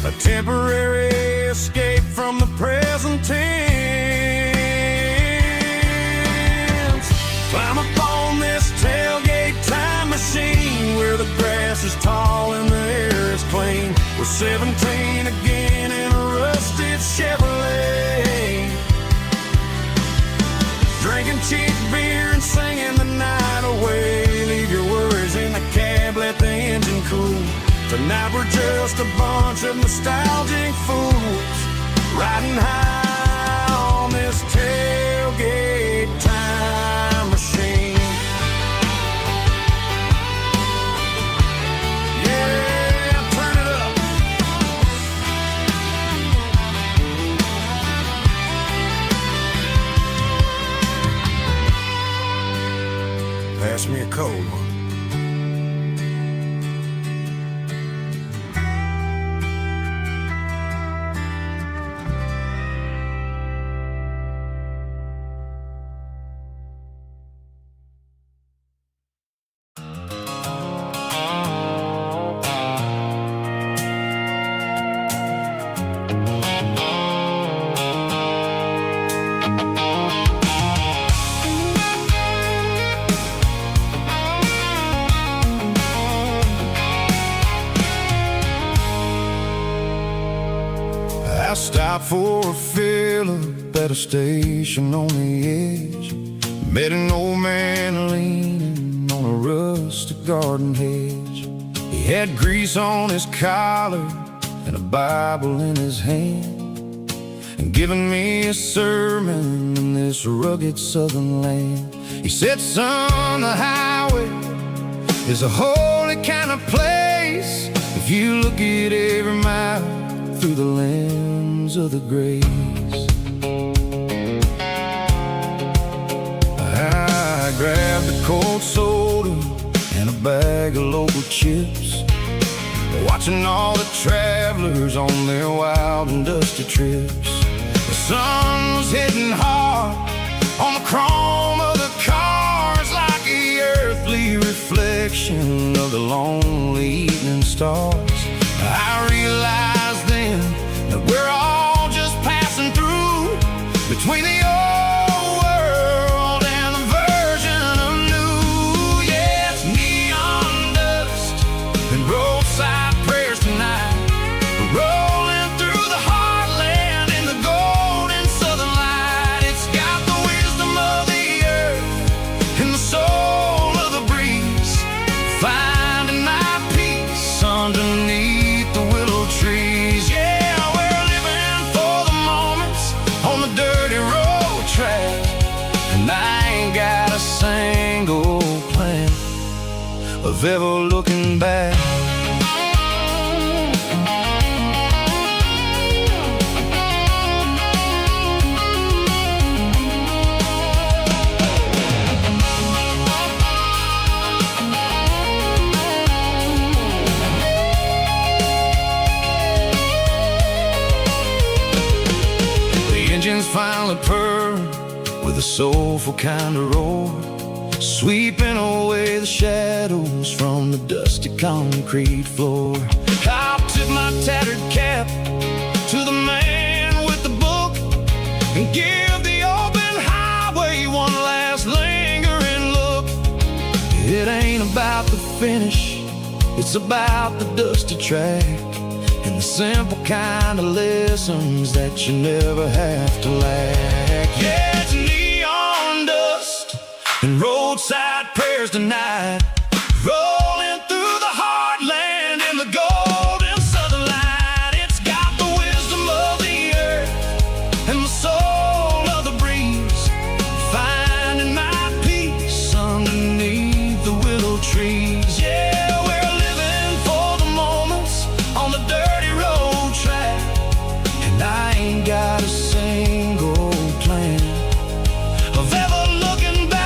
a temporary escape from the present tense. Climb up on this tailgate time machine, where the grass is tall and the air is clean. We're 17 again in a rusted Chevrolet, drinking cheap beer and singing the night away. Leave your worries in the cab, let the engine cool. Tonight we're just a bunch of nostalgic fools, riding high on this tailgate time machine. Yeah, turn it up. Pass me a cold one. I stopped for a fill-up at a station on the edge. Met an old man leaning on a rustic garden hedge. He had grease on his collar and a Bible in his hand, and giving me a sermon in this rugged southern land. He said, son, the highway is a holy kind of place if you look at every mile through the lens of the grace. I grabbed a cold soda and a bag of local chips, watching all the travelers on their wild and dusty trips. The sun was hitting hard on the chrome of the cars, like the earthly reflection of the lonely evening stars. I realized then that we're all just passing through between the old world and the version of new. Yeah, it's neon dust and roadside prayers tonight, rolling through the heartland in the golden southern light. It's got the wisdom of the earth and the soul of the breeze, finding my peace underneath the willow trees. Yeah, we're living for the moments on the dirty road track, and I ain't got a single plan of ever looking back. Engines finally purr with a soulful kind of roar, sweeping away the shadows from the dusty concrete floor. I'll tip my tattered cap to the man with the book and give the open highway one last lingering look. It ain't about the finish, it's about the dusty track and the simple kind of lessons that you never have to lack. Yeah, it's neon dust and roadside prayers tonight, rolling through the heartland in the golden southern light. It's got the wisdom of the earth and the soul of the breeze, finding my peace underneath the willow trees. Yeah, we're living for the moments on the dirty road track, and I ain't got a single plan of ever looking back.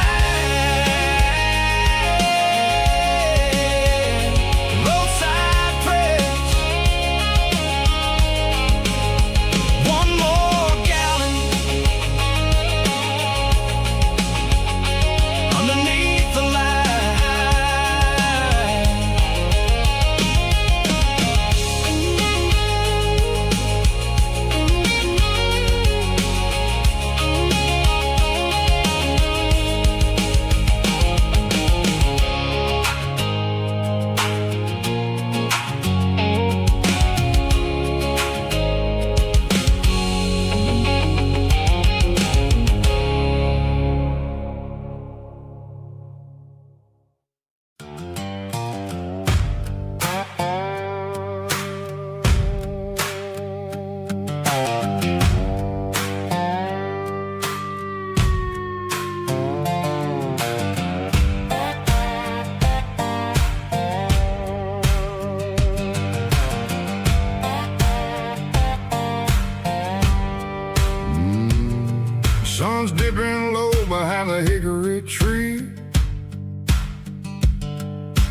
sun's dipping low behind the hickory tree.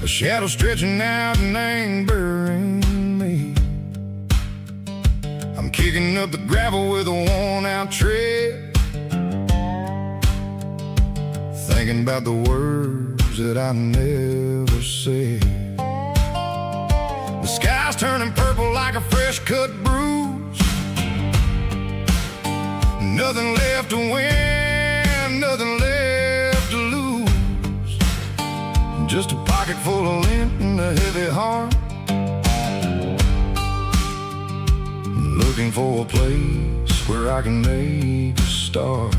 A shadow stretching out and angering me. I'm kicking up the gravel with a worn-out tread, thinking about the words that I never said. The sky's turning purple like a fresh-cut bruise. Nothing left to win, nothing left to lose. Just a pocket full of lint and a heavy heart, looking for a place where I can make a start.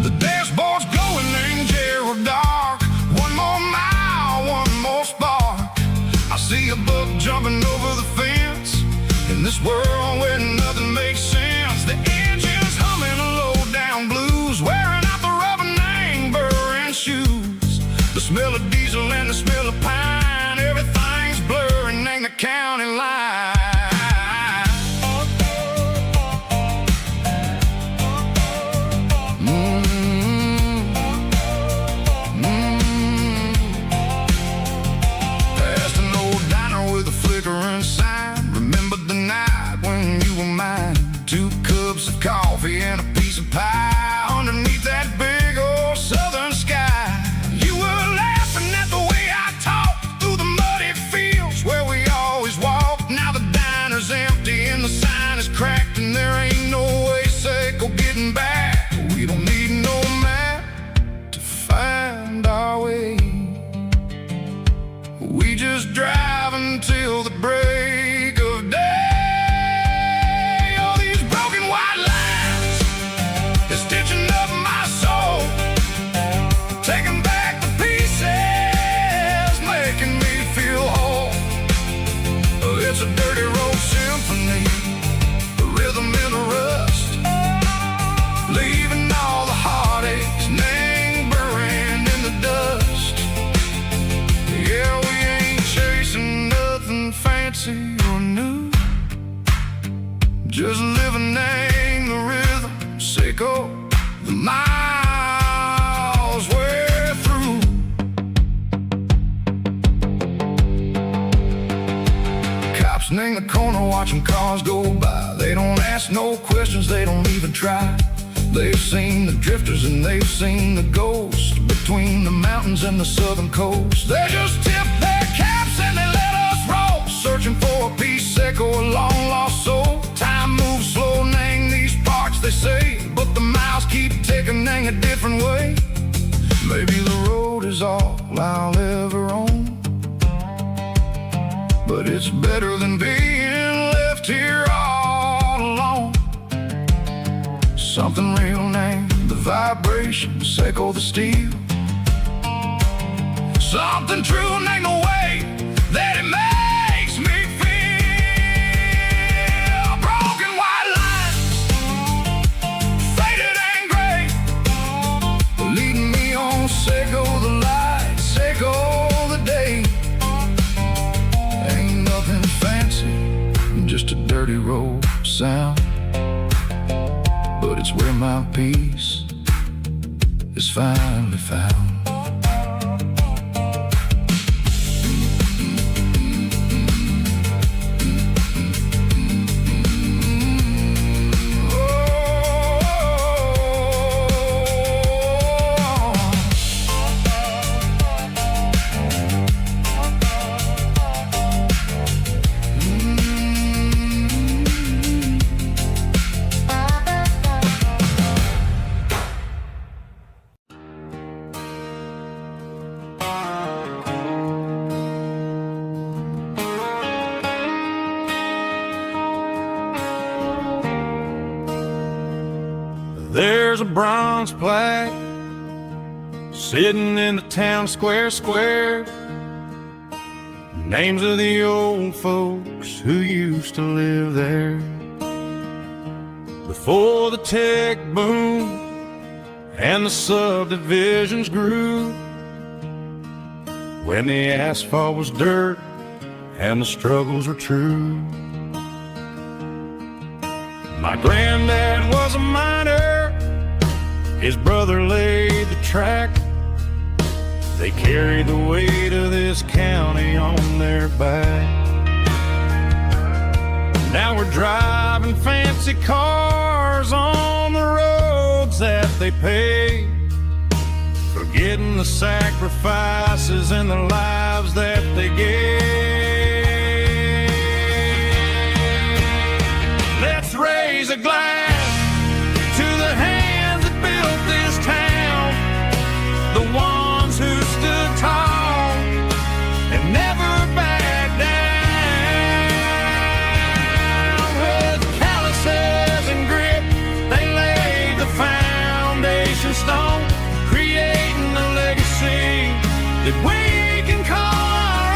The dashboard's glowing in Gerald dark. One more mile, one more spark. I see a buck jumping over the fence in this world where nothing makes sense. The engine's humming a low-down blues, wearing out the rubber-name burring shoes. The smell of diesel and the smell of pine, everything's blurring, ain't the county line. Coffee and a piece of pie underneath that big old southern sky. You were laughing at the way I talked through the muddy fields where we always walked. Now the diner's empty and the sign is cracked, and there ain't no way safe of getting back. We don't need no map to find our way. We just drive until the break of day. Stitching up my soul, taking back the pieces, making me feel whole. It's a dirty road symphony, the rhythm in the rust, leaving all the heartaches lingering in the dust. Yeah, we ain't chasing nothing fancy or new, just living in the rhythm. Sicko, the miles we're through. Cops in the corner watching cars go by. They don't ask no questions, they don't even try. They've seen the drifters and they've seen the ghosts between the mountains and the southern coast. They just tip their caps and they let us roll, searching for a piece Seco, a long lost soul. Time moves slow, nang these parts they say, but the miles keep ticking a different way. Maybe the road is all I'll ever own, but it's better than being left here all alone. Something real named the vibration, Seco the steel. Something true named the way that it makes me feel. Broken white lines, faded and gray, leading me on. Seco the light, Seco the day. Ain't nothing fancy, just a dirty road sound, but it's where my peace is finally found. There's a bronze plaque sitting in the town square. Names of the old folks who used to live there before the tech boom and the subdivisions grew, when the asphalt was dirt and the struggles were true. My granddad was a miner His brother laid the track. They carry the weight of this county on their back. Now we're driving fancy cars on the roads that they pay, forgetting the sacrifices and the lives that they gave. Let's raise a glass to the hands that built this town, the ones who stood tall and never backed down. With calluses and grit, they laid the foundation stone, creating a legacy that we can call our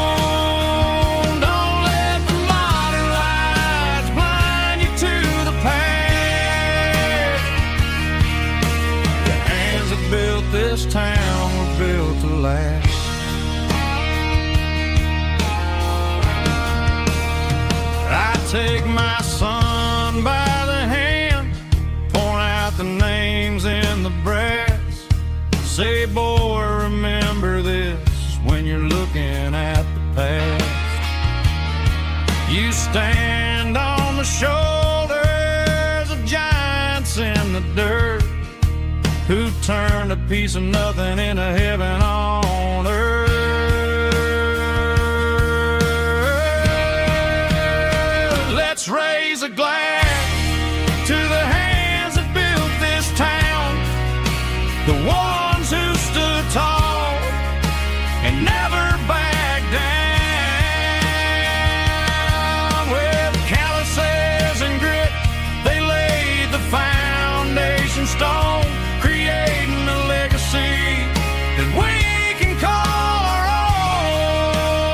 own. Don't let the modern lights blind you to the past. The hands that built this town were built to last. I take my son by the hand, point out the names in the brass. Say, boy, remember this when you're looking at the past. You stand on the shoulders of giants in the dirt, who turned a piece of nothing into heaven on earth. Let's raise a glass to the hands that built this town, the ones who stood tall and never backed down. With calluses and grit, they laid the foundation stone, creating a legacy that we can call our own.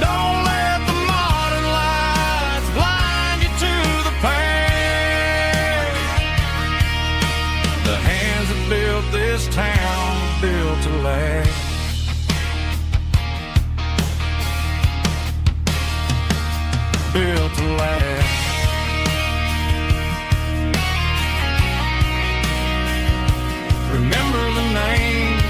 Don't let the modern lights blind you to the past. The hands that built this town were built to last. Built to last. Remember the names.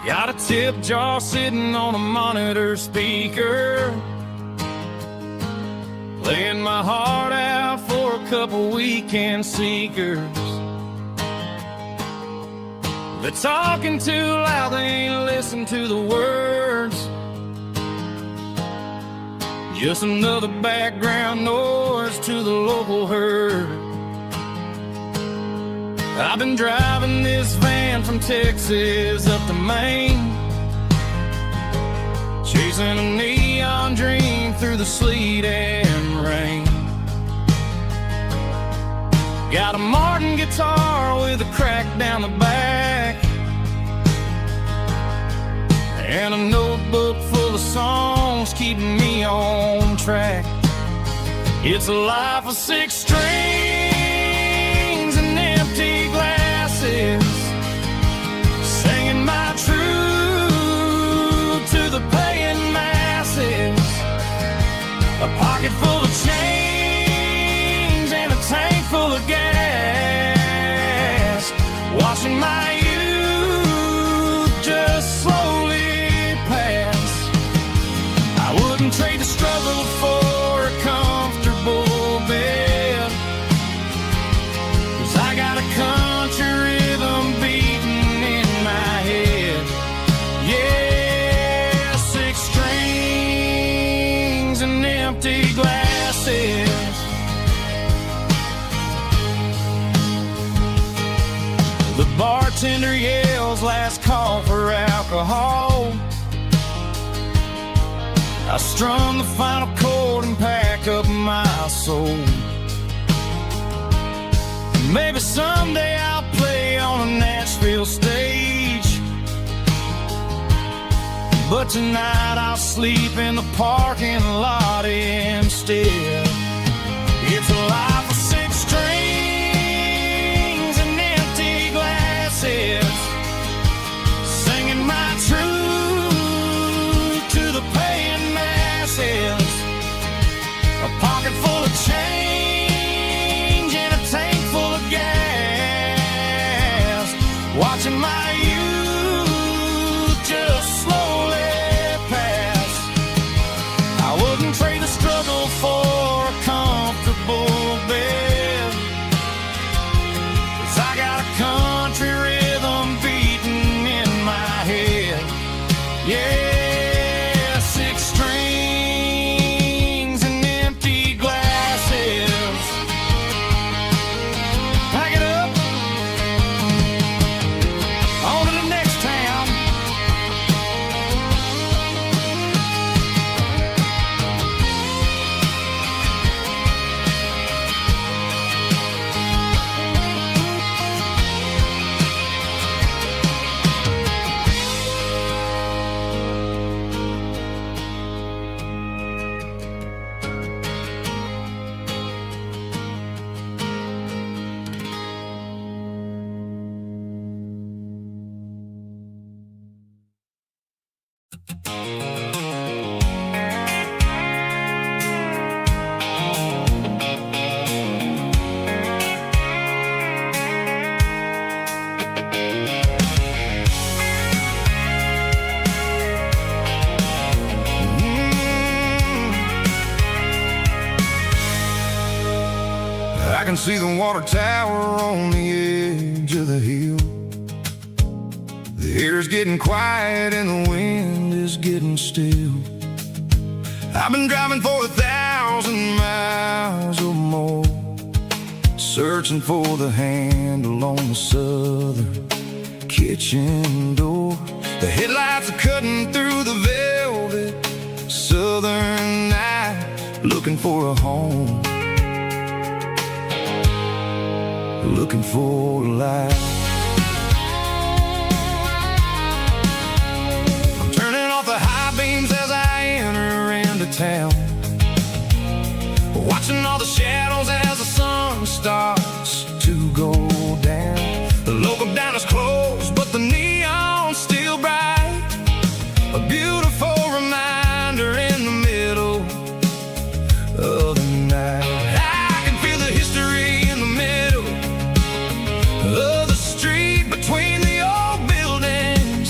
Got a tip jar sitting on a monitor speaker, laying my heart out for a couple weekend seekers. They're talking too loud, they ain't listen to the words. Just another background noise to the local herd. I've been driving this van from Texas up to Maine, chasing a neon dream through the sleet and rain. Got a Martin guitar with a crack down the back, and a notebook full of songs keeping me on track. It's a life of 6 strings and empty glasses, singing my truth to the paying masses. A pocket full of change and a tank full of gas, watching my youth just slowly pass. bartender yells last call for alcohol. I strum the final chord and pack up my soul. Maybe someday I'll play on a Nashville stage, but tonight I'll sleep in the parking lot instead. It's a life of six strings and empty glasses, singing my truth to the paying masses. A pocket full of change and a tank full of gas, watching my youth just slowly pass. I wouldn't trade the struggle for a comfortable bed, 'cause I got a country rhythm beating in my head. Yeah, six strings and empty glasses. Pack it up, on to the next town. I can see the water tower on the edge of the hill. The air's getting quiet and the wind is getting still. I've been driving for 1,000 miles or more, searching for the handle on the southern kitchen door. The headlights are cutting through the velvet southern night, looking for a home, looking for a life. I'm turning off the high beams as I enter into town, watching all the shadows as the sun starts to go down. The local diner's closed, but the neon's still bright, a beautiful reminder in the middle of the night. I can feel the history in the middle of the street between the old buildings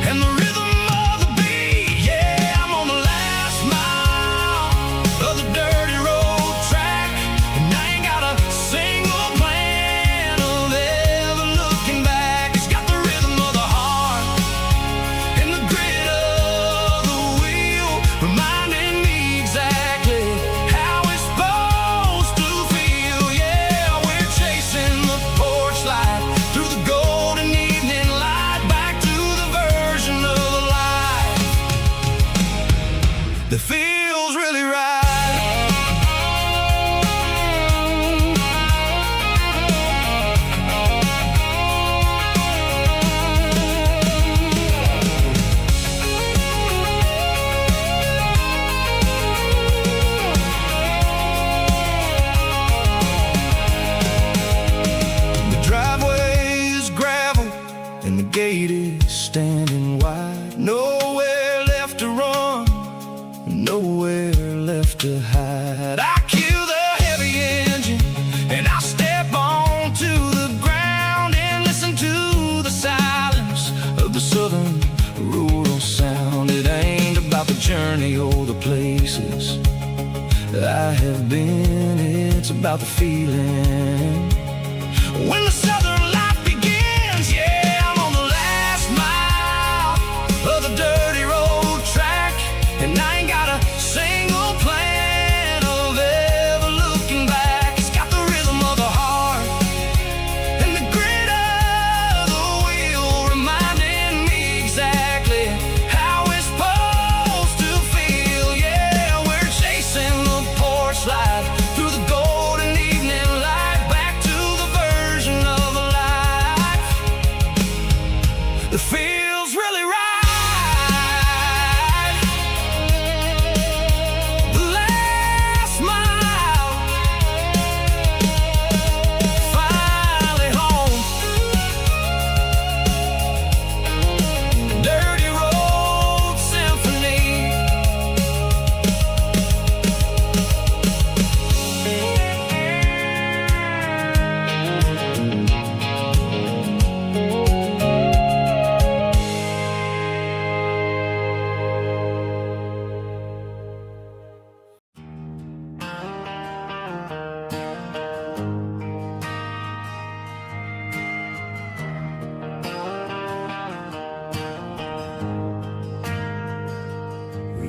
and the rhythm of the beat. Yeah, I'm on the last mile of the dirty road track, and I ain't got a single plan of ever looking back. It's got the rhythm of the heart and the grit of the wheel, reminding me exactly how it's supposed to feel. Yeah, we're chasing the porch light through the golden evening light, back to the version of life that feels really right. The driveway is gravel and the gate is standing wide. Nowhere left to run, nowhere left to hide. I kill the heavy engine and I step onto the ground and listen to the silence of the southern rural sound. It ain't about the journey or the places I have been, it's about the feeling when the southern life begins. Yeah, I'm on the last mile of the dirty road track, and I ain't got a single plan of ever looking back. It's got the rhythm of the heart and the grit of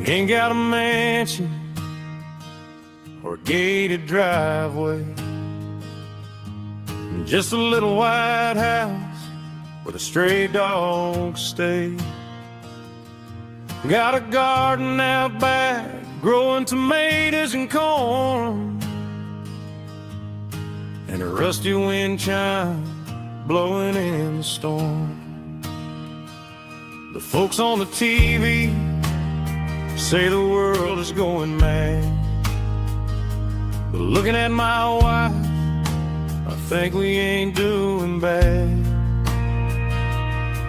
We ain't got a mansion or a gated driveway, just a little white house where the stray dogs stay. Got a garden out back, growing tomatoes and corn, and a rusty wind chime blowing in the storm. The folks on the TV say the world is going mad, but looking at my wife, I think we ain't doing bad.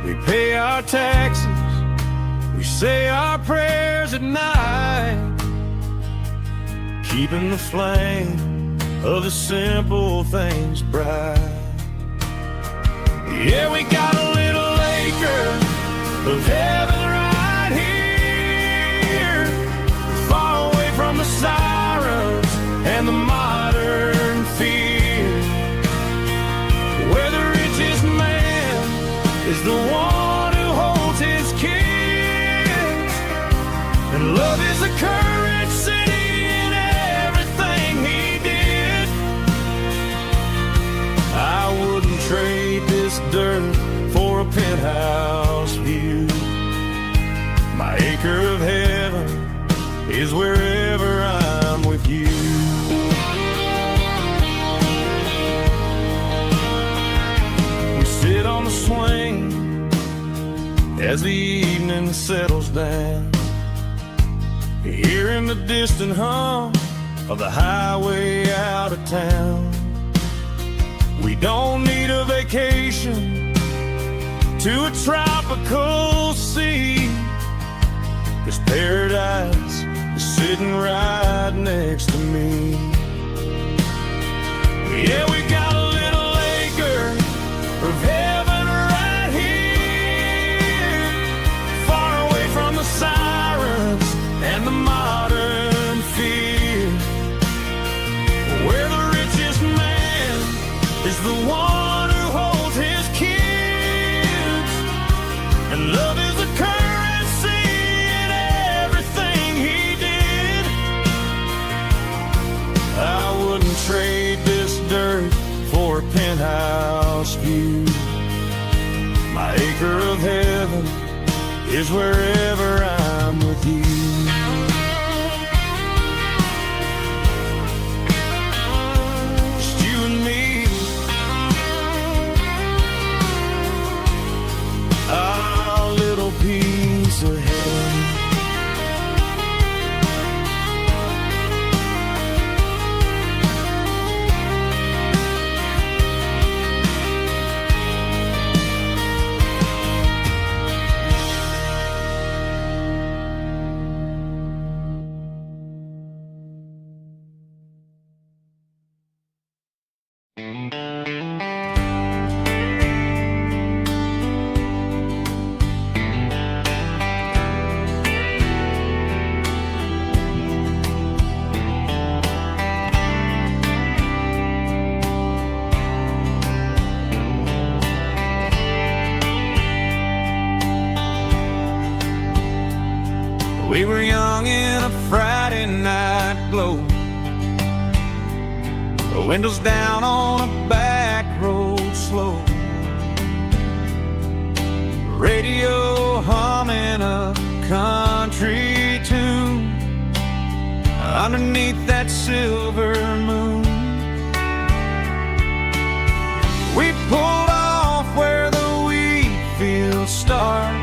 We pay our taxes, we say our prayers at night, keeping the flame of the simple things bright. Yeah, we got a little acre of heaven right here, far away from the sirens and the modern fear, where the richest man is the one who holds his kids, and love is the currency in everything he did. I wouldn't trade this dirt for a penthouse view. My acre of heaven is wherever I'm with you. We sit on the swing as the evening settles down, hearing the distant hum of the highway out of town. We don't need a vacation to a tropical sea, 'cause paradise is sitting right next to me. Yeah, we got a little acre of heaven right here, far away from the sirens and the modern fear, where the richest man is the one who holds his kids, and love is the currency in everything he did. I wouldn't trade this dirt for a penthouse view. My acre of heaven is wherever I'm with you. Just you and me, our little piece of heaven. We were young in a Friday night glow, the windows down on a back road slow, radio humming a country tune underneath that silver moon. We pulled off where the wheat fields start,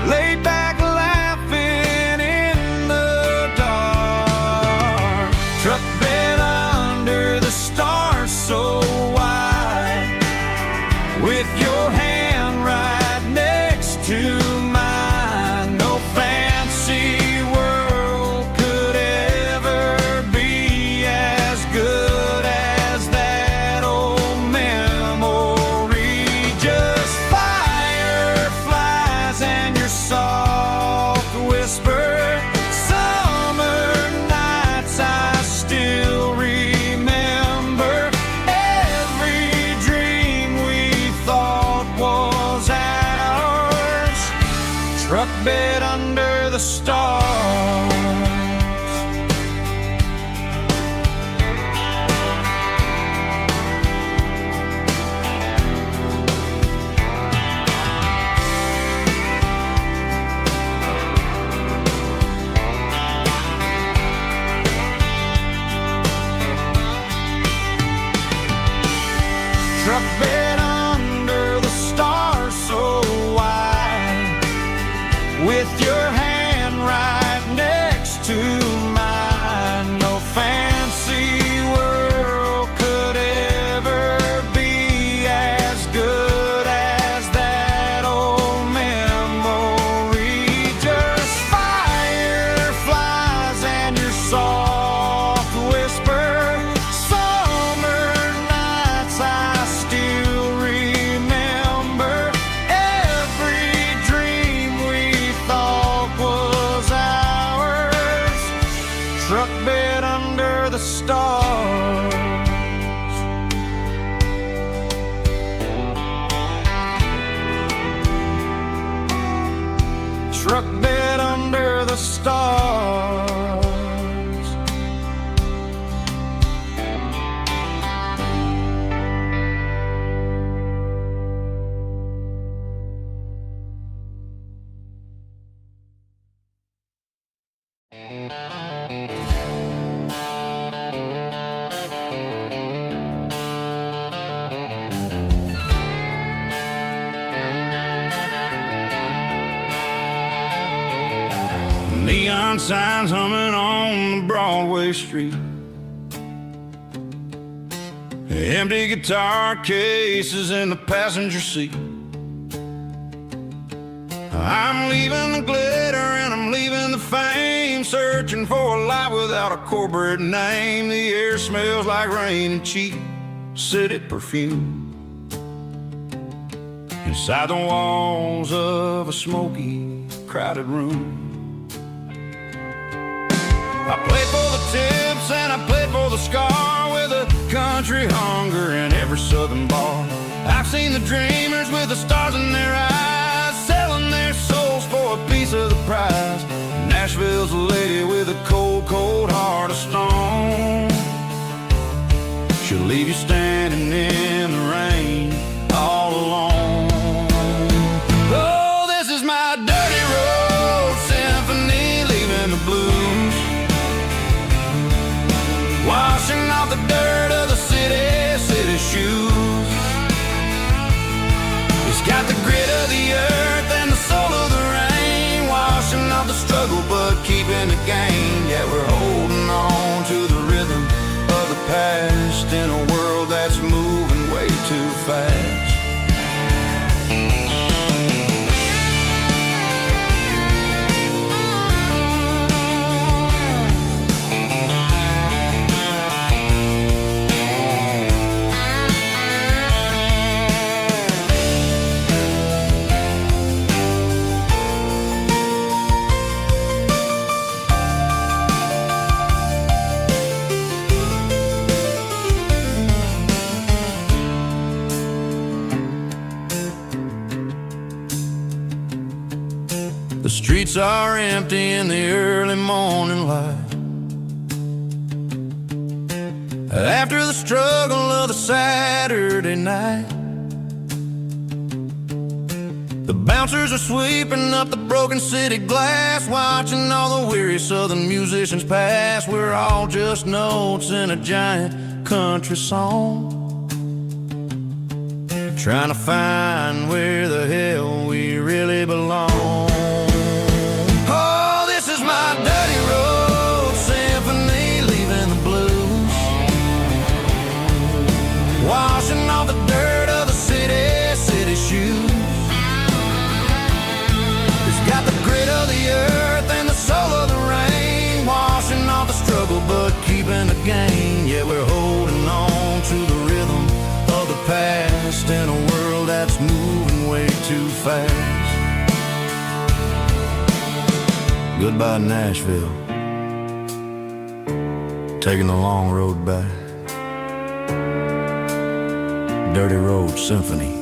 laid back laughing in the dark, truck bed under the stars so wide, with your hand right next to mine. No fancy world could ever be as good as that old memory. truck bed under the stars so wide, with your hand right next to mine. No fancy world could ever be as good as that old memory. Just fireflies and your soft whisper. Summer nights I still remember. Every dream we thought was ours. Truck bed under the stars. Truck bed under the stars. Neon signs humming on the Broadway street. Empty guitar cases in the passenger seat. I'm leaving the glitter and I'm leaving the fame, searching for a life without a corporate name. The air smells like rain and cheap city perfume. Inside the walls of a smoky, crowded room. I played for the tips and I played for the scar, with a country hunger in every southern bar. I've seen the dreamers with the stars in their eyes, selling their souls for a piece of the prize. Nashville's a lady with a cold, cold heart of stone. She'll leave you standing in the rain all alone. Oh, this is my dirty road symphony, leaving the blues, washing off the dirt of the city shoes. It's got the grit of the earth and the soul of the rain, washing off the struggle but keeping the gain. Yeah, we're holding on to the rhythm of the past in a world that's moving way too fast. The streets are empty in the early morning light, after the struggle of the Saturday night. The bouncers are sweeping up the broken city glass, watching all the weary southern musicians pass. We're all just notes in a giant country song, trying to find where the hell we really belong. Oh, this is my dirty road symphony, leaving the blues, washing off the dirt of the city shoes. It's got the grit of the earth and the soul of the rain, washing off the struggle but keeping the gain. Yeah, we're holding on to the rhythm of the past in a world that's moving way too fast. Goodbye, Nashville, taking the long road back. Dirty Road Symphony.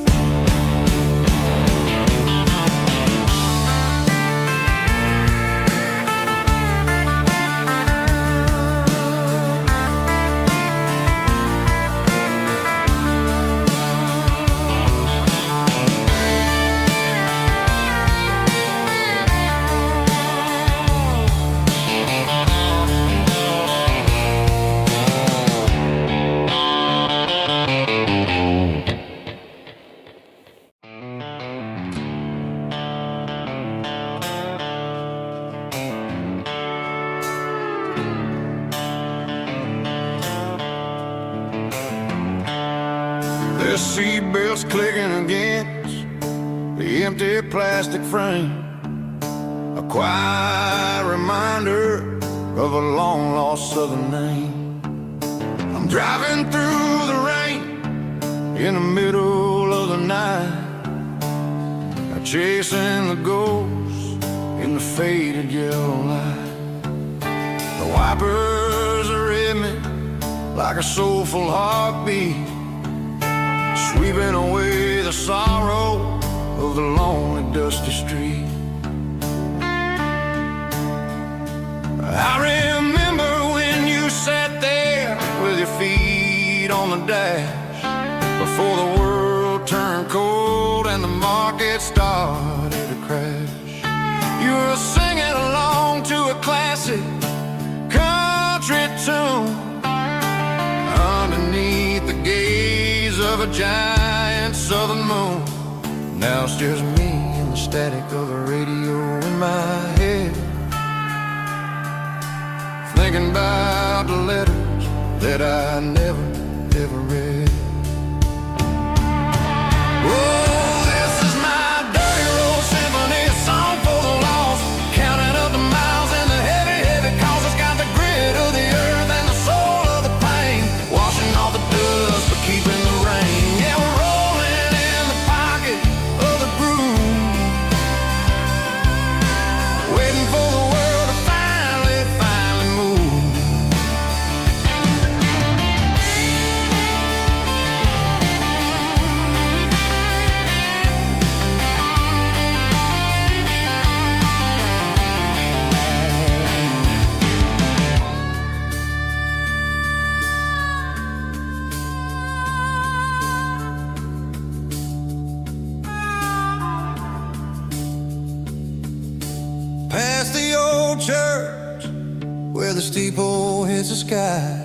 Their seatbelts clicking against the empty plastic frame, a quiet reminder of a long-lost southern name. I'm driving through the rain in the middle of the night, chasing the ghosts in the faded yellow light. The wipers are in me like a soulful heartbeat, sweeping away the sorrow of the lonely dusty street. I remember when you sat there with your feet on the dash, before the world turned cold and the market started to crash. You were singing along to a classic country tune underneath the gaze of a giant southern moon. Now it's just me and the static of a radio in my head, thinking about the letters that I never, ever read. Oh, this is my dirty road symphony, a song for the lost, counting up the miles and the heavy, heavy calls. It's got the grit of the earth and the soul of the pain, washing off the dust but keeping the rain. Yeah, we're rolling in the pocket of the groove, waiting for the world to finally move. Past the old church where the steeple hits the sky,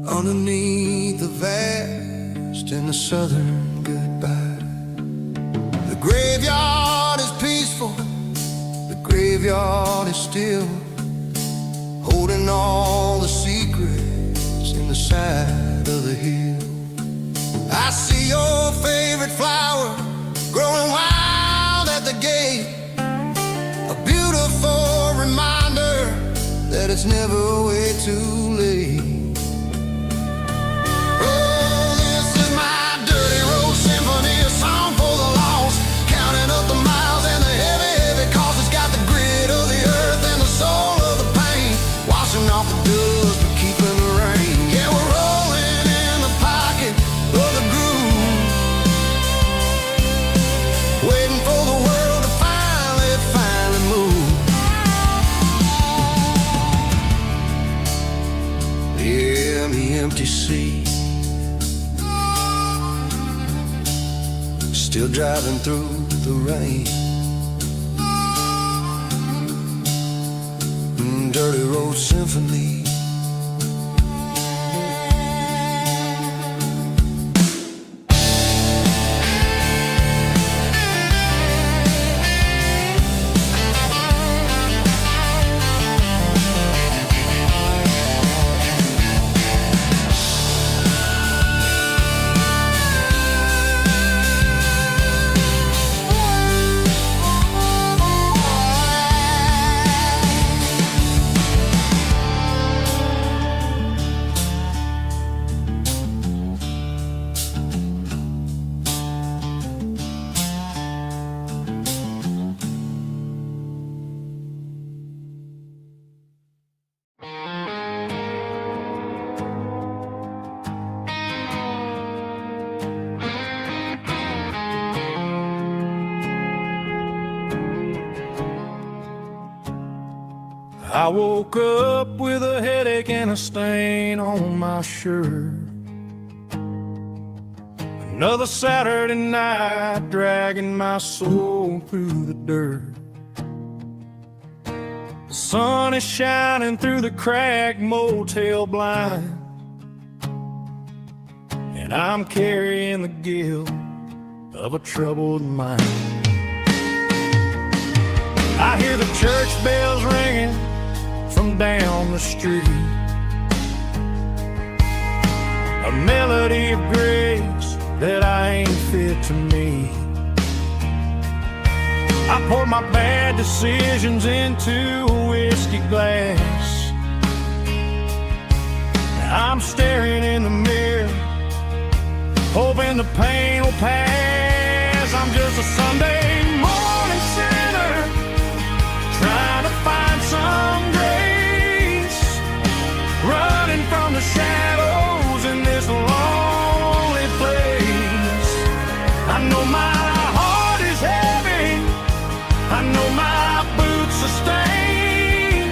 underneath the vast and the southern goodbye. The graveyard is peaceful, the graveyard is still, holding all the secrets in the side of the hill. I see your favorite flower growing wild at the gate, a beautiful reminder that it's never way too late. Oh, this is my dirty road symphony, a song for the lost, counting up the miles and the heavy, heavy calls. It's got the grit of the earth and the soul of the pain, washing off the dust but keeping the rain. Yeah, we're rolling in the pocket of the groove, waiting for the world to finally move. Yeah, the empty sea, still driving through the rain. Dirty road symphony. I woke up with a headache and a stain on my shirt. Another Saturday night dragging my soul through the dirt. The sun is shining through the cracked motel blind, and I'm carrying the guilt of a troubled mind. I hear the church bells ringing from down the street, a melody of grace that I ain't fit to me. I poured my bad decisions into a whiskey glass. I'm staring in the mirror, hoping the pain will pass. I'm just a Sunday morning sinner, trying to find some grace, running from the shadows in this lonely place. I know my heart is heavy, I know my boots are stained,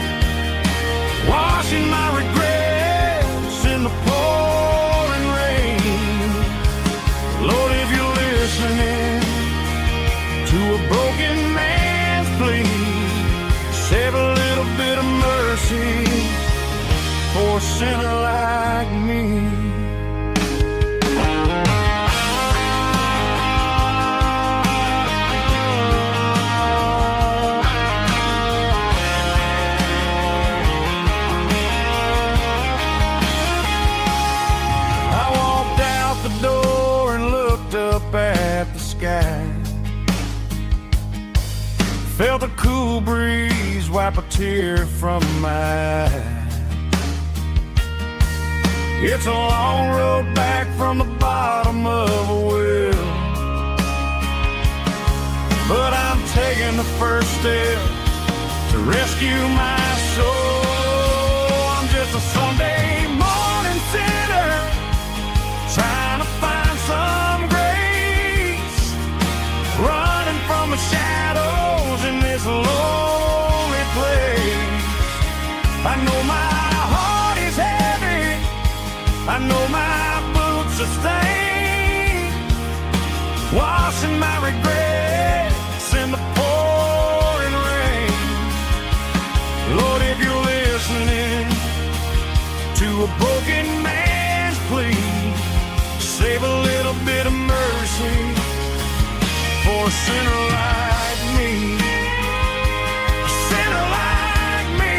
washing my regrets in the pouring rain. Lord, if you're listening to a broken man's plea, save a little bit of mercy for a sinner like me. At the sky, felt a cool breeze wipe a tear from my eye. It's a long road back from the bottom of a well, but I'm taking the first step to rescue my soul. I'm just a Sunday morning sinner, trying to find some grace, running from the shadows in this lonely place. I know my heart is heavy, I know my boots are stained, washing my regrets in the pouring rain. Lord, if you're listening to a broken man's plea, save a little bit of mercy for a sinner like me. A sinner like me.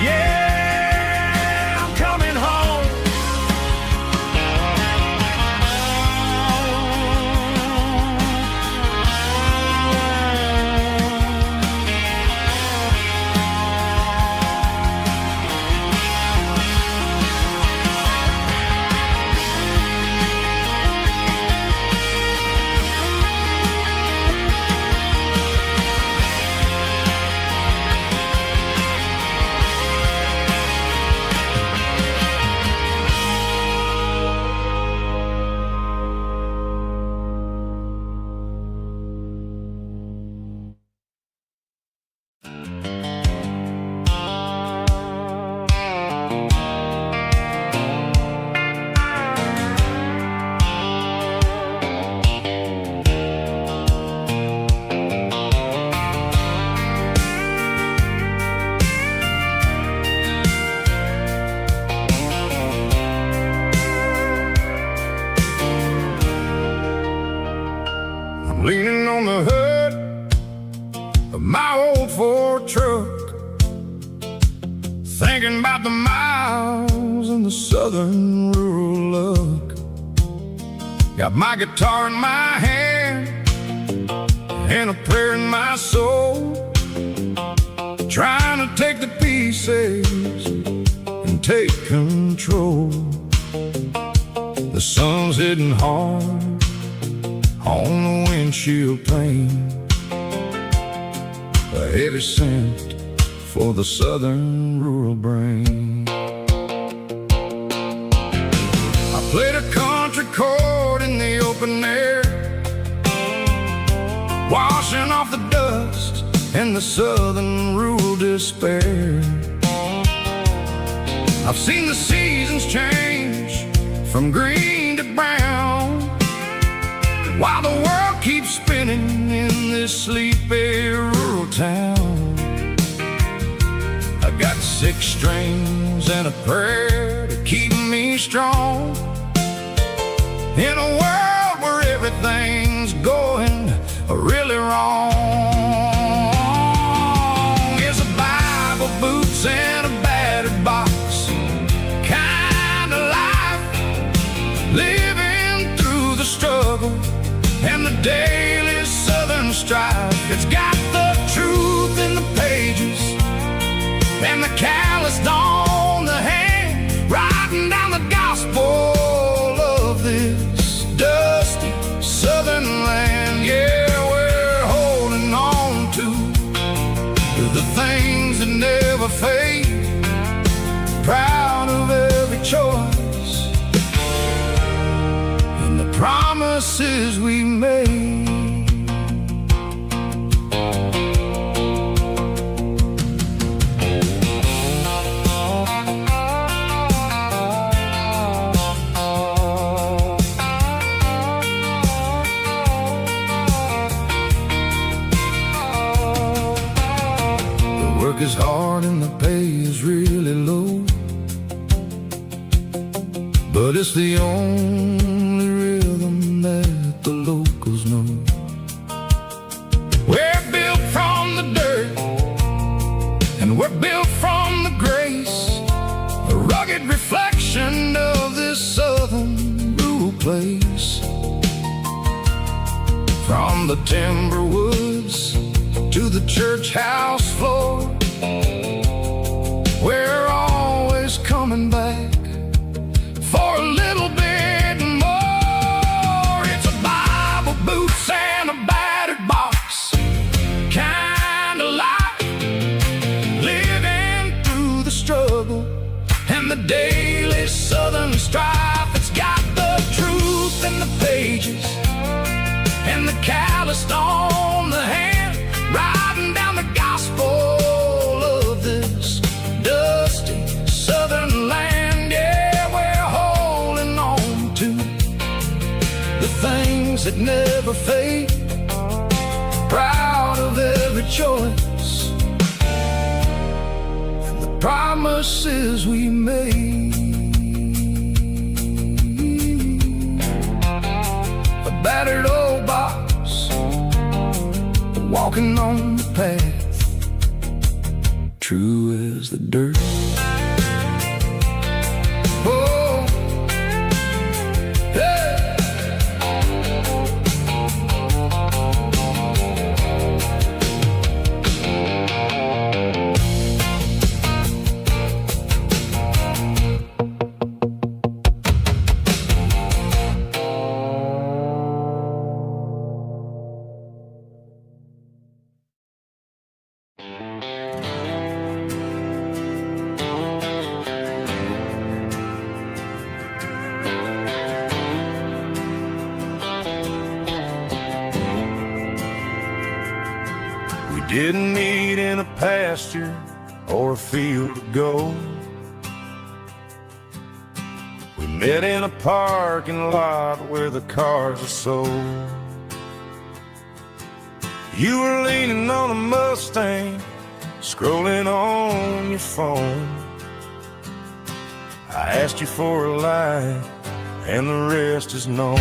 Yeah, I'm coming home. Leaning on the hood of my old Ford truck, thinking about the miles and the southern rural look. Got my guitar in my hand and a prayer in my soul, trying to take the pieces and take control. The sun's hitting hard on the windshield pane, a heavy scent for the southern rural brain. I played a country chord in the open air, washing off the dust and the southern rural despair. I've seen the seasons change from green to brown, while the world keeps spinning in this sleepy rural town. I got 6 strings and a prayer to keep me strong, in a world where everything's going really wrong. It's a Bible, boots, and a battered box, kinda like daily Southern strife. It's got the truth in the pages and the calloused on the hand, writing down the gospel of this dusty Southern land. Yeah, we're holding on to the things that never fade, proud of every choice and the promises we made. Work is hard and the pay is really low, but it's the only rhythm that the locals know. We're built from the dirt and we're built from the grace, a rugged reflection of this southern rural place. From the timber woods to the church house floor, we're always coming back for a little bit more. It's a Bible, boots, and a battered box kind of life, living through the struggle and the daily Southern strife. It's got the truth in the pages and the calloused on the hand, writing down the gospel of this dusty Southern land. Yeah, we're holding on to the things that never fade, proud of every choice and the promises we made. A battered old box, walking on the path, true as the dirt. Oh, hey. Didn't meet in a pasture or a field of gold. We met in a parking lot where the cars are sold. You were leaning on a Mustang, scrolling on your phone. I asked you for a light, and the rest is known.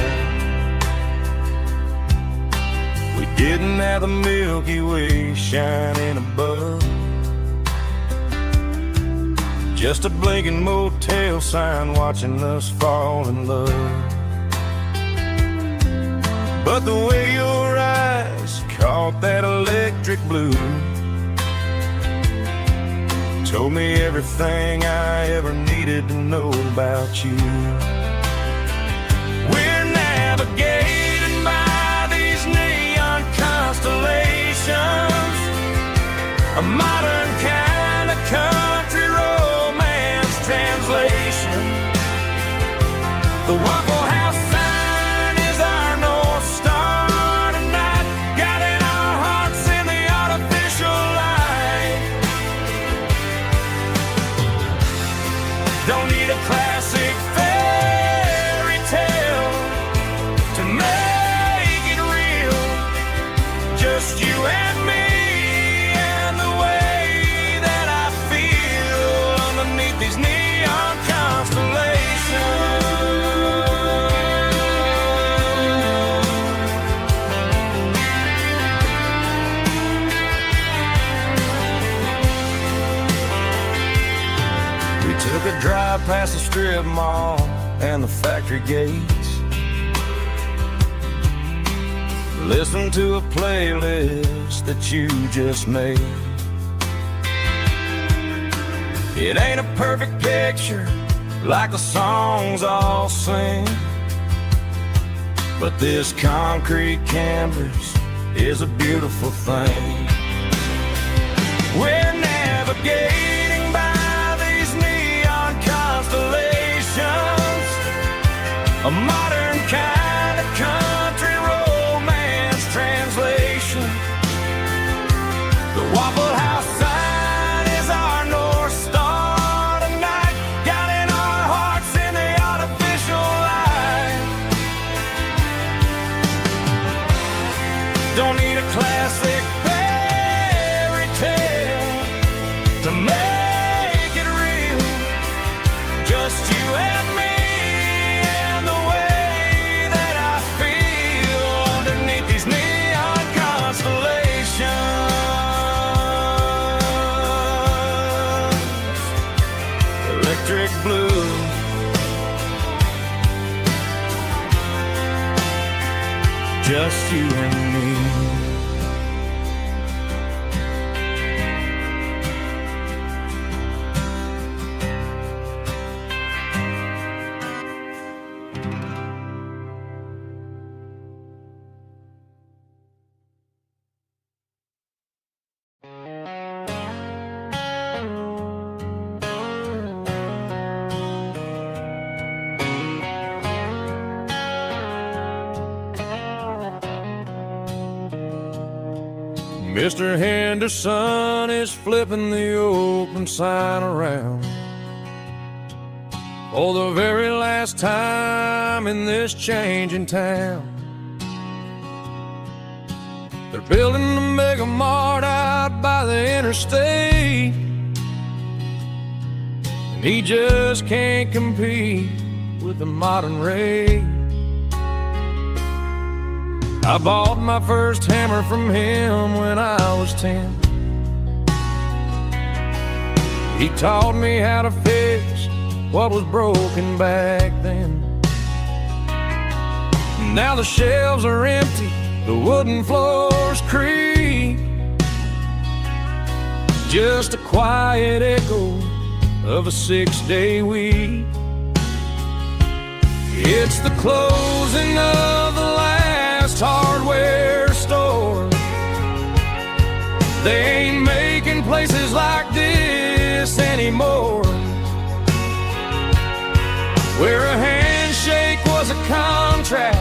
We didn't have the Milky Way shining above, just a blinking motel sign watching us fall in love. But the way your eyes caught that electric blue told me everything I ever needed to know about you. We're navigating by these neon constellations, a modern kind of country romance translation. The Waffle House sign is our North Star tonight, guiding our hearts in the artificial light. Don't need a classic fairy tale to make it real, just you and me and the way that I feel underneath these neon constellations. We took a drive past the strip mall and the factory gates, listen to a playlist that you just made. It ain't a perfect picture like the songs all sing, but this concrete canvas is a beautiful thing. We're navigating by these neon constellations, a modern kind of country romance translation. The Waffle House sign is our North Star tonight, guiding our hearts in the artificial light. Don't need a classic fairy tale to make it real, just you and me and the way that I feel underneath these neon constellations. Electric blue, just you and me. Mr. Henderson is flipping the open sign around for the very last time in this changing town. They're building a mega mart out by the interstate, and he just can't compete with the modern rate. I bought my first hammer from him when I was 10. He taught me how to fix what was broken back then. Now the shelves are empty, the wooden floors creak, just a quiet echo of a 6-day week. It's the closing of the last hardware store. They ain't making places like this anymore, where a handshake was a contract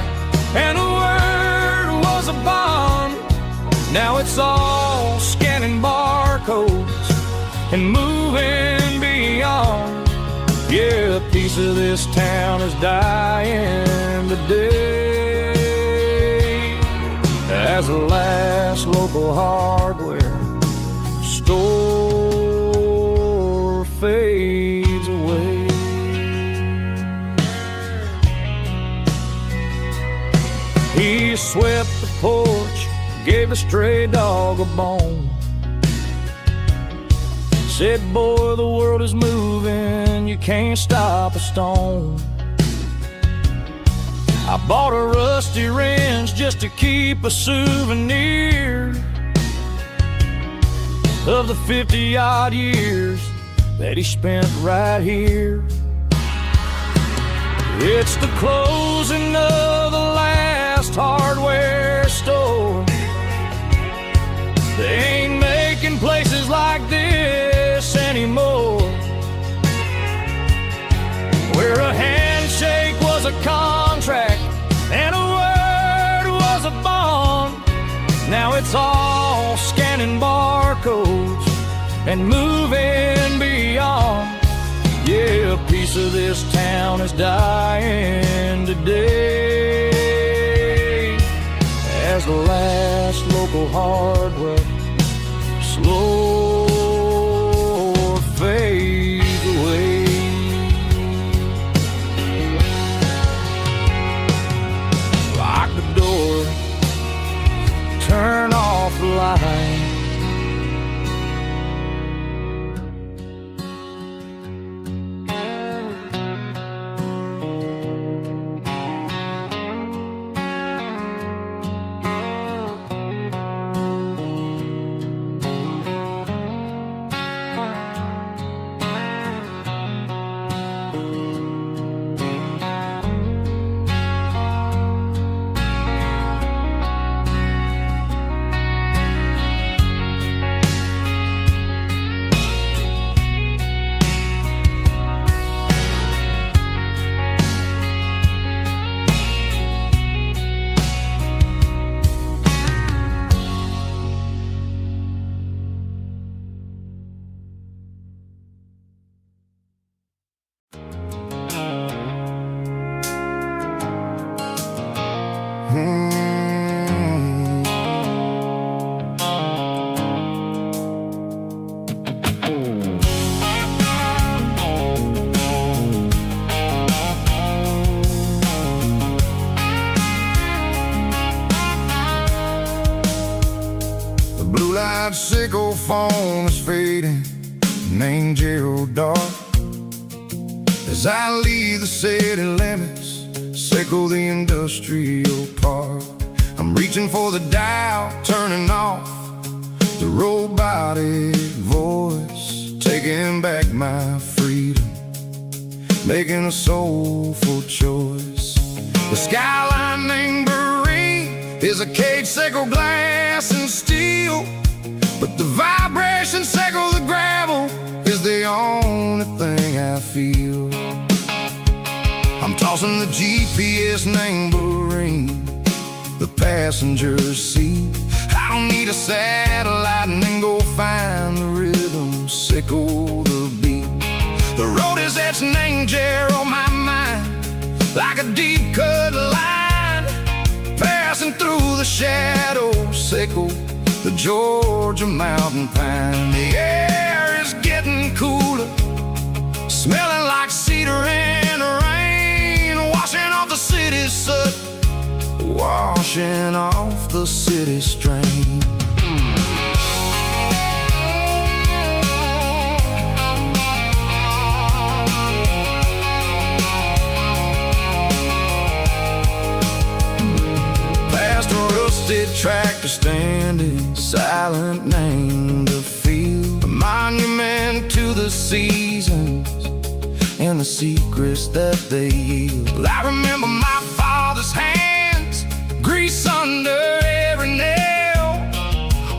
and a word was a bond. Now it's all scanning barcodes and moving beyond. Yeah, a piece of this town is dying today as the last local hardware store fades away. He swept the porch, gave a stray dog a bone, said, boy, the world is moving, you can't stop a stone. I bought a rusty wrench just to keep a souvenir of the 50-odd years that he spent right here. It's the closing of the last hardware store. They ain't making places like this anymore, where a handshake was a contract and a word was a bond. Now it's all scanning barcodes and moving beyond. Yeah, a piece of this town is dying today as the last local hardware slow fades away. Lock the door, turn off the light. Blue-light sickle phone is fading, name Gerald dark. As I leave the city limits, sickle the industrial park. I'm reaching for the dial, turning off the robotic voice, taking back my freedom, making a soulful choice. The skyline named Marine is a cage, sickle glass and steel, but the vibration sickle the gravel is the only thing I feel. I'm tossing the GPS named Marine, the passenger seat. I don't need a satellite and then go find the rhythm, sickle the beat. The road is etched named Jer on my mind, like a deep cut line, passing through the shadows, sickle the Georgia mountain pine. The air is getting cooler, smelling like cedar in the rain, washing off the city's soot, washing off the city strain. Past a rusted tractor standing silent, named the field, a monument to the seasons and the secrets that they yield. I remember my father's hands, grease under every nail,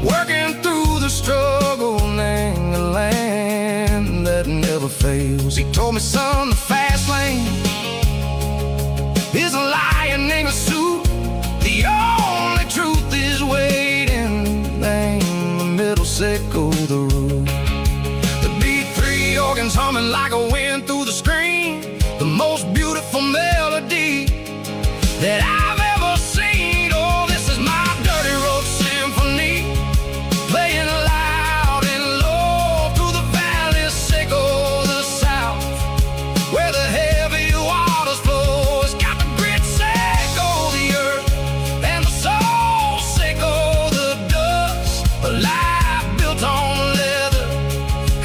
working through the struggle, named the land that never fails. He told me, son, the fast lane is a lion in a suit, the only truth is waiting, named the middle, sickle the root. The B3 organs humming like a wind through the screen, the most beautiful melody that I've ever seen. Oh, this is my dirty road symphony, playing loud and low through the valleys, sickle the south, where the heavy waters flow. It's got the grit, sickle the earth, and the soul, sickle the dust. A life built on leather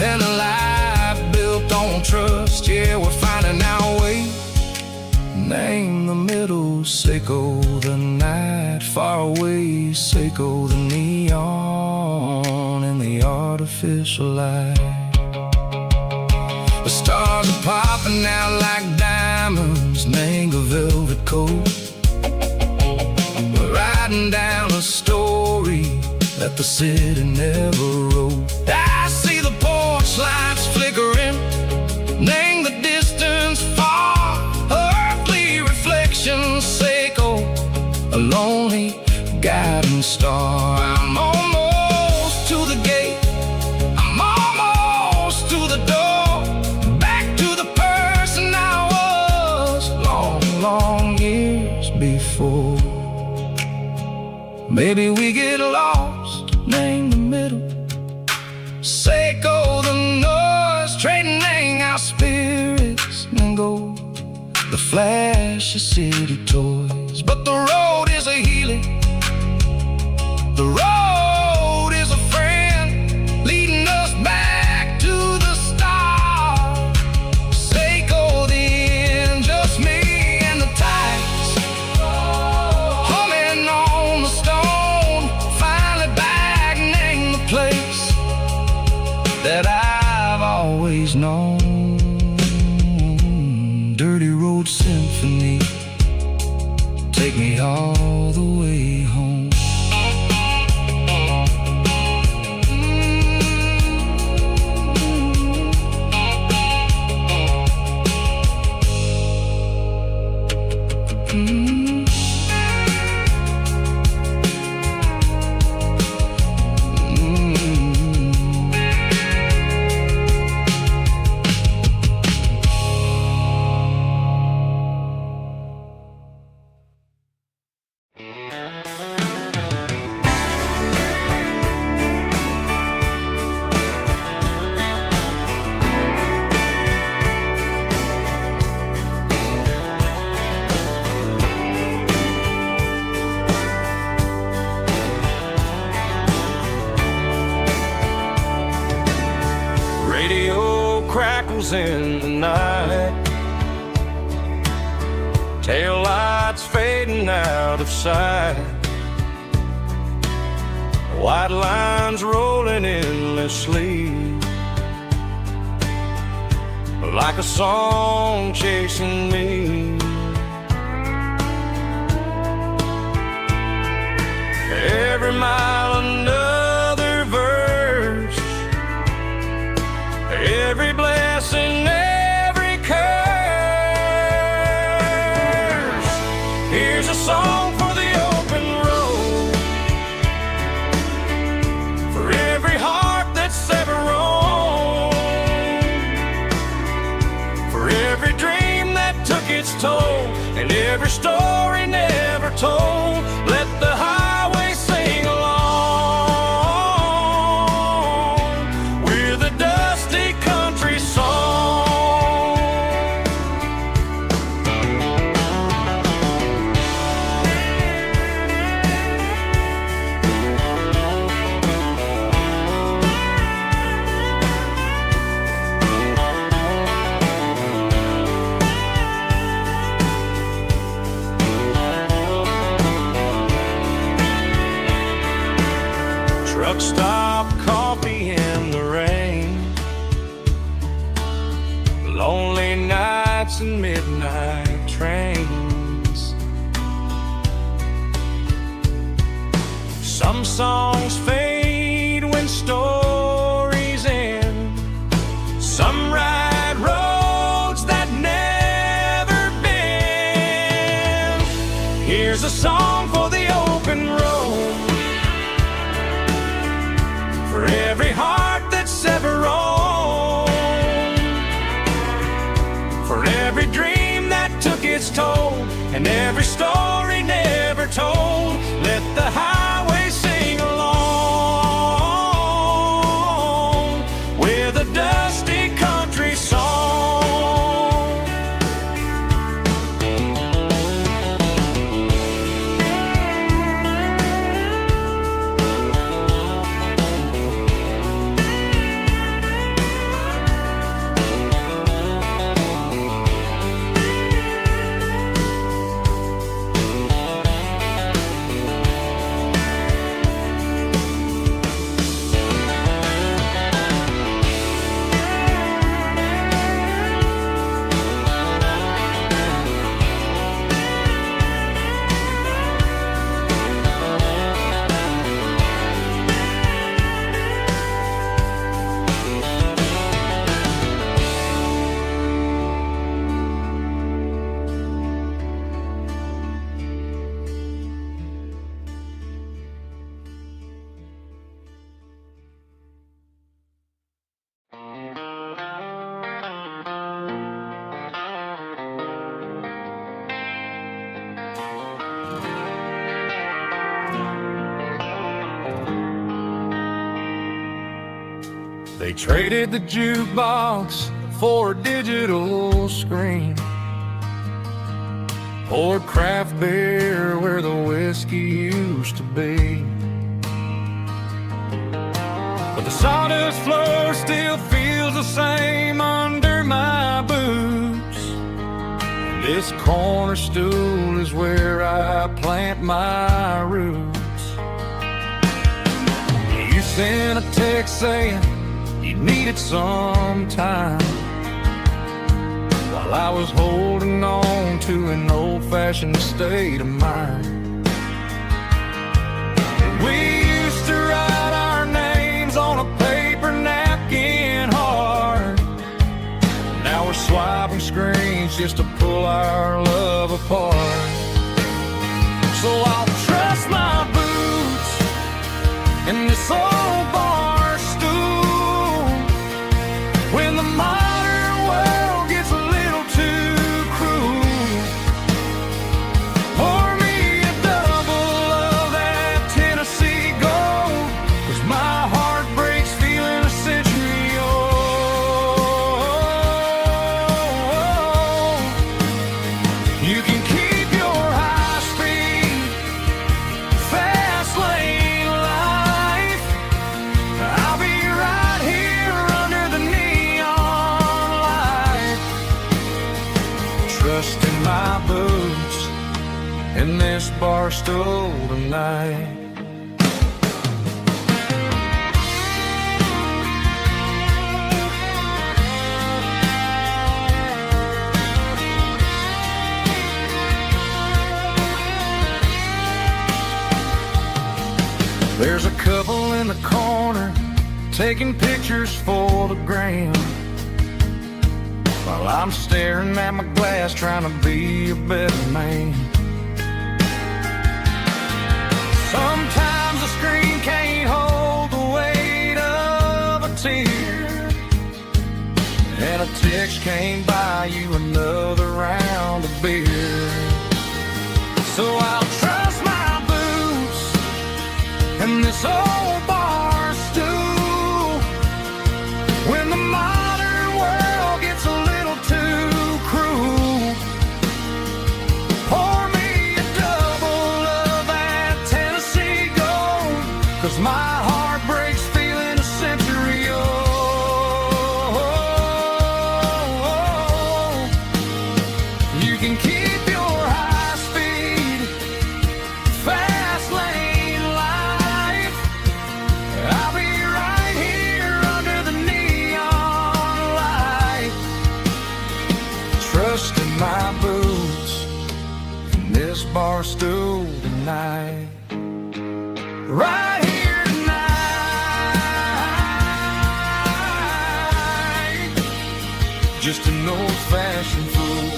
and a life built on trust. Yeah, we're finding our way, name the middle, sickle the night, far away, sickle the neon and the artificial light. The stars are popping out like diamonds, name a velvet coat. We're riding down a story that the city never wrote. I see the porch lights flickering, name the distance far, earthly reflections, sickle a lonely guiding star. I'm almost to the gate, I'm almost to the door, back to the person I was long, long years before. Maybe we get lost, name the middle, sickle the noise, trading our spirits and go the flash of city toys. But the road is a healing, the road is a friend, leading us back to the start. Sickle the end, just me and the tides, humming on the stone, finally back, name the place that I've always known. Dirty road symphony, take me all the way home. flashes in the night, tail lights fading out of sight, white lines rolling endlessly, like a song chasing me. Every mile another verse, every blessing, every curse. Here's a song for the open road, for every heart that's ever roamed, for every dream that took its toll, and every story never told. Let the highway sing along with a dusty country song. Truck stop, coffee in the rain, lonely nights and midnight trains. Some songs fade when stories end, some ride roads that never bend. Here's a song for the open road, for every heart that's ever roamed, for every dream that took its toll, and every story never told. Let the highway sing along with a dusty country song. They traded the jukebox for a digital screen, poured craft beer where the whiskey used to be. But the sawdust floor still feels the same under my boots. This corner stool is where I plant my roots. You sent a text saying you needed some time, while I was holding on to an old-fashioned state of mind. We used to write our names on a paper napkin hard. Now we're swiping screens just to pull our love apart. So I'll trust my boots in this old bar stool when the modern world gets a little too cruel. Pour me a double of that Tennessee Gold, 'cause my heart breaks feeling a century old. You can keep your high speed Trust in my boots in this bar stool tonight. There's a couple in the corner taking pictures for the gram, while I'm staring at my glass trying to be a better man. Sometimes the screen can't hold the weight of a tear, and a text can't buy you another round of beer. So I'll trust my boots and this old bar stool when the modern world gets a little too cruel. Pour me a double of that Tennessee Gold, 'cause my heart breaks feeling a century old. You can keep your high speed, fast lane life. I'll be right here under the neon light, trusting my boots in this bar stool tonight. Right here tonight, just an old-fashioned fool.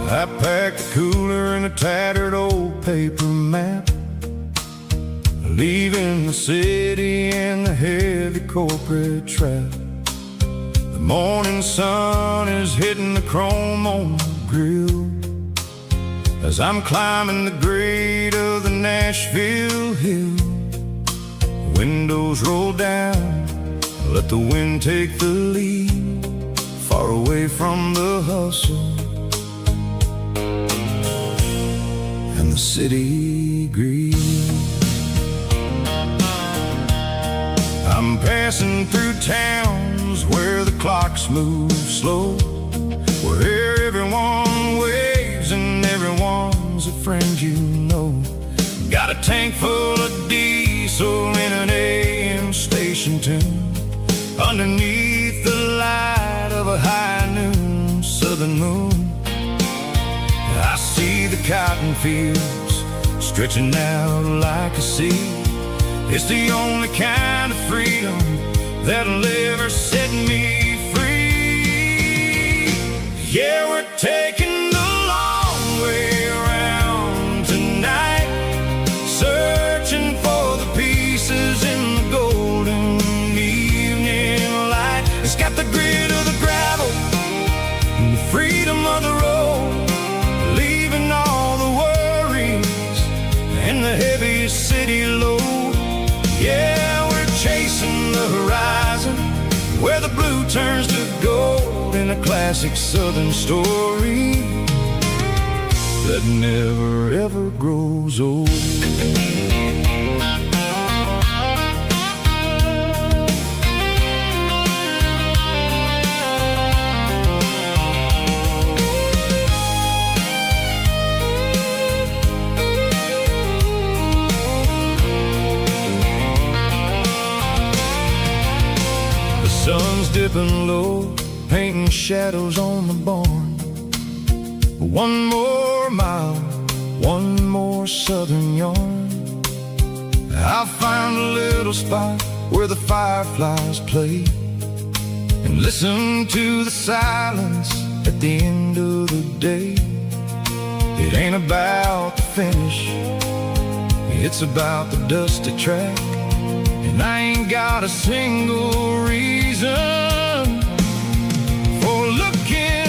I packed a cooler and a tattered old paper map, leaving the city in the heavy corporate trap. The morning sun is hitting the chrome on the grill as I'm climbing the grade of the Nashville hill. Windows roll down, let the wind take the lead, far away from the hustle and the city greed. I'm passing through towns where the clocks move slow, where everyone waves and everyone's a friend you know. Got a tank full of diesel in an AM station tune, underneath the light of a high noon southern moon. I see the cotton fields stretching out like a sea. It's the only kind of freedom that'll ever set me free. Yeah, we're taking the long way around tonight, searching for the pieces in the golden evening light. It's got the grit of the gravel and the freedom of the road, leaving all the worries and the heavy city load. Yeah, we're chasing the horizon where the blue turns to gold, in a classic southern story that never ever grows old. Sun's dipping low, painting shadows on the barn. One more mile, one more southern yarn. I'll find a little spot where the fireflies play and listen to the silence at the end of the day. It ain't about the finish, it's about the dusty track. And I ain't got a single reason for looking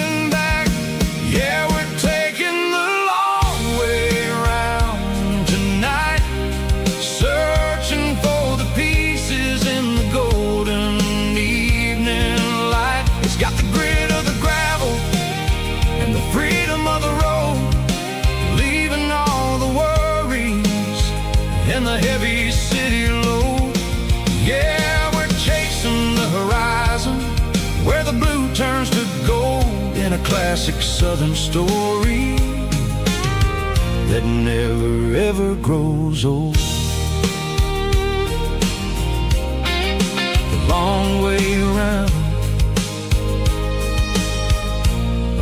classic southern story that never ever grows old. The long way around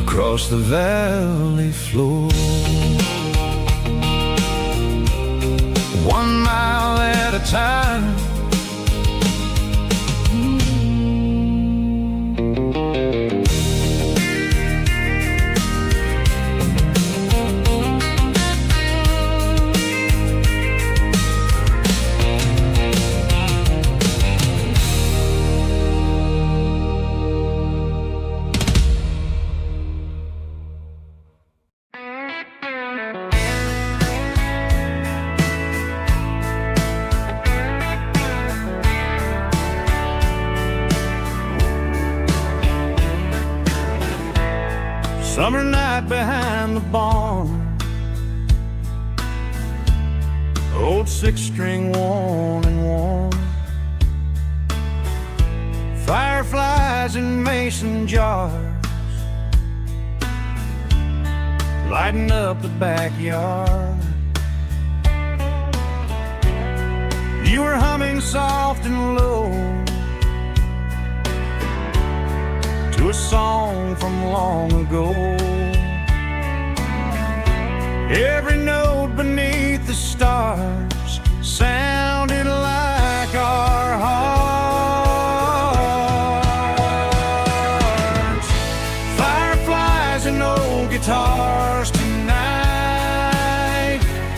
across the valley floor, 1 mile at a time. Summer night behind the barn, old 6-string worn and worn, fireflies in mason jars lighting up the backyard. You were humming soft and low to a song from long ago. Every note beneath the stars sounded like our hearts. Fireflies and old guitars tonight,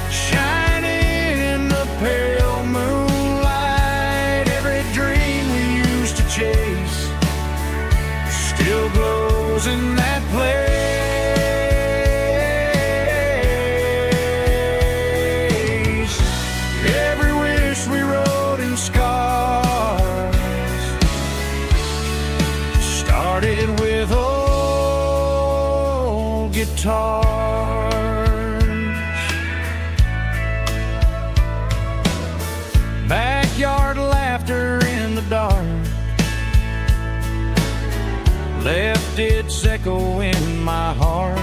shining in the pale moonlight. Every dream we used to chase still glows in that place. Every wish we wrote in scars started with old guitars. Backyard laughter in the dark left its echo in my heart.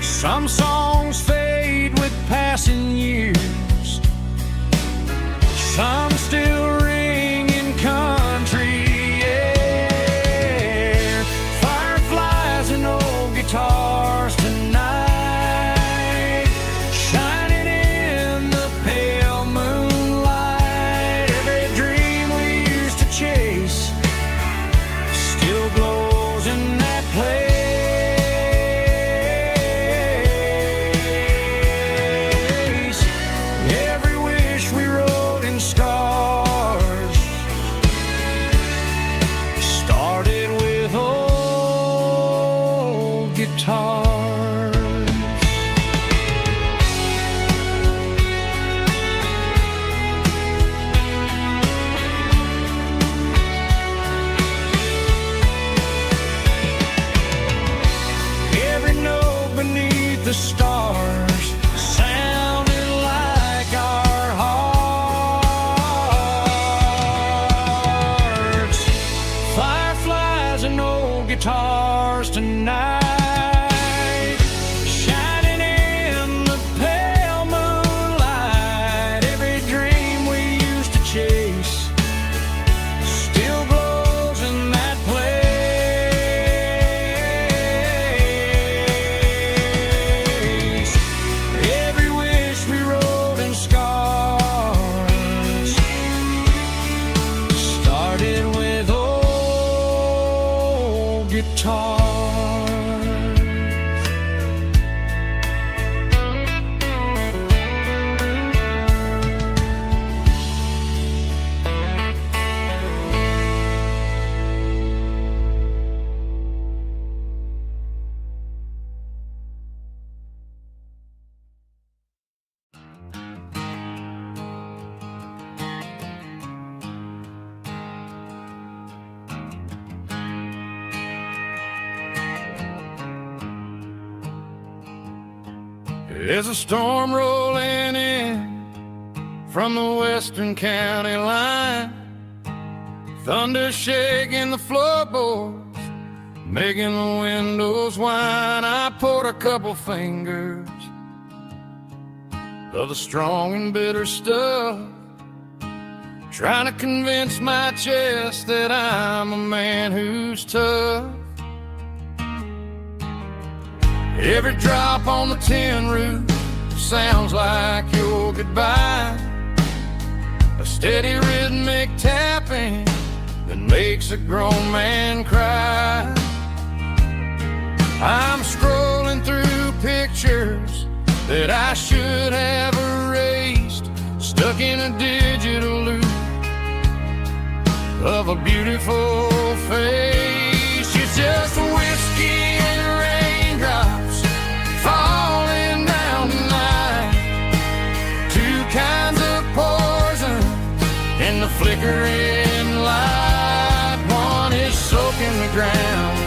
Some songs fade with passing years, some still ring in country air. Fireflies and old guitars tonight, shining in the pale moonlight. Every dream we used to chase still glows in that place. Every wish we wrote in scars started with old guitars. Every note beneath the stars sounded like our hearts. Fireflies and old guitars tonight, shining in the pale moonlight. Every dream we used to chase still glows in that place. Every wish we wrote in scars started with old guitars. There's a storm rolling in from the western county line, thunder shaking the floorboards making the windows whine. I poured a couple fingers of the strong and bitter stuff, trying to convince my chest that I'm a man who's tough. Every drop on the tin roof sounds like your goodbye, a steady rhythmic tapping that makes a grown man cry. I'm scrolling through pictures that I should have erased, stuck in a digital loop of a beautiful face. It's just whiskey and raindrops falling down tonight, two kinds of poison in the flickering light. One is soaking the ground,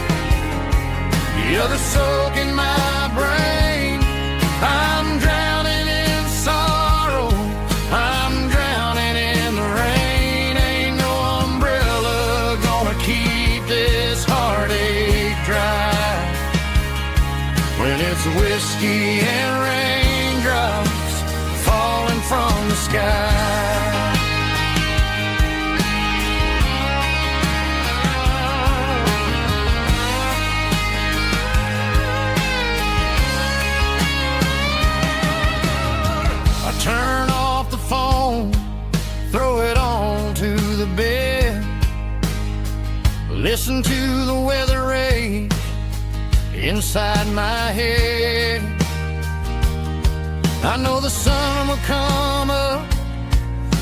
the other soaking my brain. I'm drowning in sorrow, I'm drowning in the rain. Ain't no umbrella gonna keep this heartache dry when it's whiskey and raindrops falling from the sky. Turn off the phone, throw it on to the bed, listen to the weather rage inside my head. I know the sun will come up,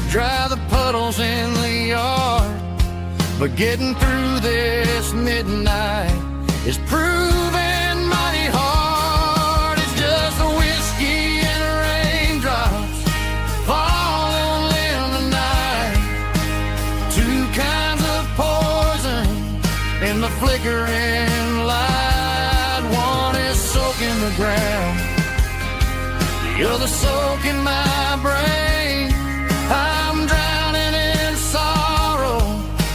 dry the puddles in the yard, but getting through this midnight is proving mighty hard. It's just a whiskey and raindrops falling in the night, two kinds of poison in the flickering light. One is soaking the ground, the other soaking my brain. I'm drowning in sorrow,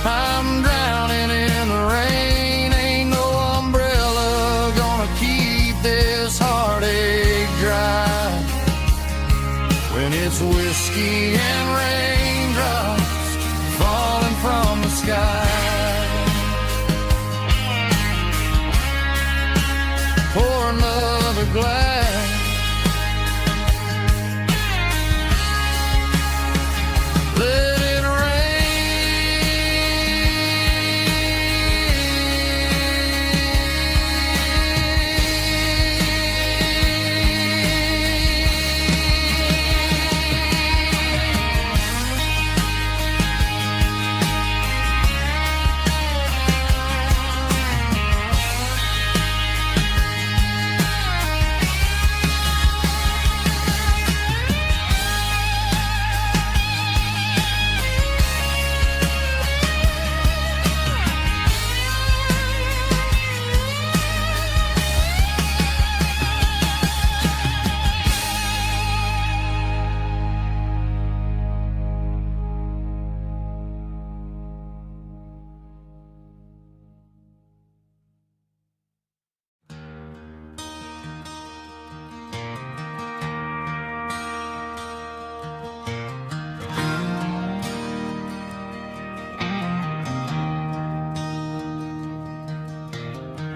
I'm drowning in the rain. Ain't no umbrella gonna keep this heartache dry when it's whiskey and raindrops falling from the sky. Pour another glass, let it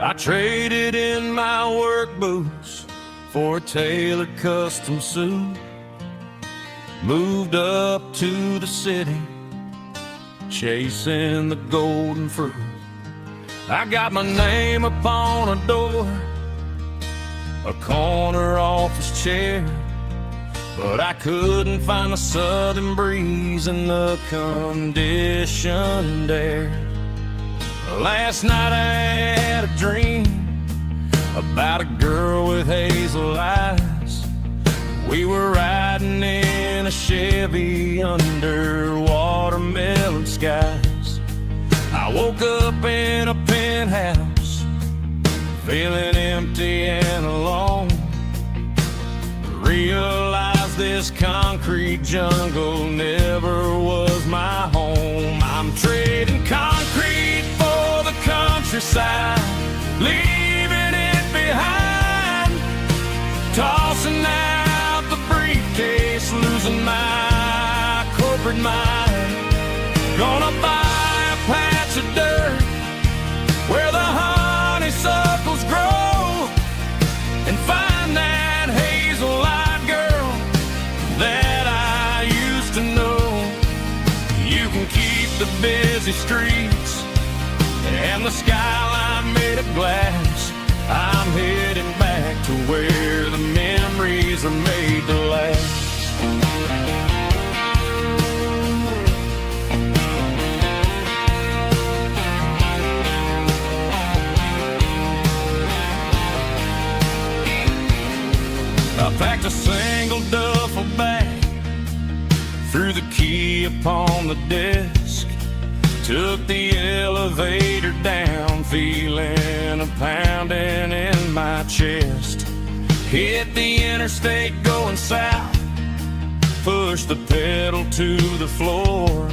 I traded in my work boots for a tailored custom suit, moved up to the city, chasing the golden fruit. I got my name upon a door, a corner office chair, but I couldn't find the southern breeze in the conditioned air. Last night I had a dream about a girl with hazel eyes. We were riding in a Chevy under watermelon skies. I woke up in a penthouse, feeling empty and alone. Realized this concrete jungle never was my home. I'm trading concrete for the countryside, leaving it behind. Tossing out the briefcase, losing my corporate mind. Gonna buy a patch of dirt where the honeysuckles grow, and find that hazel-eyed girl that I used to know. You can keep the busy streets and the skyline made of glass. I'm heading back to where the memories are made to last. I packed a single duffel bag, threw the key upon the desk, took the elevator down, feeling a pounding in my chest. Hit the interstate going south, pushed the pedal to the floor.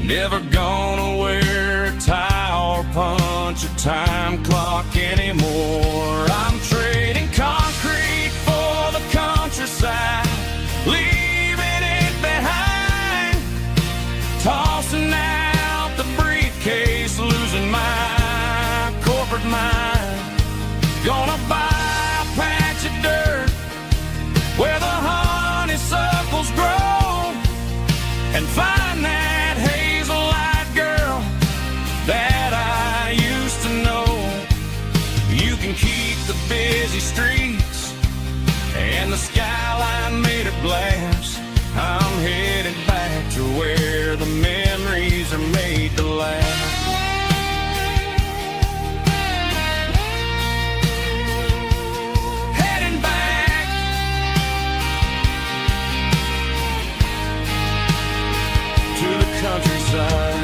Never gonna wear a tie or punch a time clock anymore. I'm trading concrete for the countryside, leaving it behind. Tossing out the briefcase, losing my corporate mind. Gonna buy a patch of dirt where the honeysuckles grow, and find that hazel-eyed girl that I used to know. You can keep the busy streets and the skyline made of glass. I'm headed back to where the memories are made to last. Heading back to the countryside.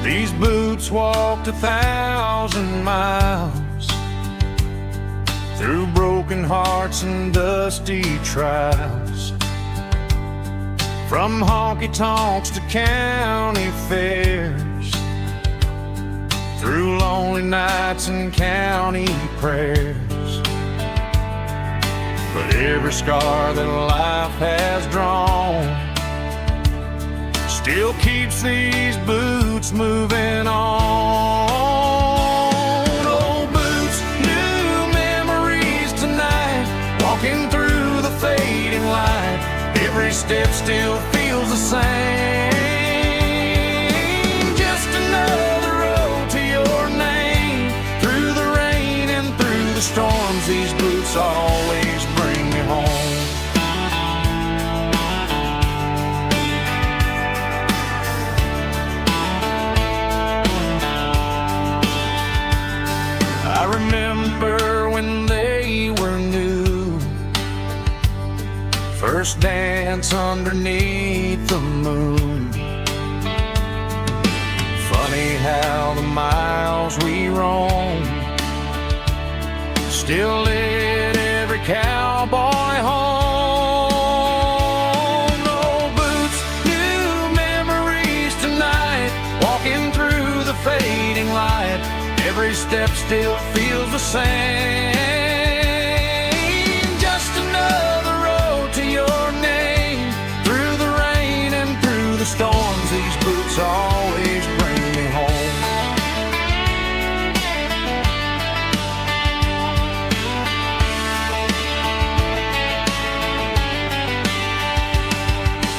These boots walked 1,000 miles through broken hearts and dusty trials, from honky-tonks to county fairs, through lonely nights and county prayers. But every scar that life has drawn still keeps these boots moving on. Old boots, new memories tonight, walking through the fading light. Every step still feels the same. Just another road to your name. Through the rain and through the storms, these boots always bring me home. I remember when they were new, first dance underneath the moon. Funny how the miles we roam still lit every cowboy home. Old boots, new memories tonight, walking through the fading light. Every step still feels the same. Just another road to your name. Through the rain and through the storms, these boots always bring me home.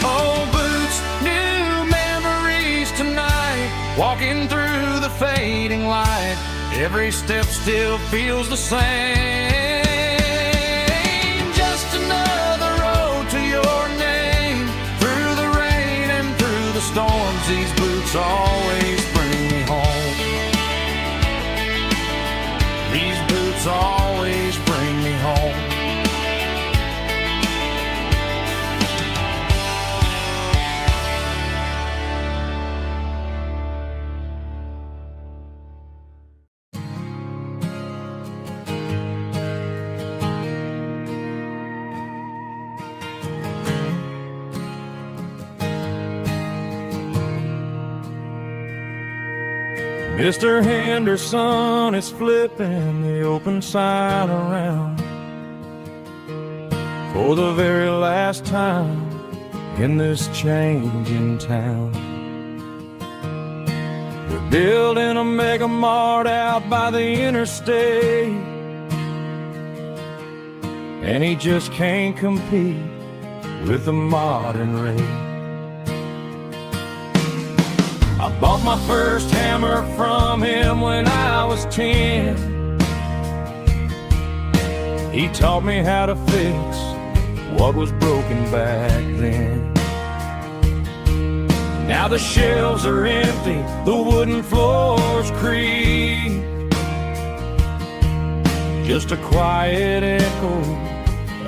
Old boots, new memories tonight, walking through the fading light. every step still feels the same. Just another road to your name. Through the rain and through the storms, these boots always bring me home. These boots always bring me home. Mr. Henderson is flipping the open sign around for the very last time in this changing town. We're building a mega mart out by the interstate, and he just can't compete with the modern rate. I bought my first hammer from him when I was 10. He taught me how to fix what was broken back then. Now the shelves are empty, the wooden floors creak, just a quiet echo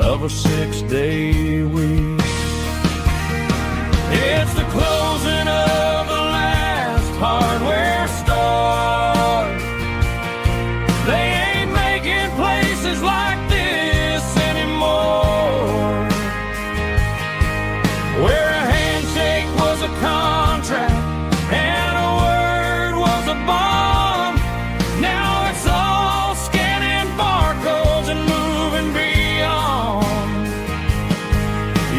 of a 6-day week. It's the closing of the hardware store. They ain't making places like this anymore, where a handshake was a contract and a word was a bond. Now it's all scanning barcodes and moving beyond.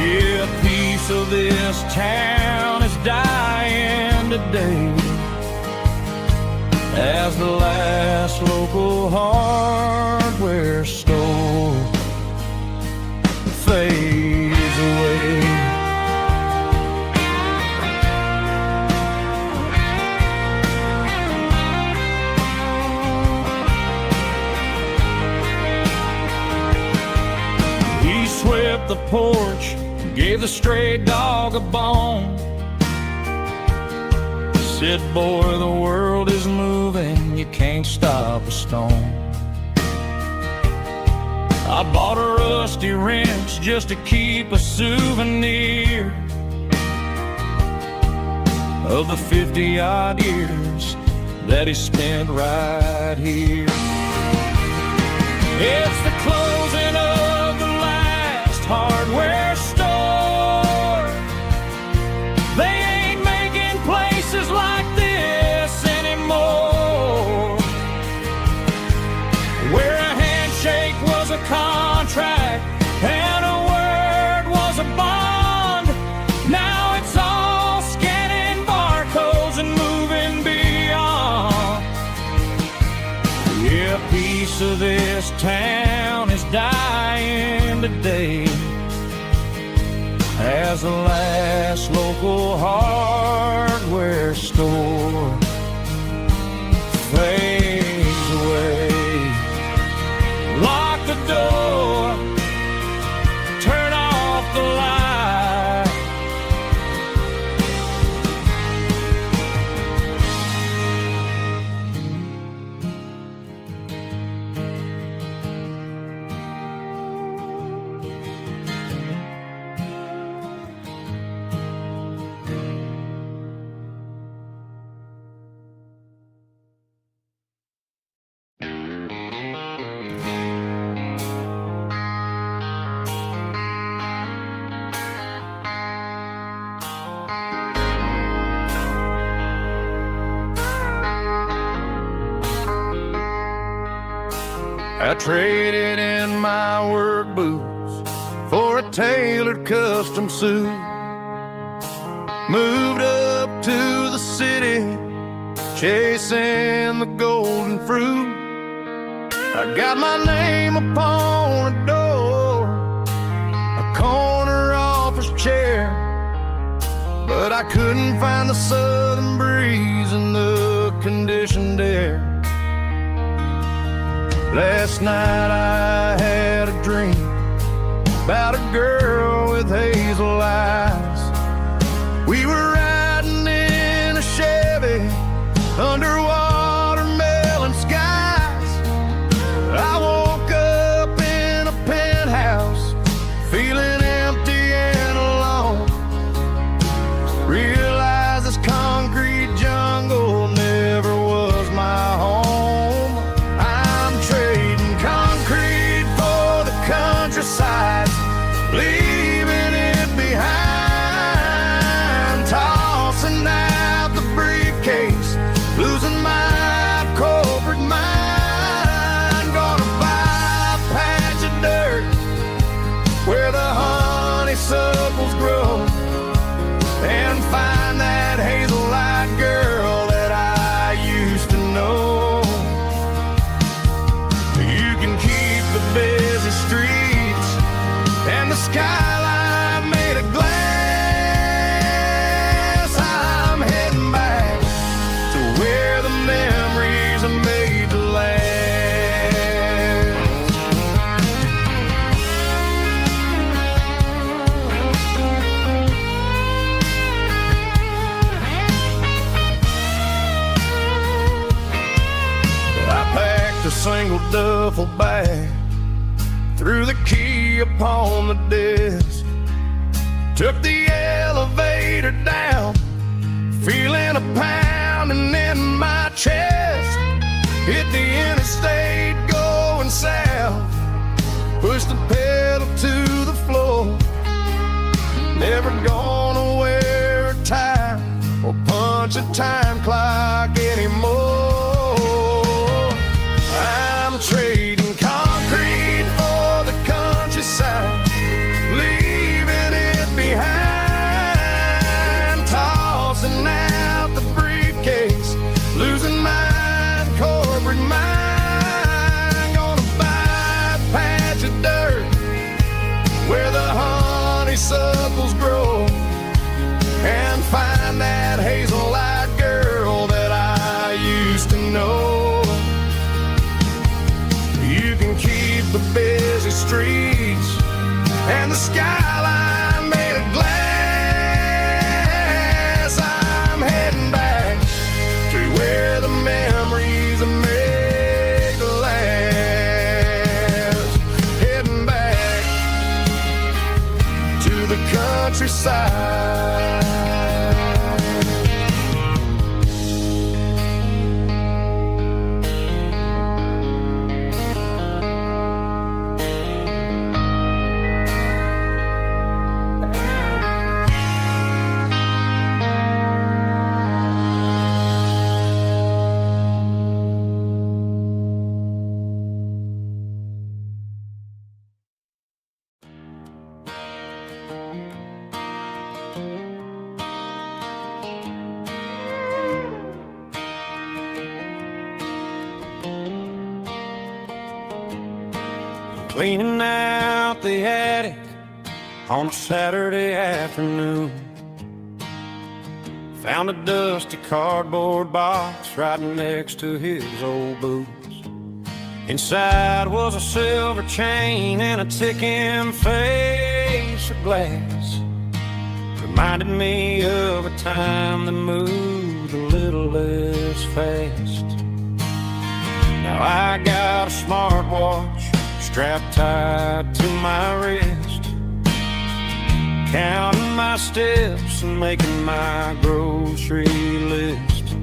Yeah, a piece of this town is dying today as the last local hardware store fades away. He swept the porch, gave the stray dog a bone, said, boy, the world is moving, you can't stop a stone. I bought a rusty wrench just to keep a souvenir of the 50-odd years that he spent right here. It's the closing of the last hardware store. They ain't making places like this anymore, where a handshake was a contract and a word was a bond. Now it's all scanning barcodes and moving beyond. Yeah, a piece of this town is dying today as the last local hardware store fades away. Lock the door, turn off the light. I traded in my work boots for a tailored custom suit. Moved up to the city, chasing the golden fruit. I got my name upon a door, a corner office chair, but I couldn't find the southern breeze in the conditioned air. Last night I had a dream about a girl with hazel eyes. We were riding in a Chevy under watermelon skies. I woke up in a penthouse feeling empty and alone. Realized this concrete jungle never was my home. I'm trading concrete for the countryside, leaving it behind, tossing out the briefcase, losing my corporate mind. Gonna buy a patch of dirt where the honeysuckles grow and find that hazel-eyed girl that I used to know. You can keep the busy streets and the skyline made of glass. I'm heading back to where the memories are made to last. I packed a single duffel bag, threw the key upon the desk, took the elevator down, feeling a pounding in my chest. Hit the interstate going south, pushed the pedal to the floor. Never gonna wear a tie or punch a time clock anymore. I'm trading concrete for the countryside, leaving it behind, tossing out the briefcase, losing my corporate mind. Gonna buy a patch of dirt where the honeysuckles grow and find that hazel-eyed girl that I used to know. You can keep the busy streets and the skyline made of glass. I'm heading back to where the memories are made to last. Heading back to the countryside. Cleaning out the attic on a Saturday afternoon. Found a dusty cardboard box right next to his old boots. Inside was a silver chain and a ticking face of glass. Reminded me of a time that moved a little less fast. Now I got a smartwatch strapped tight to my wrist, counting my steps and making my grocery list.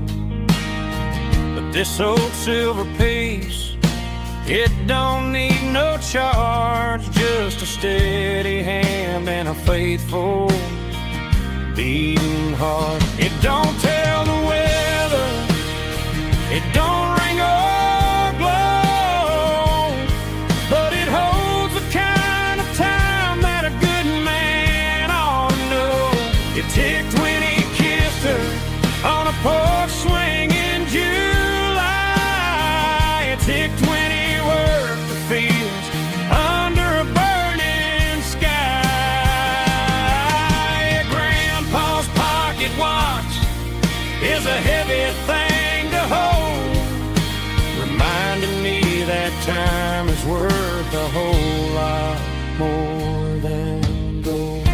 But this old silver piece, it don't need no charge, just a steady hand and a faithful beating heart. It don't tell the weather, it don't ring or glow, but it holds the kind of time that a good man ought to know. It ticked when he kissed her on a porch swing in July. It ticked when he worked the fields under a burning sky. Grandpa's pocket watch is a heavy thing to hold, reminding me that time a whole lot more than gold.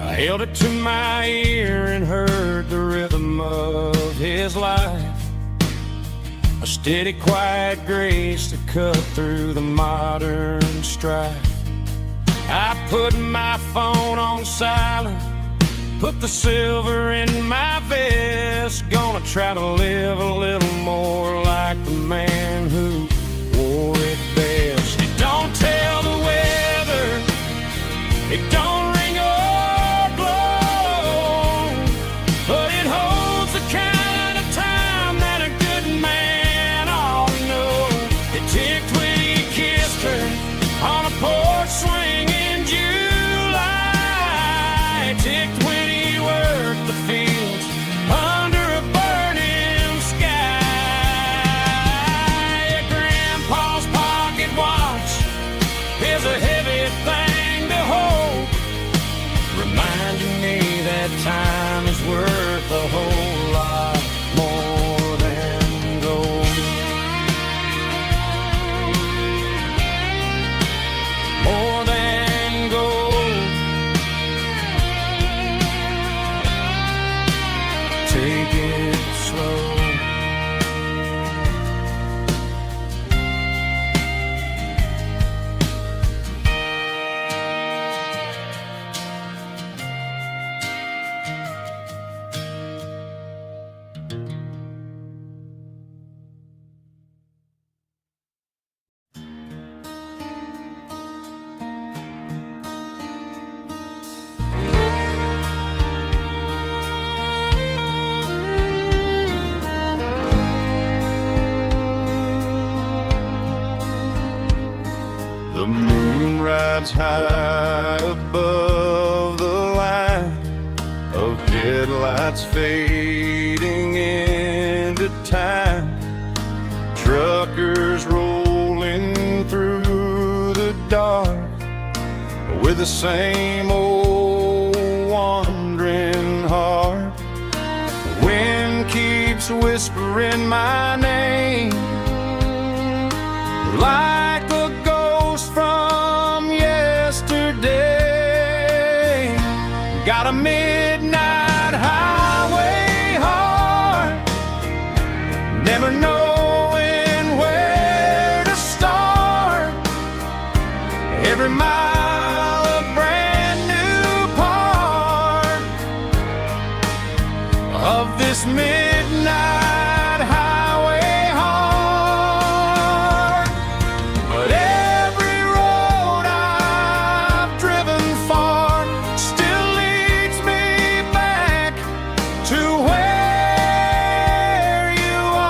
I held it to my ear and heard the rhythm of his life, a steady, quiet grace to cut through the modern strife. I put my phone on silent, put the silver in my vest, gonna try to live a little more like the man who wore it best. It don't tell the weather, it don't ring or blow, but it holds the kind of time that a good man ought to know. It ticked when he kissed her on a porch swing in July. It ticked when he worked the fields under a burning sky. Yeah, Grandpa's pocket watch is a heavy thing to hold, reminding me that time is worth a whole lot more than gold. More than gold. Take it slow. The moon rides high above the line of headlights fading into time. Truckers rolling through the dark with the same old wandering heart. The wind keeps whispering my name like a ghost from yesterday. Got a midnight highway heart, never knowing where to start. Every mile a brand new part of this midnight highway heart. But every road I've driven far still leads me back to where you are.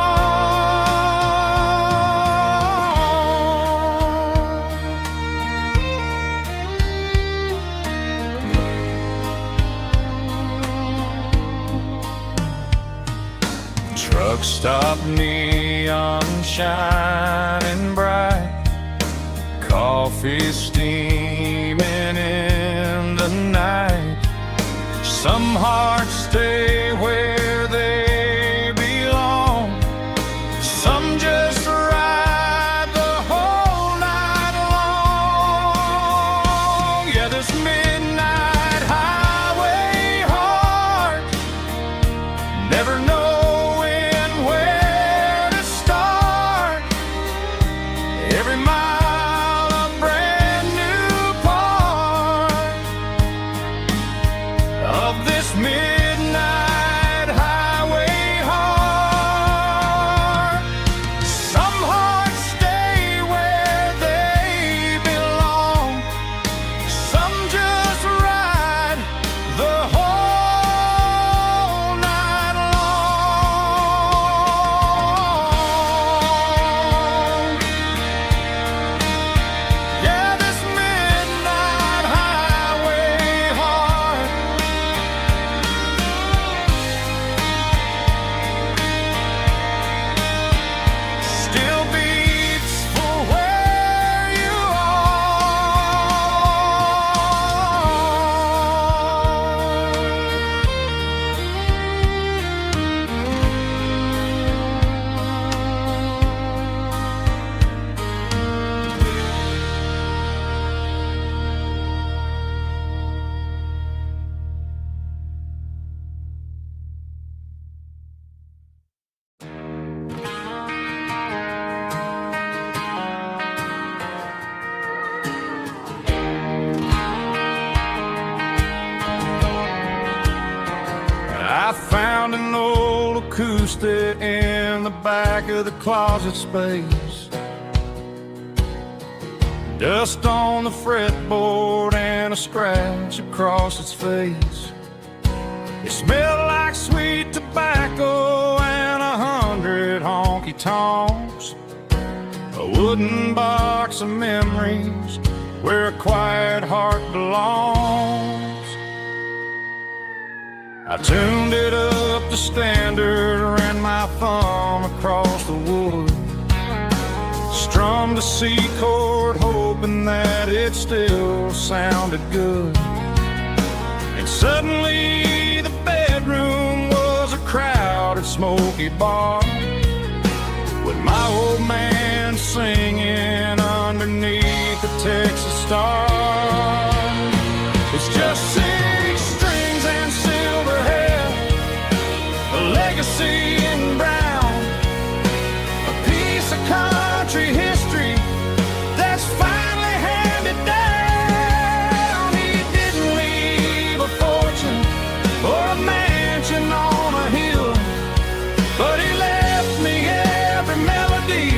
Truck stop, neon shining bright, coffee steaming in the night. Some hearts stay where they belong, some just ride the whole night long. Yeah, this midnight highway heart, never knowing where to start. Every mile a brand new part of this midnight highway heart. Some hearts stay where they belong, some just acoustic in the back of the closet space. Dust on the fretboard and a scratch across its face. It smelled like sweet tobacco and 100 honky-tonks. A wooden box of memories where a quiet heart belongs. I tuned it up to standard, ran my thumb across the wood, strummed a C chord hoping that it still sounded good. And suddenly the bedroom was a crowded smoky bar, with my old man singing underneath the Texas star. It's just 6 strings and silver hair, a legacy in brown, a piece of country history that's finally handed down. He didn't leave a fortune or a mansion on a hill, but he left me every melody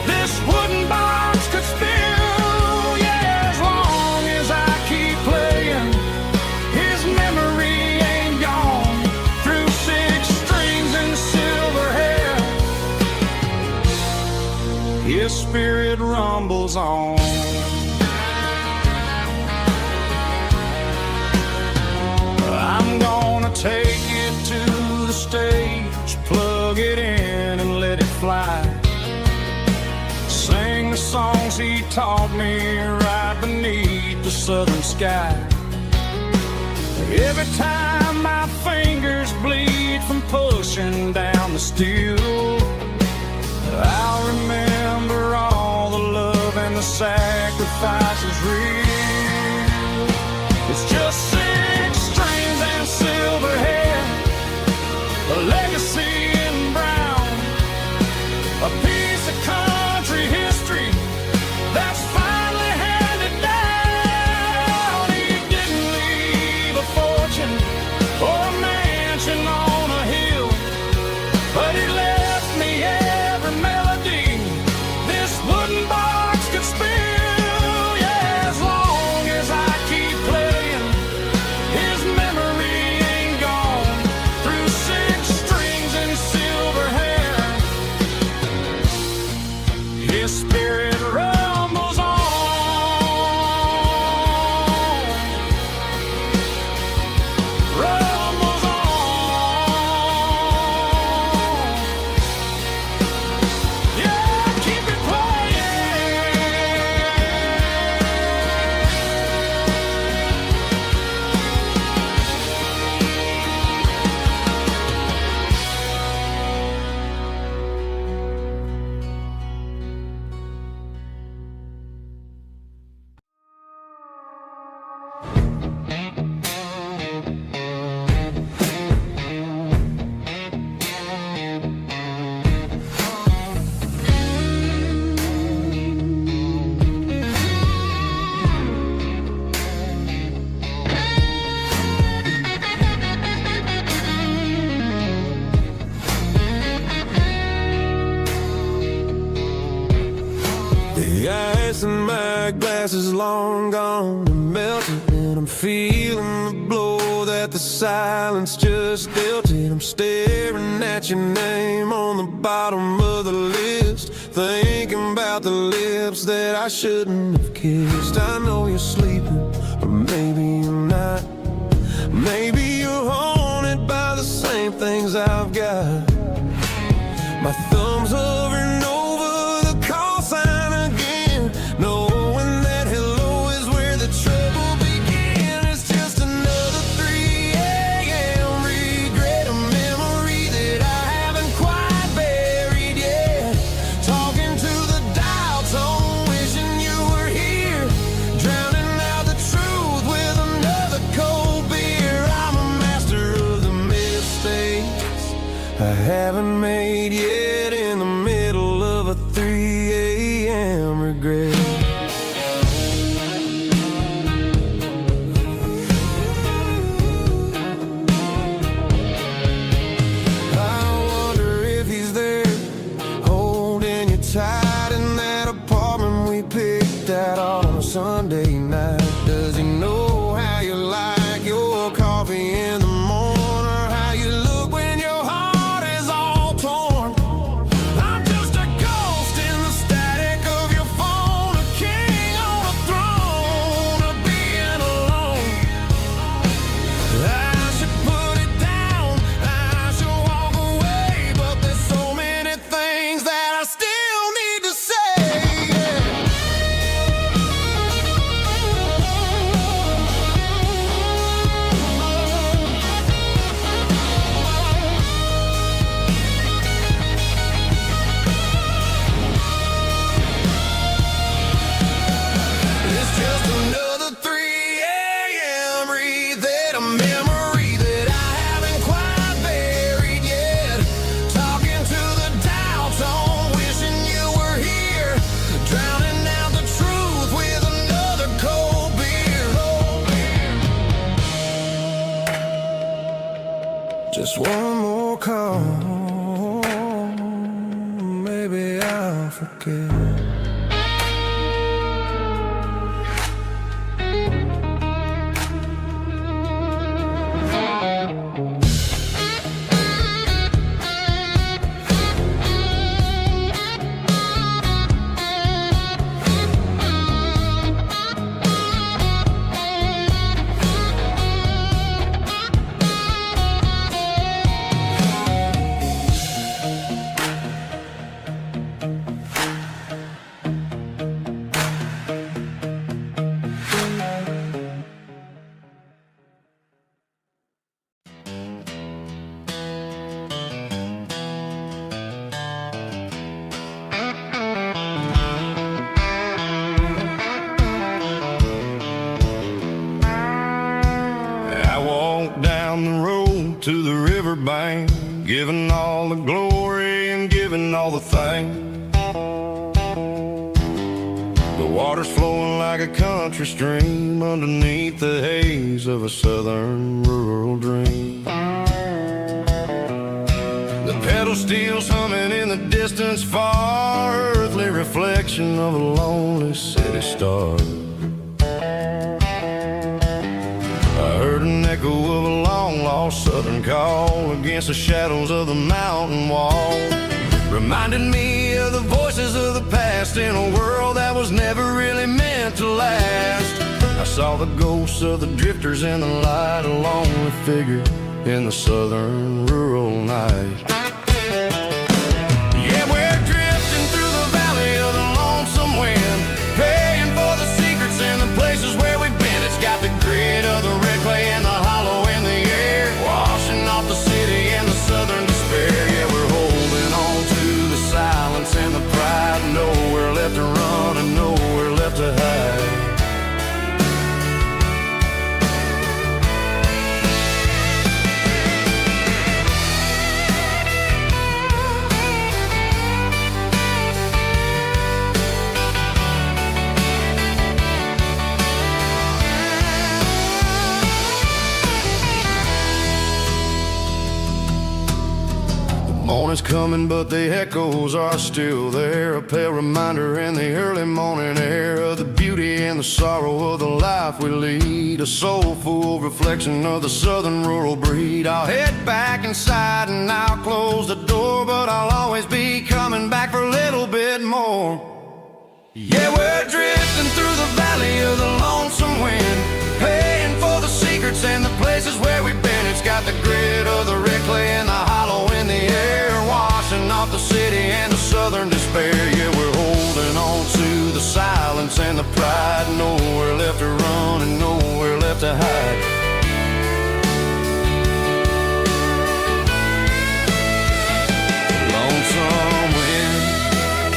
this wooden box could spill. Yeah, as long as I keep playing, his memory ain't gone. Through 6 strings and silver hair, his spirit rumbles on. I'm gonna take it to the stage, plug it in and let it fly. Sing the songs he taught me right beneath the southern sky. Every time my fingers bleed from pushing down the steel, I'll remember all the love and the sacrifices real. It's just 6 strings and silver hair, a legacy in brown, a piece of country history that's finally handed down. He didn't leave a fortune or a mansion on a hill, but he left me every melody this wooden box could spill. Yeah, as long as I keep playing, his memory ain't gone. Through 6 strings and silver hair, his spirit rumbles on. Rumbles on. Yeah, keep it playing. The ice in my glass is long gone and melted, and I'm feeling the blow that the silence just dealt it. I'm staring at your name on the bottom of the list, thinking about the lips that I shouldn't have kissed. I know you're sleeping, but maybe you're not. Maybe you're haunted by the same things I've got. My thumb's hovering over the call sign again, knowing that hello is where the trouble began. It's just another 3 a.m. regret, a memory that I haven't quite buried yet. Talking to the dial tone, wishing you were here, drowning out the truth with another cold beer. I'm a master of the mistakes I haven't made yet, in the middle of a 3 a.m. regret. I Just one more call, maybe I'll forget. Down the road to the riverbank, giving all the glory and giving all the thanks. The water's flowing like a country stream underneath the haze of a southern rural dream. The pedal steel's humming in the distance far, earthly reflection of a lonely city star. I heard an echo of a long-lost southern call against the shadows of the mountain wall. Reminded me of the voices of the past in a world that was never really meant to last. I saw the ghosts of the drifters in the light, a lonely figure in the southern rural night. Yeah, we're drifting through the valley of the lonesome wind, paying for the secrets and the places where we've been. It's got the grit of the red clay and the hollow in the air, washing off the city and the southern despair. Yeah, we're holding on to the silence and the pride, nowhere left to run and nowhere left to hide. Morning's coming, but the echoes are still there, a pale reminder in the early morning air of the beauty and the sorrow of the life we lead, a soulful reflection of the southern rural breed. I'll head back inside and I'll close the door, but I'll always be coming back for a little bit more. Yeah, we're drifting through the valley of the lonesome wind, paying for the secrets and the places where we've been. It's got the grit of the red clay and the hollow in the air, washing off the city and the southern despair. Yeah, we're holding on to the silence and the pride, nowhere left to run and nowhere left to hide. Lonesome wind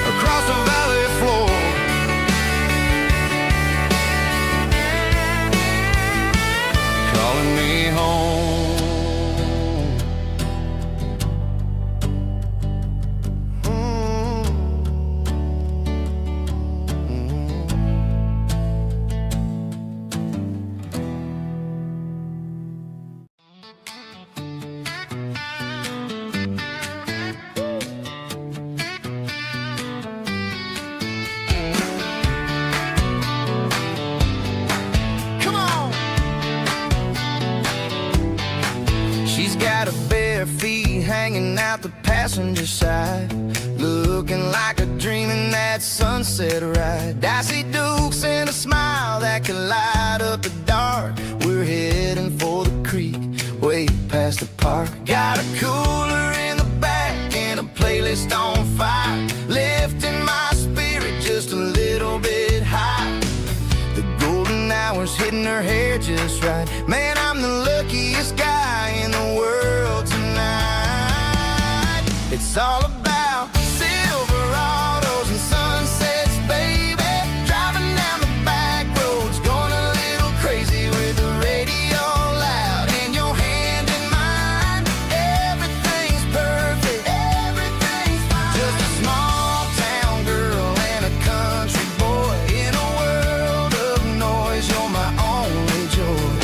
across the valley floor, calling me home. Come on. She's got her bare feet hanging out the passenger side, looking like a dream in that sunset ride. I see Dukes and a smile that can light up the dark. We're heading for the creek, way past the park. Got a cooler in the back and a playlist on fire, lifting my spirit just a little bit high. The golden hours hitting her hair just right. Man, I'm the luckiest guy in the world tonight. It's all about Silverados and sunsets, baby. Driving down the back roads, going a little crazy with the radio loud and your hand in mine. Everything's perfect, everything's fine. Just a small town girl and a country boy in a world of noise. You're my only joy.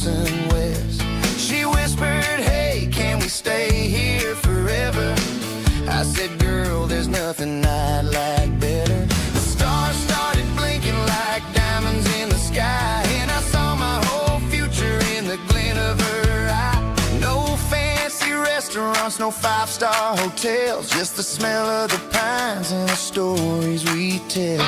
passing west. She whispered, hey, can we stay here forever? I said, girl, there's nothing I'd like better. The stars started blinking like diamonds in the sky, and I saw my whole future in the glint of her eye. No fancy restaurants, no five-star hotels, just the smell of the pines and the stories we tell.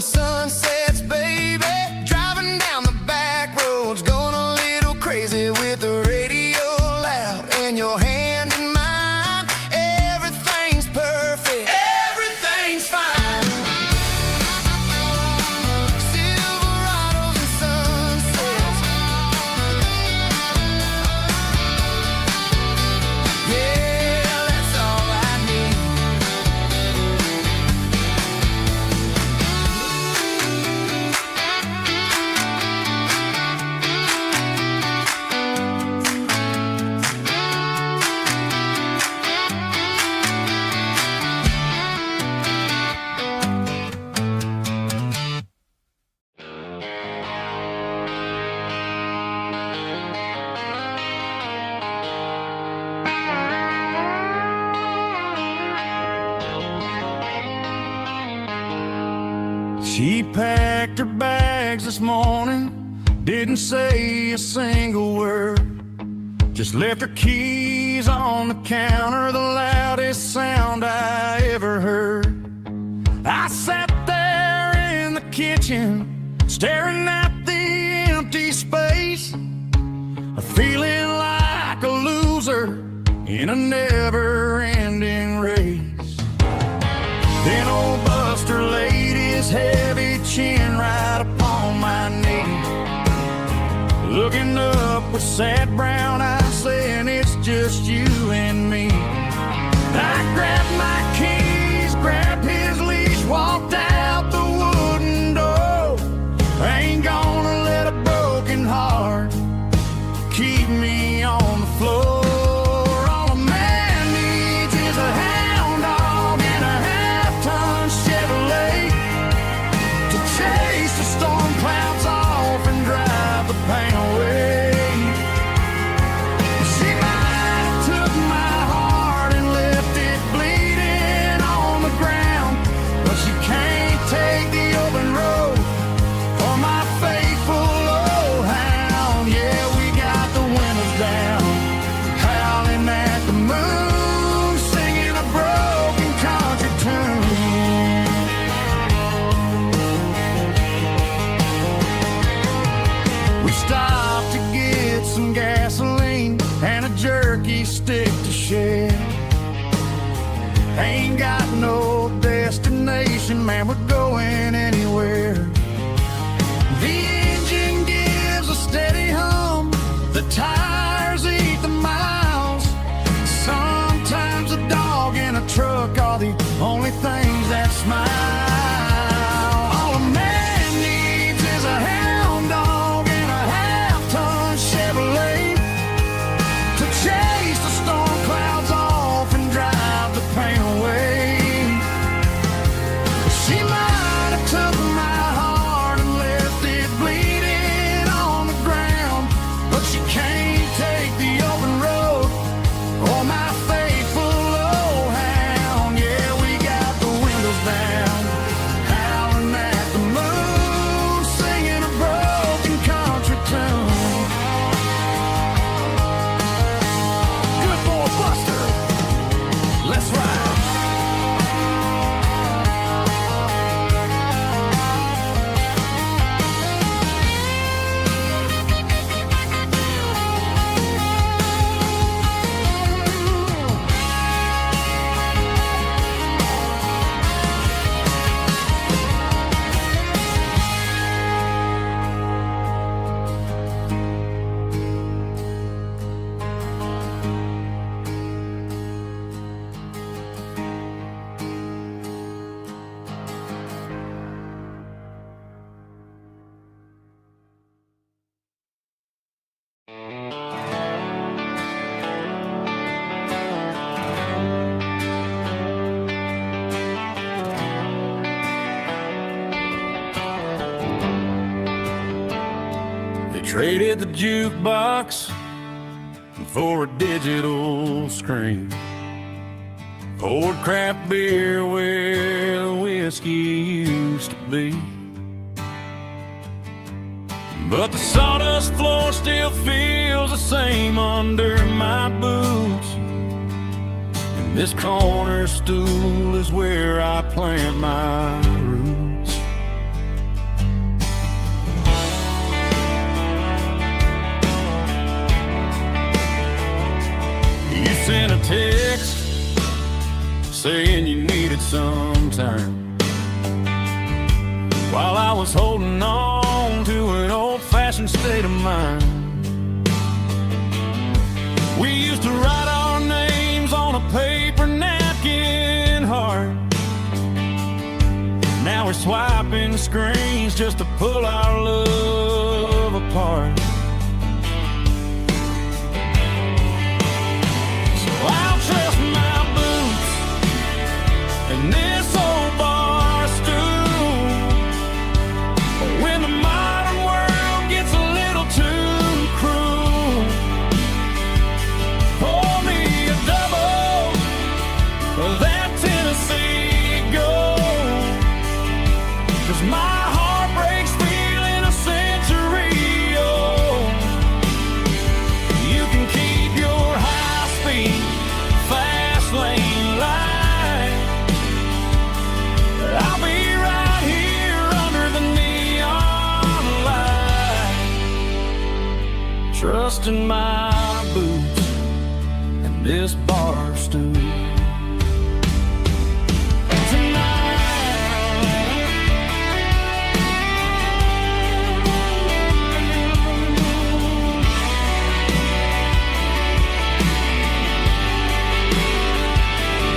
Sunsets, baby, driving down the back roads, going a little crazy with the radio loud, and your hand in mine. Everything's perfect, everything's fine. Silverados and sunsets, yeah, that's all I need. She packed her bags this morning, didn't say a single word, just left her keys on the counter, the loudest sound I ever heard. I sat there in the kitchen, staring at the empty space, feeling like a loser in a never-ending race. Then old Buster laid his heavy chin right upon my knee, looking up with sad brown eyes, saying it's just you and me. I grabbed my keys, grabbed his leash, walked out the wooden door. I ain't gonna let a broken heart keep me on the floor. All a man needs is a hound dog and a half-ton Chevrolet to chase the storm clouds off and drive the pain away. She might have took my heart and left it bleeding on the ground, but she can't take the open road for my faithful old hound. Yeah, we got the windows down, howling at the moon, singing a broken country tune. We stopped to get some gasoline and a jerky stick to share. Ain't got no destination, man, we're going anywhere. The engine gives a steady hum, the tires eat the miles. Sometimes a dog and a truck are the only things that smile. All a man needs is a hound dog and a half-ton Chevrolet to chase the storm clouds off and drive the pain away. She might Traded the jukebox for a digital screen. Poured craft beer where the whiskey used to be. But the sawdust floor still feels the same under my boots. And this corner stool is where I plant my roots. You sent a text saying you needed some time, while I was holding on to an old-fashioned state of mind. We used to write our names on a paper napkin heart. Now we're swiping screens just to pull our love apart. So I'll trust my boots and this old bar stool when the modern world gets a little too cruel. Pour me a double of that Tennessee Gold, 'cause my heart breaks feeling a century old. You can keep your high-speed, fast lane light. I'll be right here under the neon light, trusting my boots and this bar stool.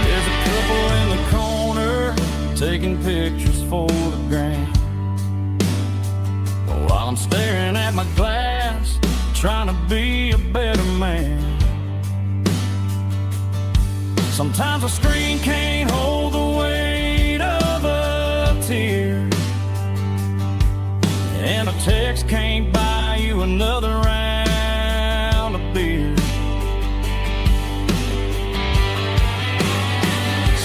There's a couple in the corner taking pictures for the gram, while I'm staring at my glass, trying to be a better man. Sometimes a screen can't hold the weight of a tear, and a text can't buy you another round of beer.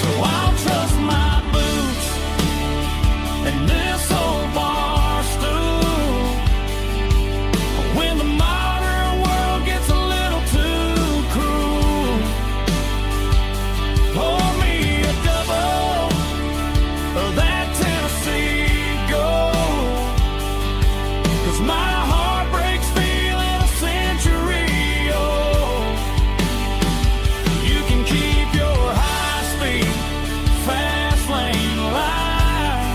So I'll trust my boots and this old bar stool when the modern world gets a little too cruel. Pour me a double of that Tennessee Gold, 'cause my heart breaks feeling a century old. You can keep your high-speed, fast lane light.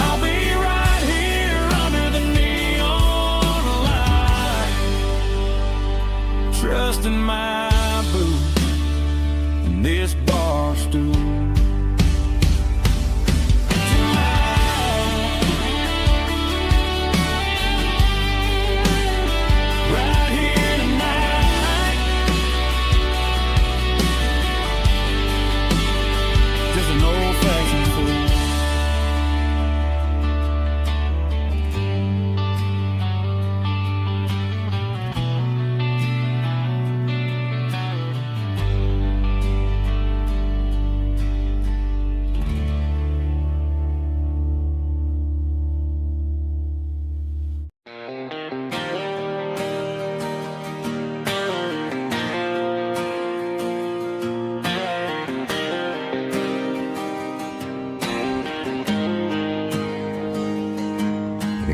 I'll be right here under the neon light, trusting my boots and this bar stool. Right here tonight, just an old-fashioned fool.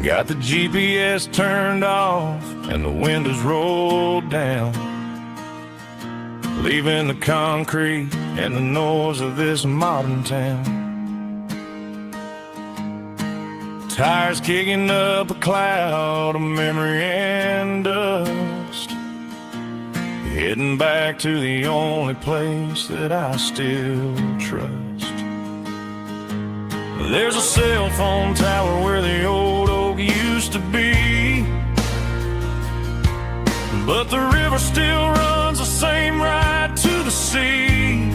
Got the GPS turned off and the windows rolled down, leaving the concrete and the noise of this modern town. Tires kicking up a cloud of memory and dust, heading back to the only place that I still trust. There's a cell phone tower where the old oak used to be, but the river still runs the same right to the sea.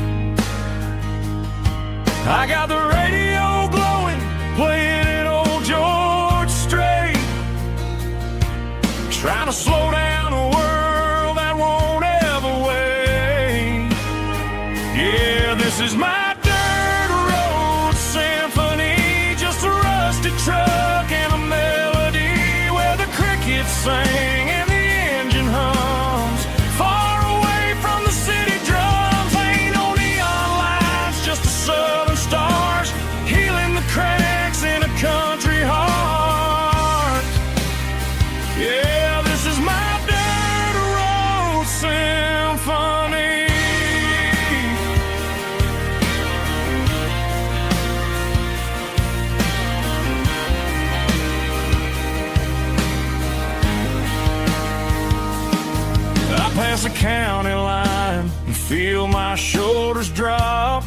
I got the radio glowing, playing an old George Strait, to slow down a world that won't ever wait. Yeah, this is my dirt road symphony, just a rusty truck and a melody where the crickets sing and the engine hums. Far away from the city drums, ain't no neon lights, just the southern stars healing the cracks in a country heart. Yeah, this is my dirt road symphony. I pass the county line and feel my shoulders drop.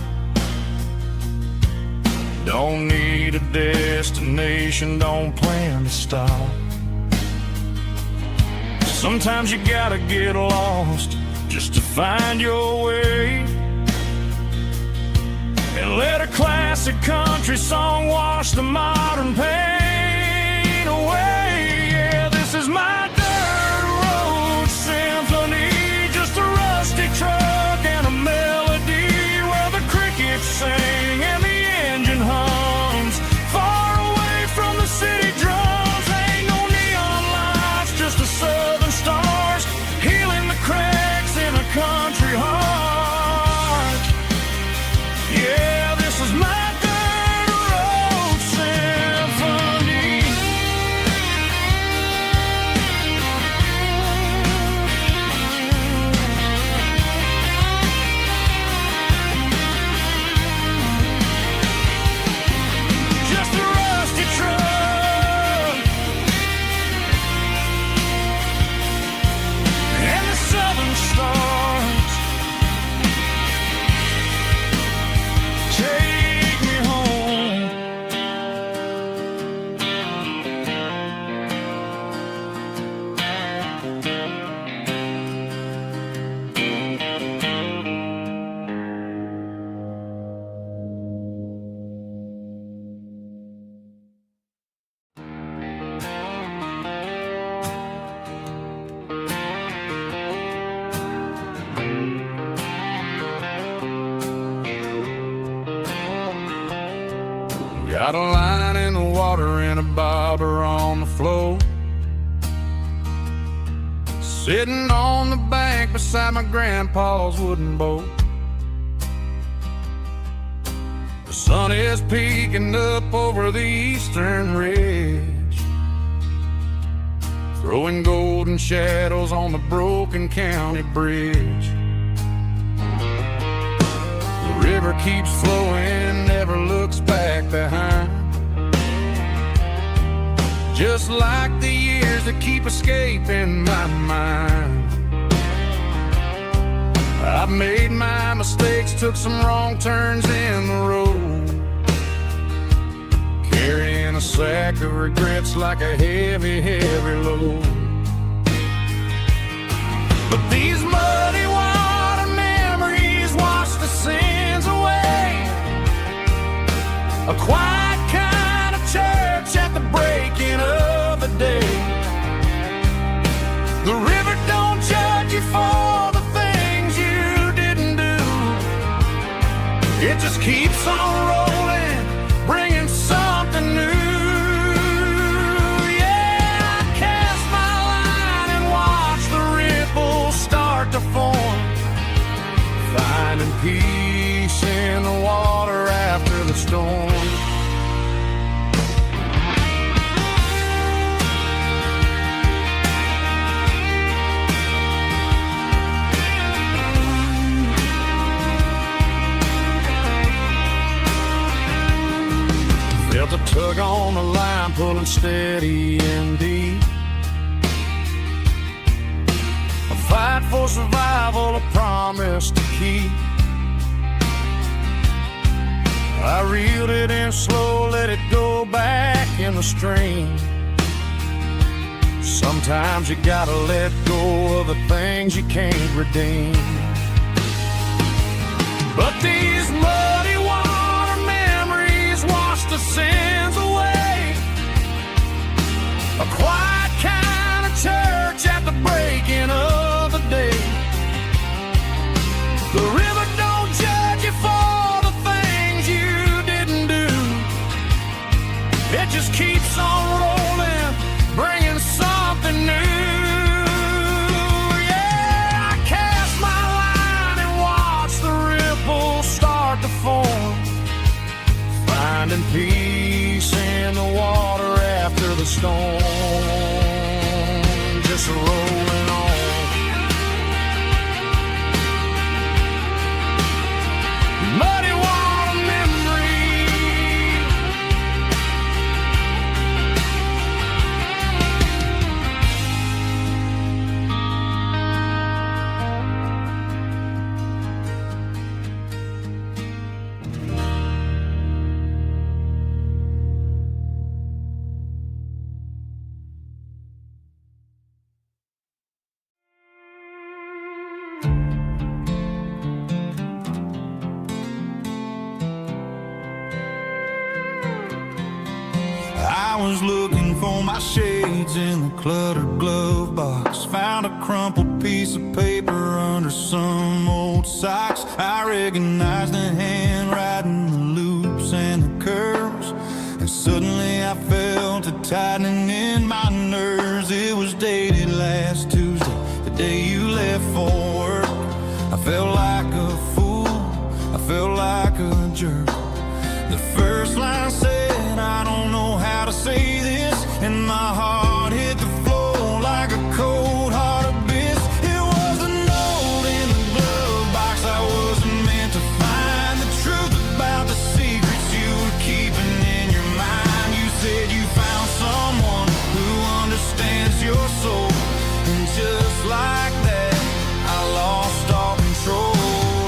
Don't need a destination, don't plan to stop. Sometimes you gotta get lost just to find your way, and let a classic country song wash the modern pain away. Yeah, this is my dirt road symphony, just a rusty truck and a melody where the crickets sing and the engine hums. Far away from the city drums, ain't no neon lights, just the southern stars healing the cracks in a country heart. Yeah, this is my dirt road symphony. Just a rusty truck and the southern stars take me home. Got a line in the water and a bobber on the floor, sitting on the bank beside my grandpa's wooden boat. The sun is peeking up over the eastern ridge, throwing golden shadows on the broken county bridge. The river keeps flowing, never looks back behind, just like the years that keep escaping my mind. I've made my mistakes, took some wrong turns in the road, carrying a sack of regrets like a heavy, heavy load. But these muddy water memories wash the sins away. A quiet kind of church at the breaking of the day. The river don't judge you for the things you didn't do. It just keeps on rolling, bringing something new. Yeah, I cast my line and watch the ripples start to form, finding peace in the water after the storm. Felt a tug on the line, pulling steady and deep. A fight for survival, a promise to keep. I reeled it in slow, let it go back in the stream. Sometimes you gotta let go of the things you can't redeem. But these muddy water memories wash the sins away. A quiet kind of church at storm, just rolling on. Muddy water memory, I was looking for my shades in the cluttered glove box. Found a crumpled piece of paper under some old socks. I recognized the handwriting, the loops and the curves, and suddenly I felt a tightening in my nerves. It was dated last Tuesday, the day you left for work. I felt like a fool, I felt like a jerk. The first line said, I don't know how to say this, and my heart hit the floor like a cold hard abyss. It was a note in the glove box I wasn't meant to find. The truth about the secrets you were keeping in your mind. You said you found someone who understands your soul, and just like that, I lost all control.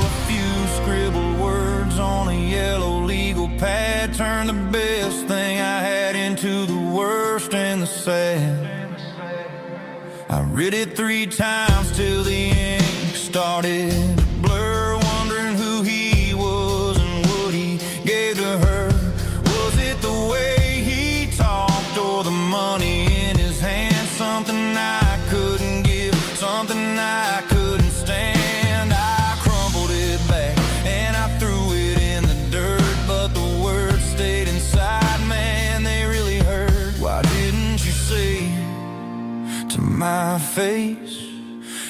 A few scribbled words on a yellow legal pad turned the best thing I had into the worst and the sad. I read it 3 times till the ink started to blur, wondering who he was and what he gave to her. Was it the way he talked or the money in his hand? Something I couldn't give, something I couldn't stand. I crumpled it back and I threw it in the dirt, but the words stayed inside, man, they really hurt. Why didn't you say to my face,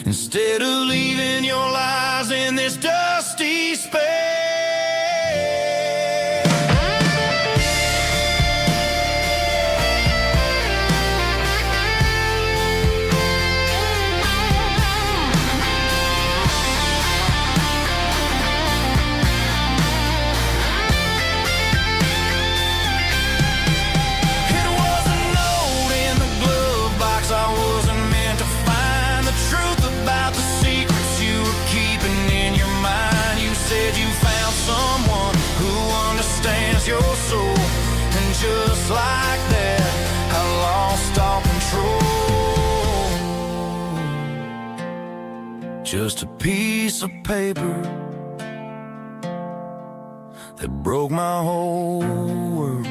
instead of leaving your lies in this dusty space? It was a note in the glove box I wasn't meant to find. The truth about the secrets you were keeping in your mind. You said you found someone who understands your soul, and just like that, I lost all control. Just a piece of paper that broke my whole world.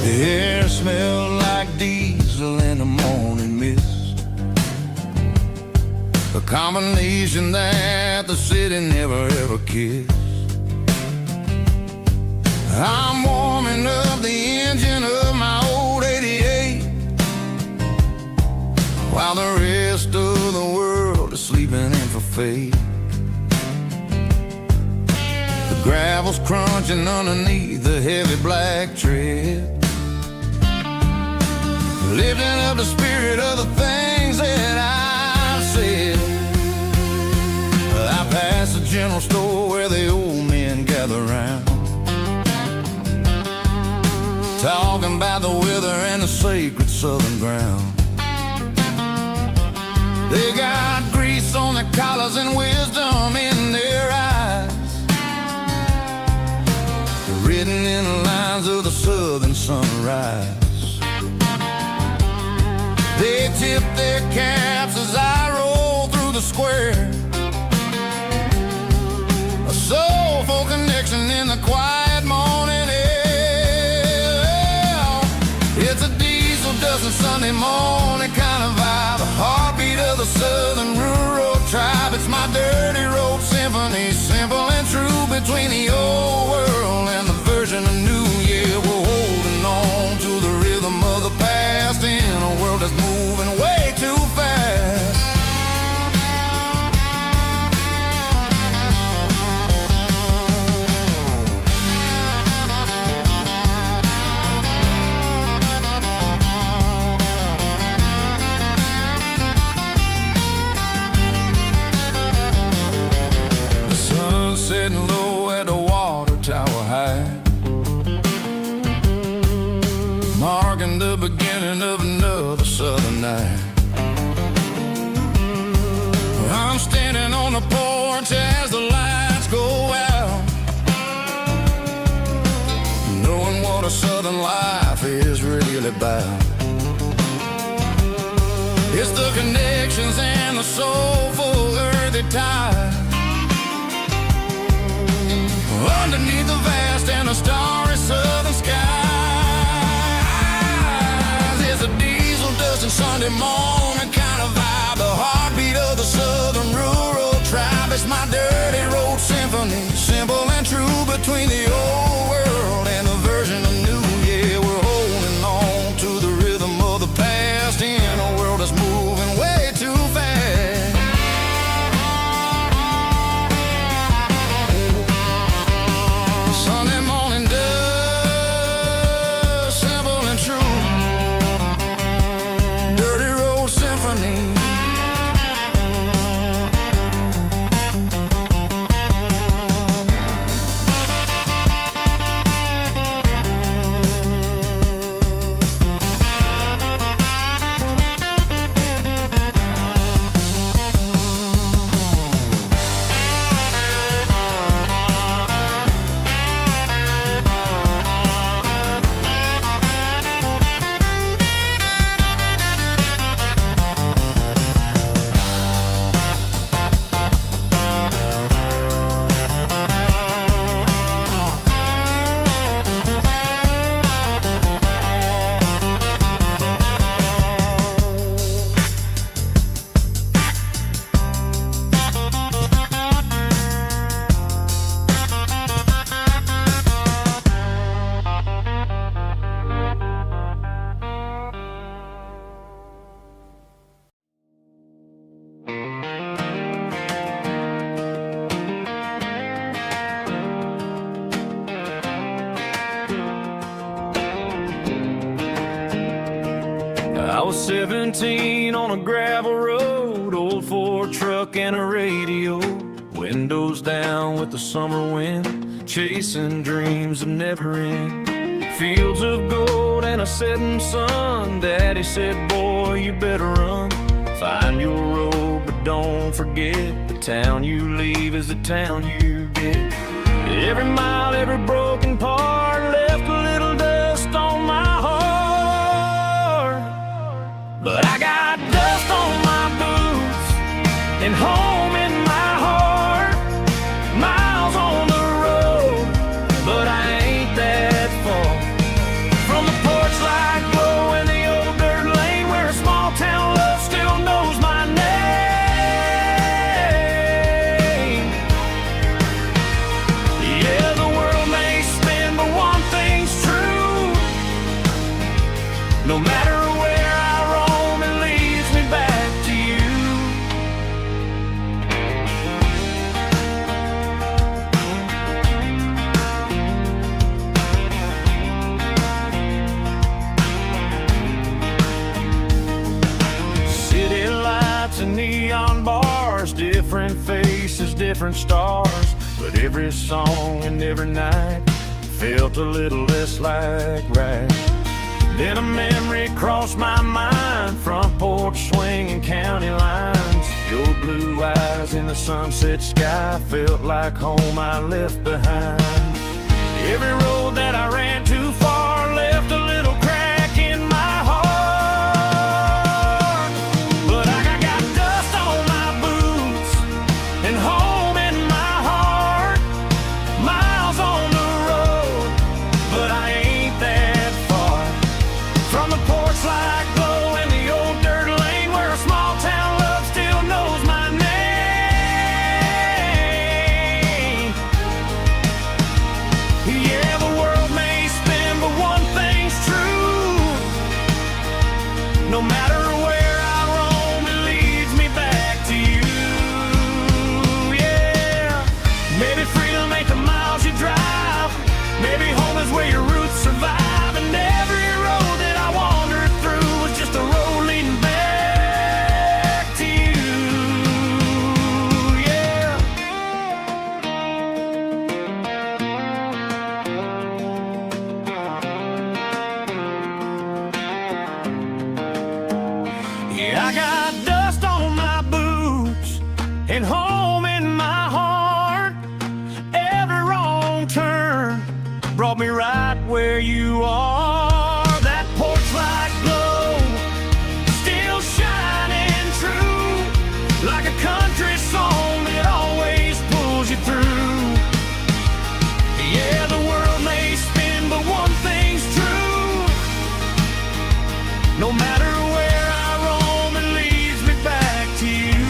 The air smelled like diesel in the morning mist, a combination that the city never ever kissed. I'm warming up the engine of my old 88, while the rest of the world is sleeping in for fate. The gravel's crunching underneath the heavy black tread, lifting up the spirit of the things that I've said. I passed the general store where the old men gather round, talking about the weather and the sacred southern ground. They got grease on their collars and wisdom in their eyes, written in the lines of the southern sunrise. They tip their caps as I roll through the square, a soulful connection in the quiet morning air. It's a diesel dusting Sunday morning kind of vibe, a heartbeat between the old world and the version of new. Yeah, we're holding on to the rhythm of the past in a world that's moving way too fast. The sun's setting low at the water tower high, marking the beginning of another southern night. I'm standing on the porch as the lights go out, knowing what a southern life is really about. It's the connections and the soulful earthy tide underneath the vast and the starry southern skies. It's a diesel dusting Sunday morning kind of vibe, the heartbeat of the southern rural tribe. It's my dirty road symphony, simple and true between the old world and the version of new. Yeah, we're holding on to the rhythm of the past in a world that's moving way too fast. Sunday morning dust, simple and true, dirty road symphony. I was 17 on a gravel road, old Ford truck and a radio, windows down with the summer wind, chasing dreams that never end. Fields of gold and a setting sun. Daddy said, boy, you better run. Find your road, but don't forget, the town you leave is the town you get. Every mile, every broken part left a little dust on my heart. But I got dust on my boots and home in my heart. Miles on the road, but I ain't that far from the porch light glow and the old dirt lane where a small town love still knows my name. Yeah, the world may spin, but one thing's true. No matter where I roam, it leads me back to you. City lights and neon bars, different faces, different stars, but every song and every night felt a little less like right. Then a memory crossed my mind, front porch swinging county lines. Your blue eyes in the sunset sky felt like home I left behind. Every road that I ran too far left a little crack in my heart. But I got dust on my boots and home in my heart. Miles on the road, but I ain't that far from the porch light glow and the old dirt lane where a small town love still knows my name. you are. That porch light glow, still shining true, like a country song that always pulls you through. Yeah, the world may spin, but one thing's true. No matter where I roam, it leads me back to you.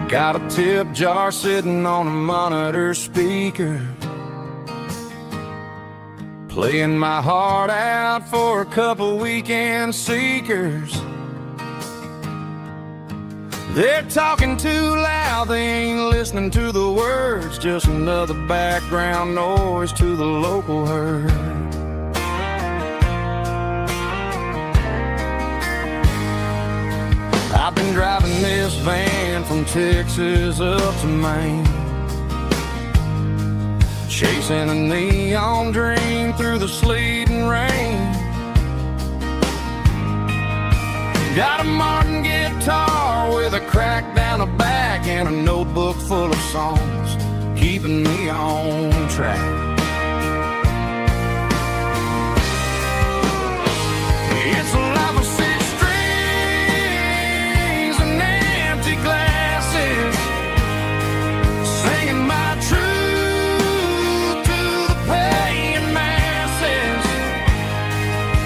Got a tip jar sitting on a monitor speaker, playing my heart out for a couple weekend seekers. They're talking too loud, they ain't listening to the words, just another background noise to the local herd. I've been driving this van from Texas up to Maine, chasing a neon dream through the sleet and rain. Got a Martin guitar with a crack down the back and a notebook full of songs, keeping me on track. It's a life of six strings and empty glasses, singing my truth to the paying masses.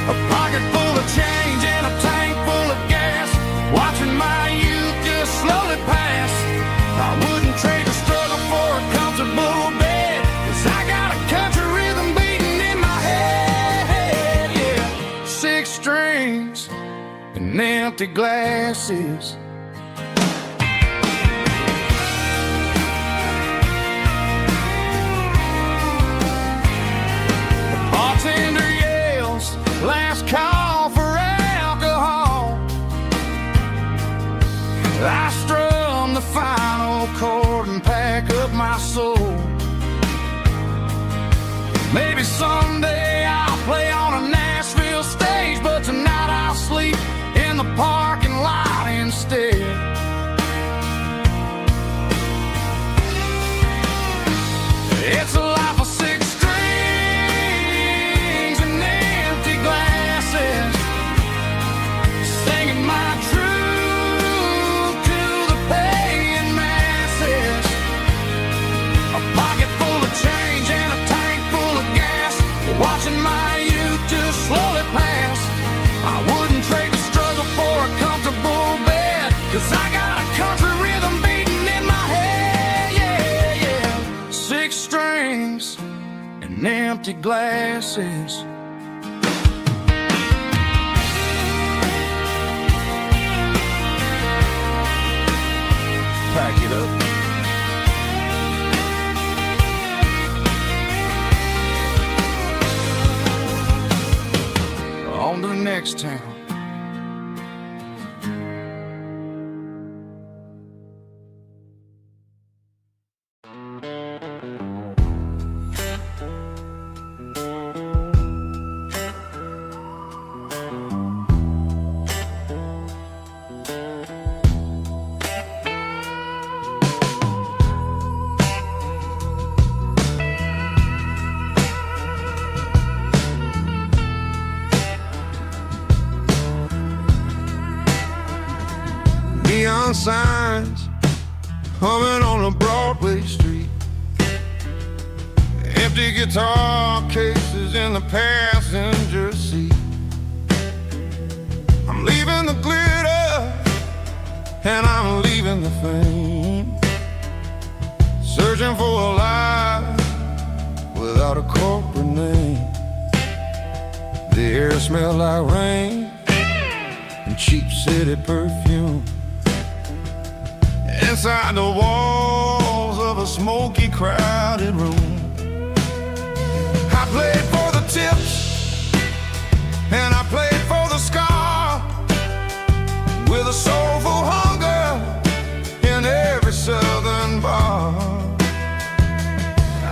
A pocket full of change and a tank full of gas, watching my youth just slowly pass. I wouldn't trade the struggle for a comfortable bed, 'cause I got a country rhythm beating in my head. Yeah, six strings and empty glasses. The bartender yells, last call for alcohol. I strum the final chord and pack up my soul. Maybe someday I'll play on a Nashville stage, but tonight I'll sleep in the parking lot instead. It's a life of six strings and empty glasses, singing my truth to the paying masses. A pocket full of change and a tank full of gas, watching my youth just slowly pass. I wouldn't trade the struggle for a comfortable bed, 'cause I got a country rhythm beating in my head. Yeah, yeah. Six strings and empty glasses. Pack it up. On to the next town. Neon signs humming on a Broadway street, empty guitar cases in the passenger seat. I'm leaving the glitter and I'm leaving the fame, searching for a life without a corporate name. The air smells like rain and cheap city perfume. Inside the wall of a smoky, crowded room. I played for the tips, and I played for the scar, with a soulful hunger in every southern bar.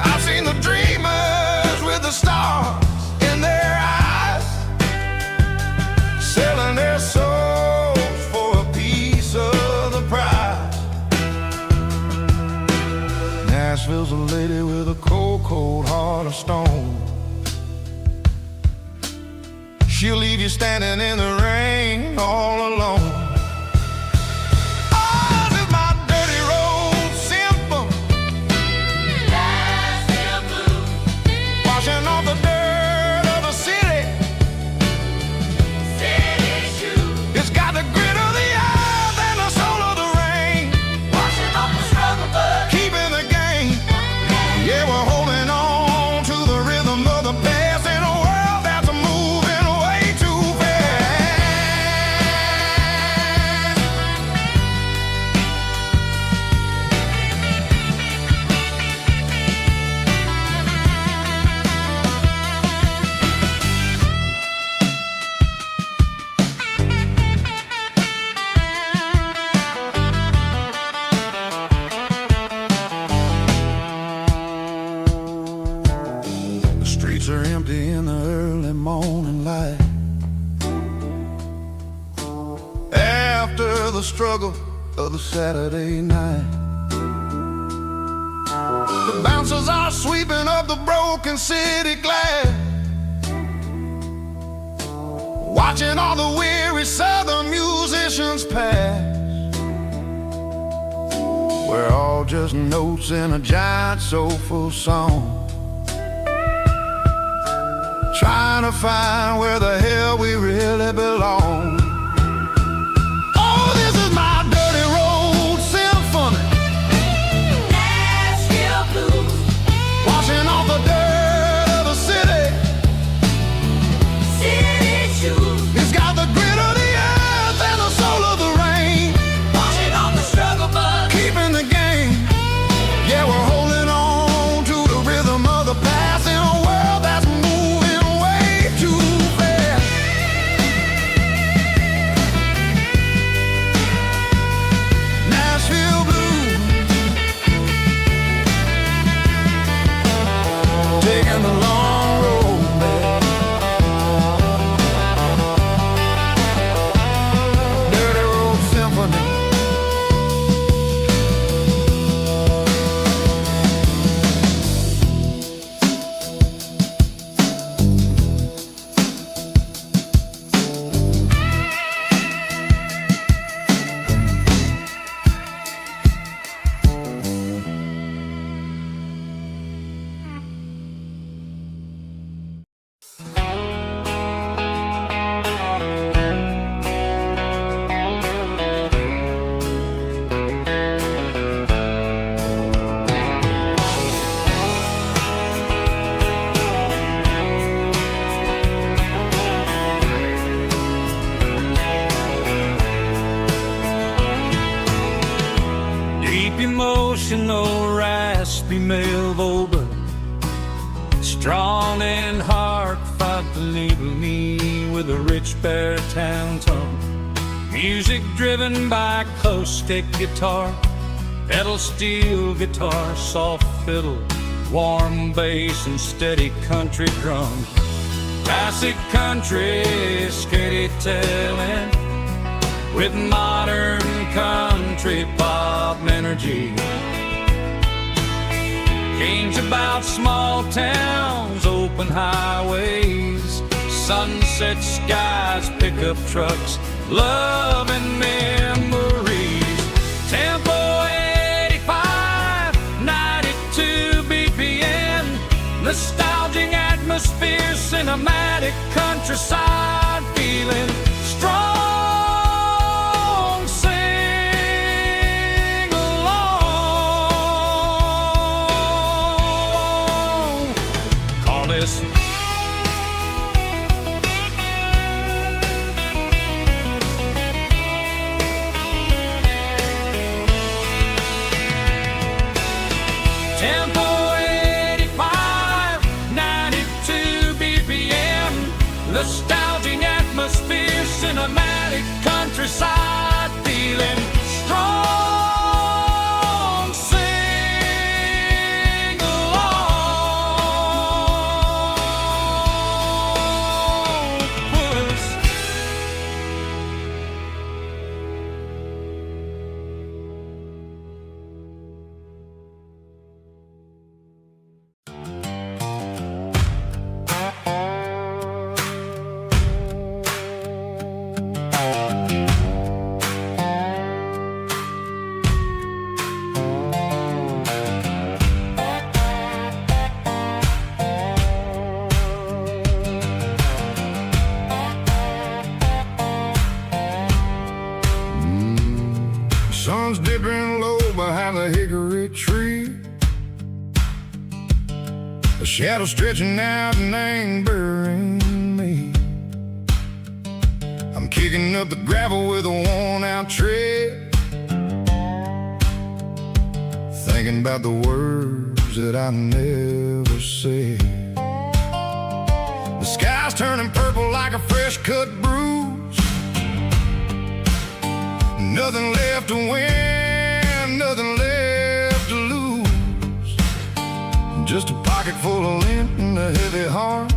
I've seen the dreamers with the stars in their eyes, selling their souls for a piece of the prize. Nashville's a lady with a cold, cold heart of stone. She'll leave you standing in the rain all alone. Oh, this is my dirty road symphony, Nashville blues, washing off the dirt of the city, city shoes. It's got the grit of the earth and the soul of the rain, washing off the struggle but keeping the game. Yeah, we're holding on to the rhythm of the past in a world that's moving way too fast. The streets are empty in the early morning light, after the struggle of the Saturday night. The bouncers are sweeping up the broken city glass, watching all the weary southern musicians pass. We're all just notes in a giant soulful song, trying to find where the hell we really belong. Oh, this is my dirty road symphony, Nashville blues, washing off the dirt of the city, city shoes. It's got the grit of the earth and the soul of the rain, washing off the struggle but keeping the game. Yeah, we're holding on to the rhythm of the past in a world that's moving way too fast. Nashville blues, taking the long road back. Dirty road symphony. Deep emotional, raspy male vocal, strong and heartfelt delivery with a rich baritone tone. Music driven by acoustic guitar, pedal steel guitar, soft fiddle, warm bass and steady country drums. Classic country storytelling with modern country pop energy. Kane's about small towns, open highways, sunset skies, pickup trucks, love and memories. Tempo 85, 92 BPM, nostalgic atmosphere, cinematic countryside feeling strong. Sing along. Call this sun's dipping low behind the hickory tree. A shadow stretching out and angering me. I'm kicking up the gravel with a worn-out tread, thinking about the words that I never said. The sky's turning purple like a fresh-cut bruise. Nothing left to win, nothing left to lose. Just a pocket full of lint and a heavy heart,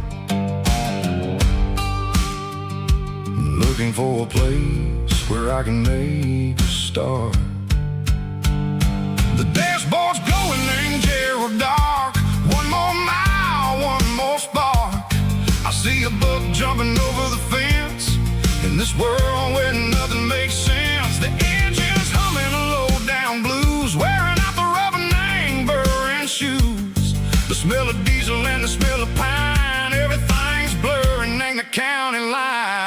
looking for a place where I can make a start. The dashboard's glowing in Gerald dark. One more mile, one more spark. I see a buck jumping over the fence in this world where nothing makes sense. The engine's humming a low-down blues, wearing out the rubber-nang burring shoes. The smell of diesel and the smell of pine, everything's blurring in the county line.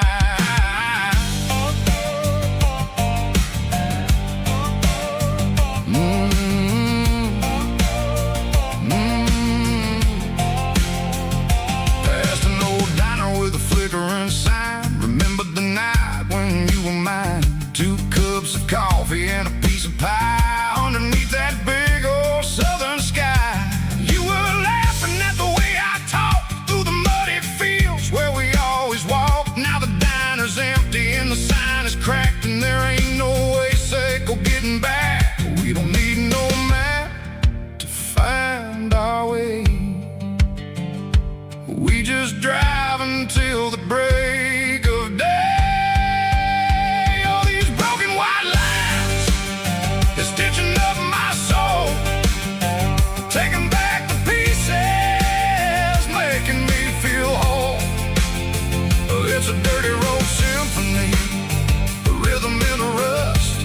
Coffee and a piece of pie underneath that big old southern sky. You were laughing at the way I talked through the muddy fields where we always walked. Now the diner's empty and the sign is cracked, and there ain't no way safe go getting back. We don't need no map to find our way. We just drive until the break of day. It's a dirty road symphony, a rhythm in the rust,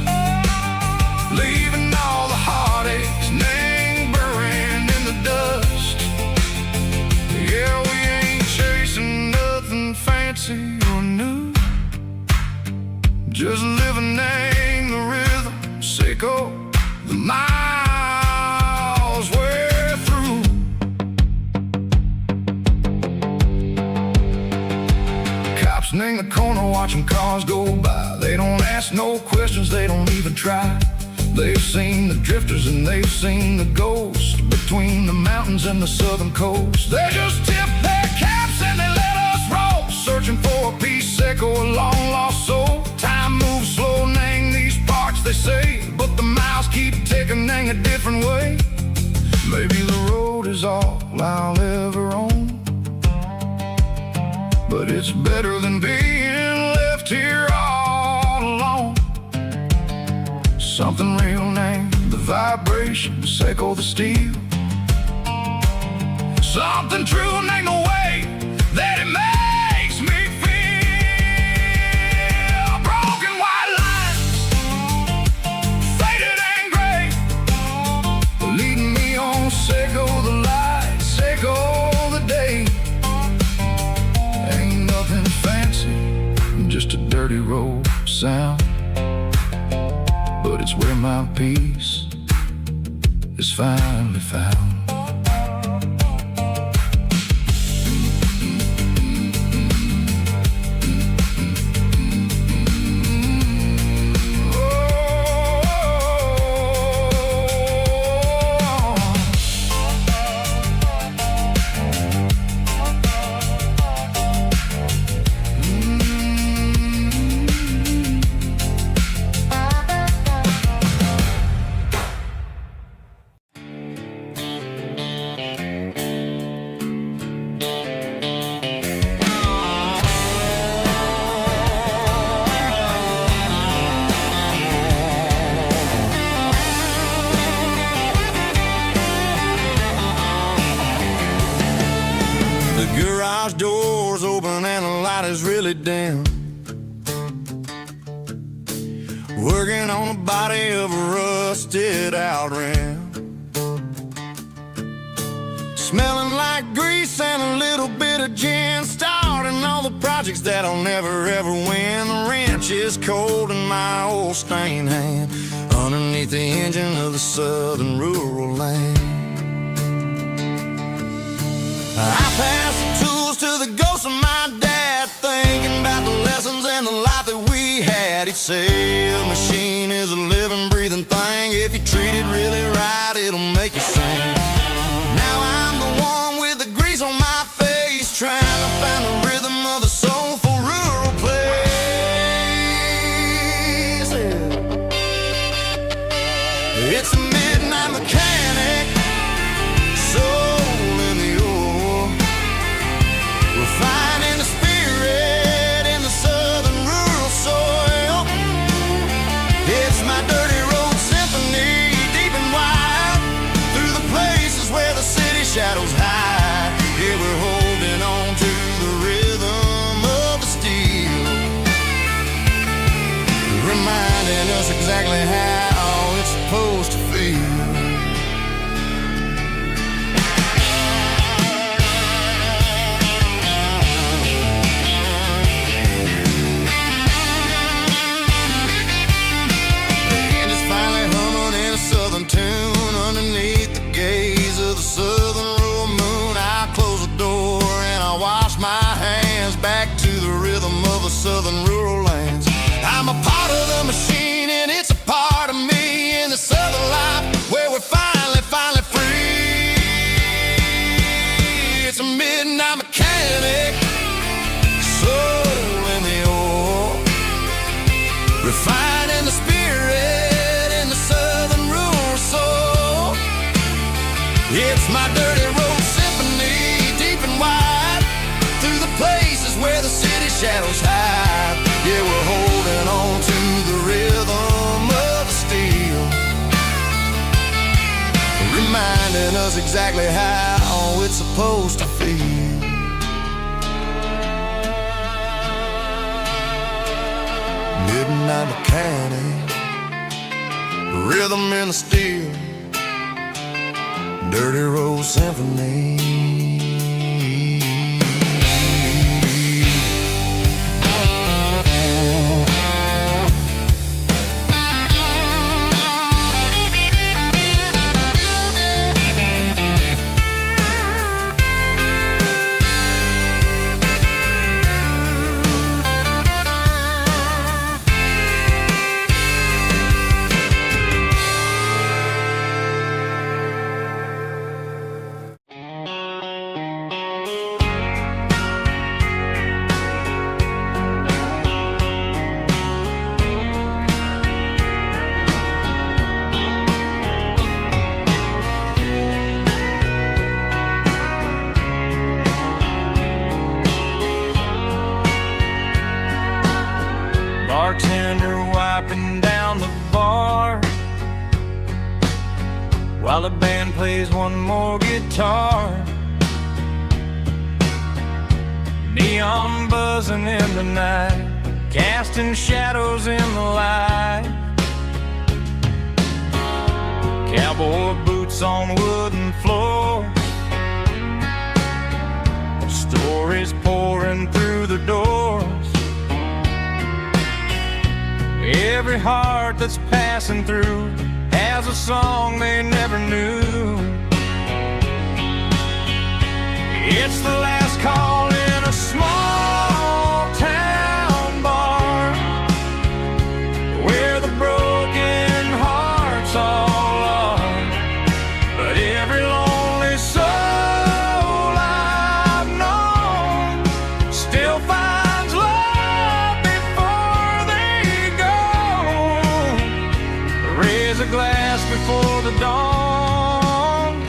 leaving all the heartaches lingering in the dust. Yeah, we ain't chasing nothing fancy or new, just living in the rhythm, sicko, the miles we're through. In the corner watching cars go by. They don't ask no questions, they don't even try. They've seen the drifters and they've seen the ghosts between the mountains and the southern coast. They just tip their caps and they let us roll, searching for a piece echo, a long lost soul. Time moves slow, nang these parts they say, but the miles keep ticking, nang a different way. Maybe the road is all I'll ever own, but it's better than being left here all alone. Something real named the vibrations echo the steel. Something true named the way that it makes me feel. Broken white lines, faded and gray, leading me on, Seco the light, Seco the day. Just a dirty road sound, but it's where my peace is finally found. Garage doors open and the light is really dim. Working on the body of a rusted out rim, smelling like grease and a little bit of gin, starting all the projects that I'll never ever win. The wrench is cold in my old stained hand, underneath the engine of the southern rural land. I pass the tools to the ghost of my dad, thinking about the lessons and the life that we had. He'd say a machine is a living, breathing thing. If you treat it really right, it'll make you sing. Now I'm the one with the grease on my face, trying to find the rhythm of a soulful rural place. It's a midnight mechanic, soul in the ore, refining the spirit in the southern rural soil. It's my dirty road symphony, deep and wide, through the places where the city shadows hide. Yeah, we're holding on to the rhythm of the steel, reminding us exactly how it's supposed to feel. And it's finally humming in a southern tune, underneath the gaze of the southern rural moon. I close the door and I wash my hands, back to the rhythm of the southern rural lands. I'm a part of the machine and it's a part of me, in the southern life where we're finally free. It's a midnight mechanic, soul in the ore, refining the spirit in the southern rural soul. It's my dirty road symphony, deep and wide, through the places where the city shadows hide. Yeah, we're holding on to the rhythm of the steel, reminding us exactly how it's supposed to feel. Midnight mechanic, rhythm in the steel, dirty road symphony. Bartender wiping down the bar while the band plays one more guitar. Neon buzzing in the night, casting shadows in the light. Cowboy boots on wooden floors, stories pouring through the doors. Every heart that's passing through has a song they never knew. It's the last call in a small town bar, where the broken hearts all are. But every lonely soul I've known still finds love before they go. Raise a glass before the dawn,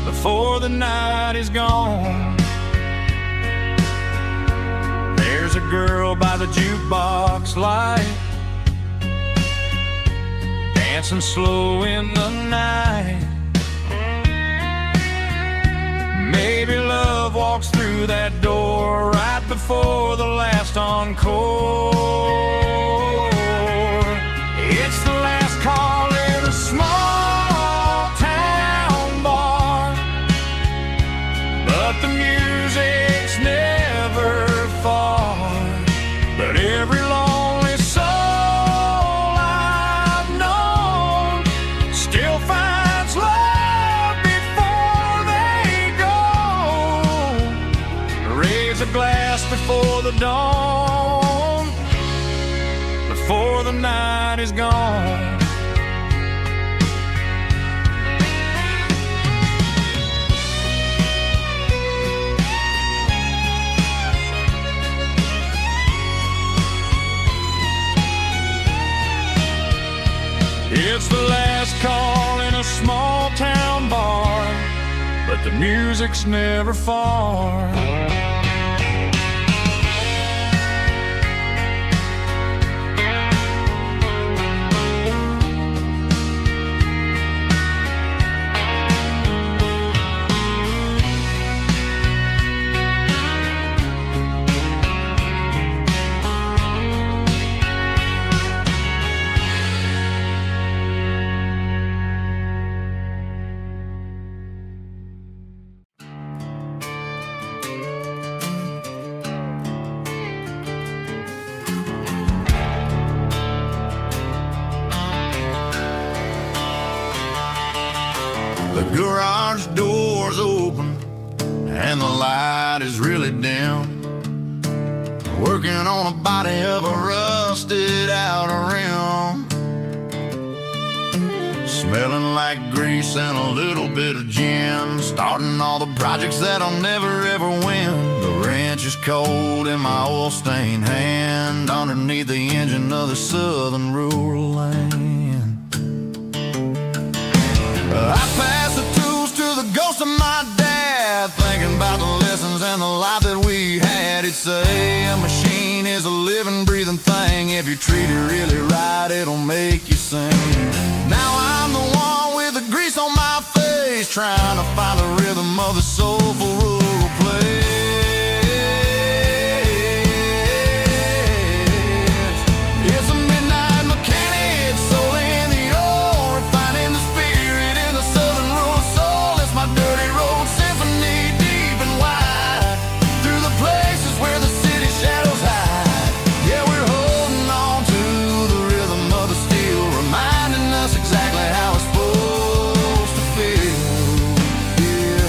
before the night is gone. There's a girl by the jukebox light, dancing slow in the night. Maybe love walks through that door right before the last encore. It's the last call in a small town bar, but the music's never dawn, before the night is gone. It's the last call in a small town bar, but the music's never far. The garage door's open and the light is really dim. Working on a body of a rusted out rim, smelling like grease and a little bit of gin. Starting all the projects that I'll never ever win. The wrench is cold in my oil-stained hand, underneath the engine of the southern rural land. I pass the tools to the ghost of my dad, thinking about the lessons and the life that we had. He'd say a machine is a living, breathing thing. If you treat it really right, it'll make you sing. Now I'm the one with the grease on my face, trying to find the rhythm of the soulful rural place. It's a midnight mechanic, soul in the ore, refining the spirit in the southern rural soul. It's my dirty road symphony, deep and wide, through the places where the city shadows hide. Yeah, we're holding on to the rhythm of the steel, reminding us exactly how it's supposed to feel. Yeah.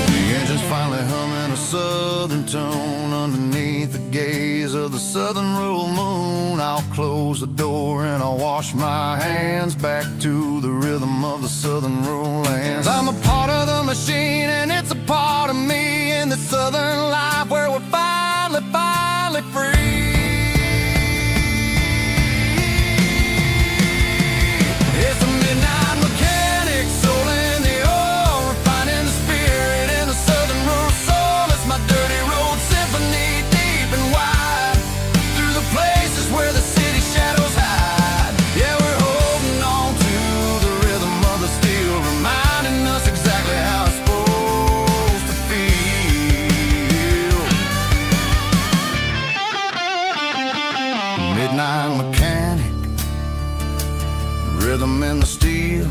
The engine's finally humming a southern tone underneath the gaze of the southern rural moon. I'll close the door and I'll wash my hands, back to the rhythm of the southern rural lands. I'm a part of the machine and it's a part of me, in the southern life where we're finally free. It's a midnight mechanic, soul in the ore, refining the spirit in the southern rural soul. It's my dirty road symphony, deep and wide, through the places where the city shadows hide. Yeah, we're holding on to the rhythm of the steel, reminding us exactly how it's supposed to feel. Midnight mechanic, rhythm in the steel,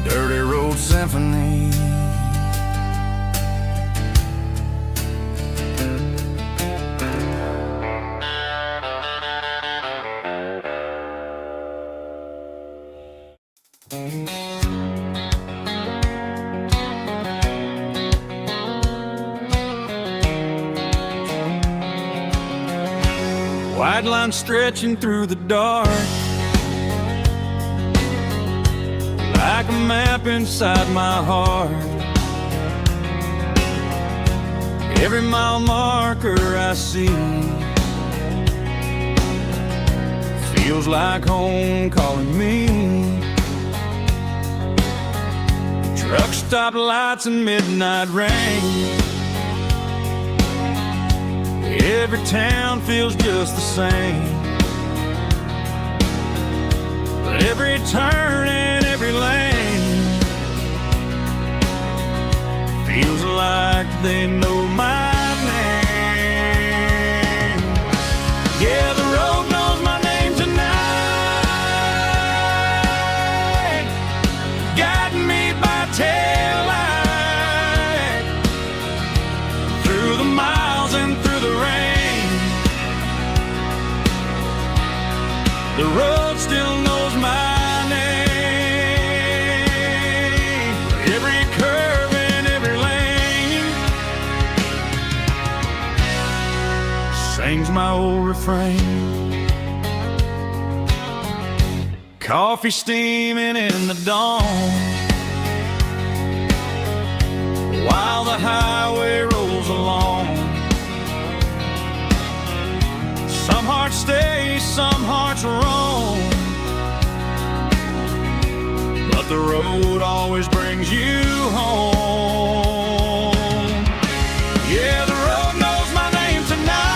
dirty road symphony. White line stretching through the dark, like a map inside my heart. Every mile marker I see feels like home calling me. Truck stop lights and midnight rain, every town feels just the same. But every turn and every lane feels like they know my name. Yeah, the road knows my name tonight, guiding me by taillight. and through the rain. The road still knows my name. Every curve and every lane sings my old refrain. Coffee steaming in the dawn, while the highway rolls along. Some hearts stay, some hearts roam, but the road always brings you home. Yeah, the road knows my name tonight,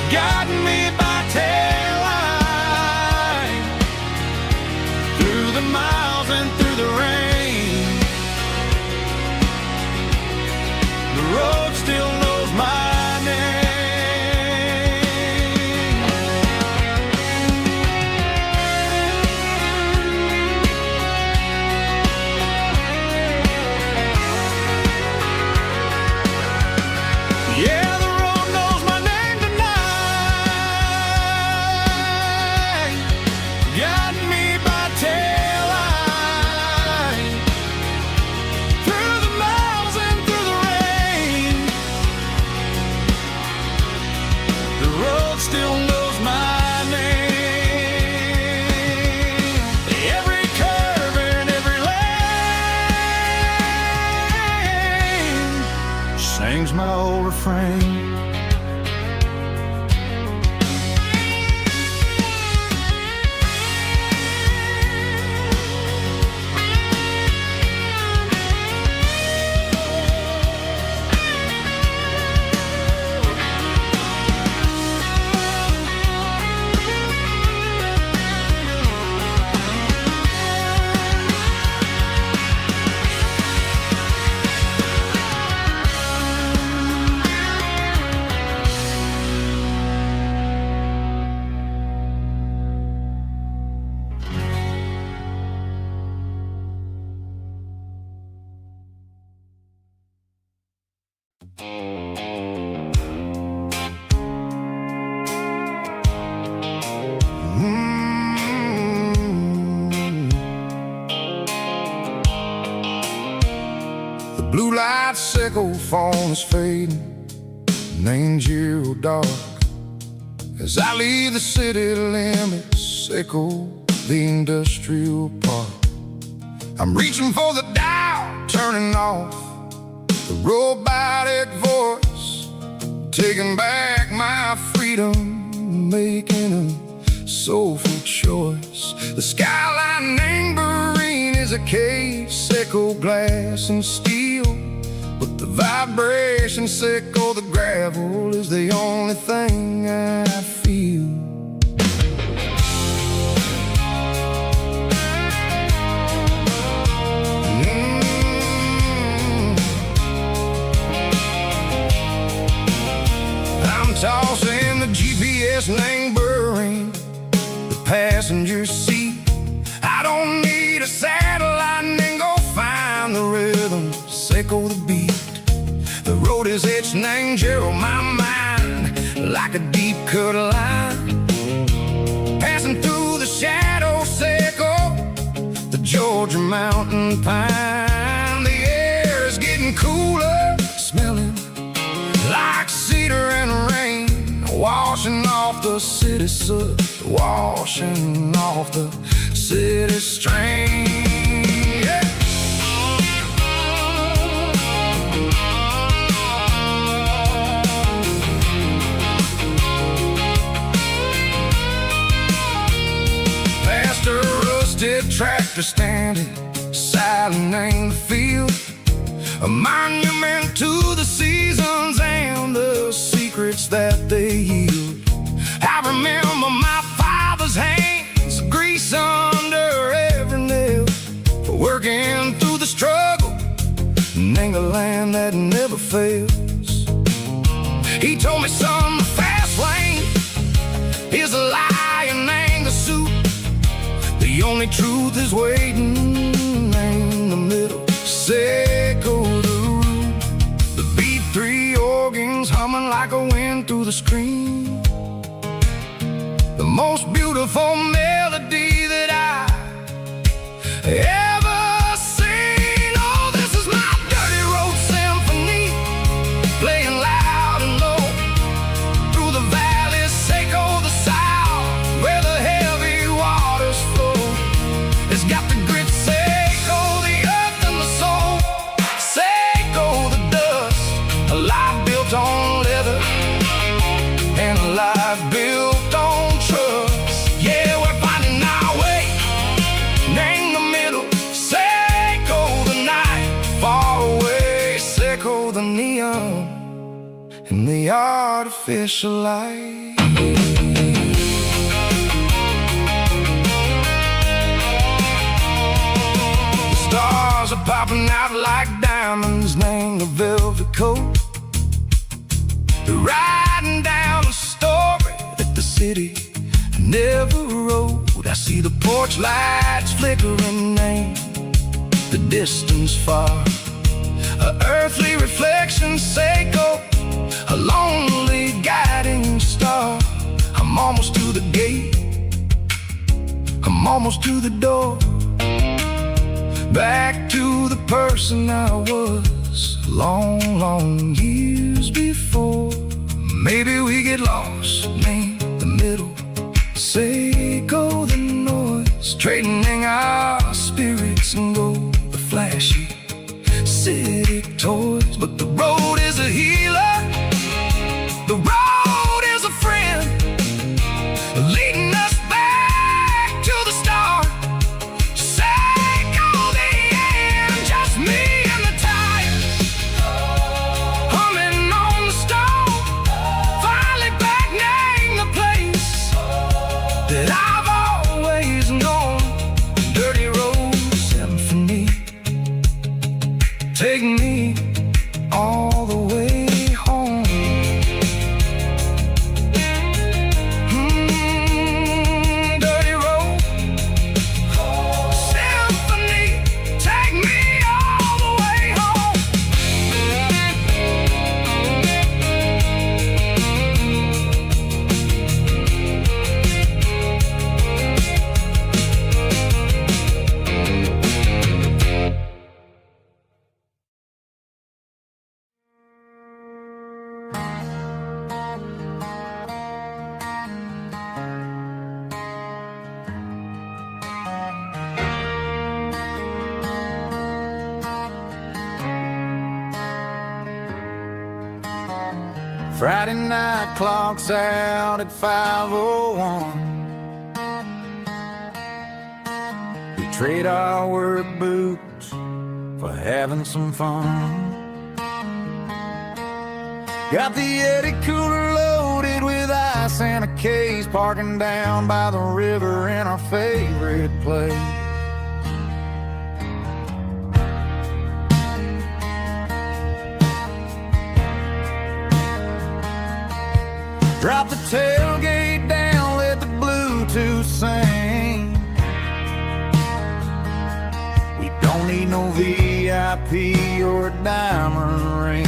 guiding me by taillight, through the miles and through the rain. The road still knows my name. Yeah, the road knows my name tonight, guiding me by taillight, through the miles and through the rain. The road still knows my name. Every curve and every lane sings my old refrain. The blue light sickle phone is fading, named zero dark. As I leave the city limits, echo the industrial park. I'm reaching for the dial, turning off the robotic voice, taking back my freedom, making a soulful choice. The skyline named Marine is a case, echo glass and steel, but the vibration sickle, the gravel is the only thing I feel. I'm tossing the GPS named Burring, the passenger seat. I don't need a satellite and go find the rhythm, sickle the beat. The road is etched named Gerald, my mind, like a deep cut line, passing through the shadow sickle, the Georgia mountain pine. The air is getting cooler, smelling like cedar and rain, washing off the city soot, washing off the city strain. Yeah. Past a rusted tractor standing, silent in the field, a monument to the seasons and the secrets that they yield. I remember my father's hands, grease under every nail, for working through the struggle, and the land that never fails. He told me, son, the fast lane is a lie and ain't the suit. The only truth is waiting in the middle, sickle the root. like a wind through the screen, the most beautiful melody that I ever seen. Oh, this is my dirty road symphony, playing loud and low through the valleys, Seco the south, where the heavy waters flow. It's got the grit, Seco the earth and the soul, Seco the dust, a life built on leather and a life built on trust. Yeah, we're finding our way, name the middle, Seco the night, far away, Seco the neon and the artificial light. The stars are popping out like diamonds, name the velvet coat. They're riding down a story that the city never wrote. I see the porch lights flickering, name the distance far, a earthly reflection, Seco, a lonely guiding star. I'm almost to the gate, I'm almost to the door, back to the person I was long, long years before. Maybe we get lost, name the middle, Seco the noise, trading our spirits and go the flashy city toys. But the road is a healer, the road is a friend, leading us back to the start, Seco the end. Just me and the tires, humming on the stove, finally back, name the place that I've always known. Dirty road symphony, take me all the way home. Dirty road symphony, take me all the way home. Friday night clocks out at 5:01. We trade our work boots for having some fun. Got the Yeti cooler loaded with ice and a case, parking down by the river in our favorite place. Drop the tailgate down, let the Bluetooth sing. We don't need no VIP or a diamond ring.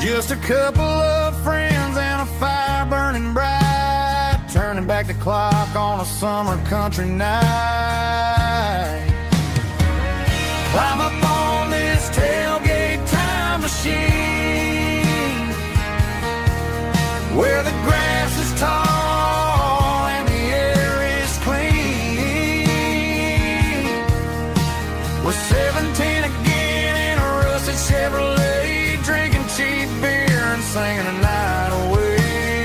Just a couple of friends and a fire burning bright, turning back the clock on a summer country night. Climb up on this tailgate time machine, where the grass is tall and the air is clean. We're 17 again in a rusted Chevrolet, drinking cheap beer and singing the night away.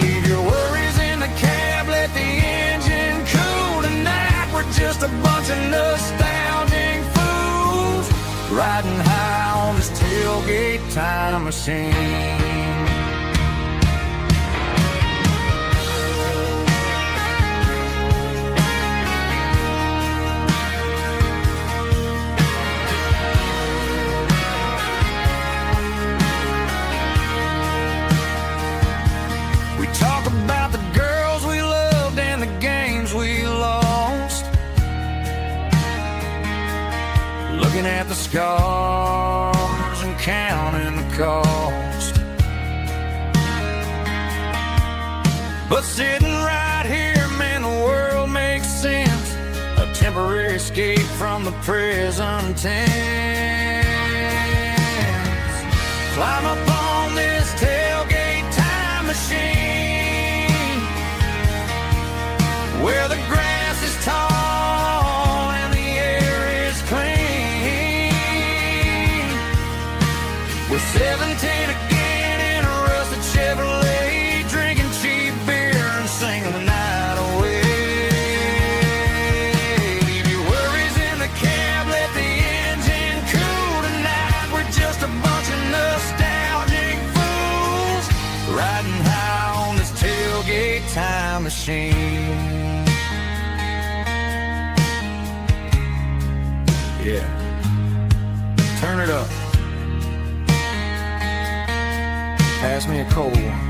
Leave your worries in the cab, let the engine cool tonight. We're just a bunch of nostalgic fools, riding high on this tailgate time machine. We talk about the girls we loved and the games we lost, looking looking at the scars and counting the cost. But sitting right here, man, the world makes sense. A temporary escape from the present tense. Climb up on this tailgate time machine, where the grass is tall and the air is clean. We're 17 again in a rusted Chevrolet, drinking cheap beer and singing the night away. Leave your worries in the cab, let the engine cool tonight. We're just a bunch of nostalgic fools riding high on this tailgate time machine. Yeah, turn it up. Pass me a cold one.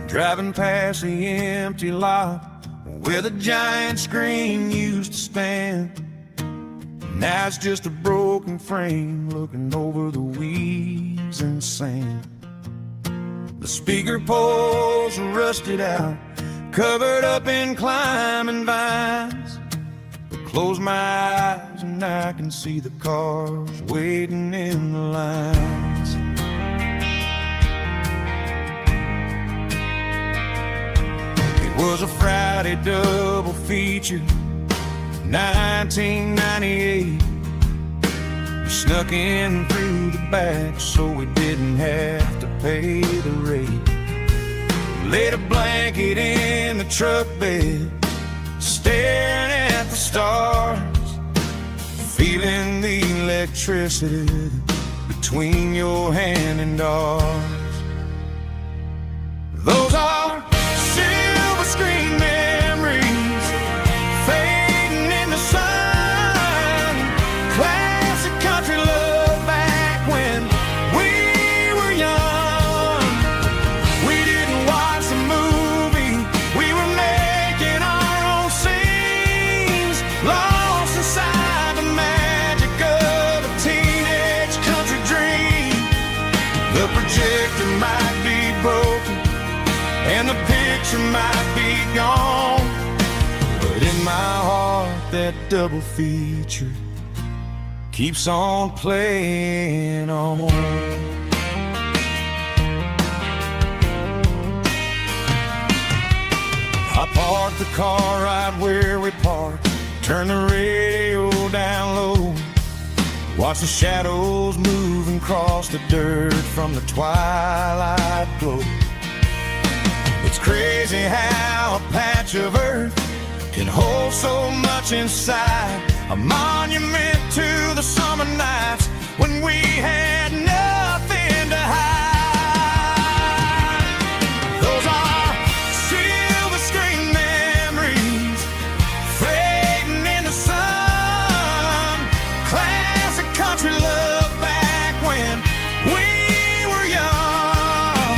Driving past the empty lot where the giant screen used to stand. Now it's just a broken frame looking over the weeds and sand. The speaker poles are rusted out, covered up in climbing vines. But close my eyes and I can see the cars waiting in the lines. It was a Friday double feature, 1998. We snuck in through the back so we didn't have to pay the rate. Laid a blanket in the truck bed, staring at the stars, feeling the electricity between your hand and ours. Those are silver screen memories fading in the sun. Classic country love back when we were young. We didn't watch the movie, we were making our own scenes, lost inside the magic of a teenage country dream. The projector might be broken and the picture might be gone, but in my heart that double feature keeps on playing on. I parked the car right where we parked, turned the radio down low, watch the shadows moving across the dirt from the twilight glow. It's crazy how a patch of earth can hold so much inside, a monument to the summer nights when we had nothing to hide. Those are silver screen memories fading in the sun. Classic country love back when we were young.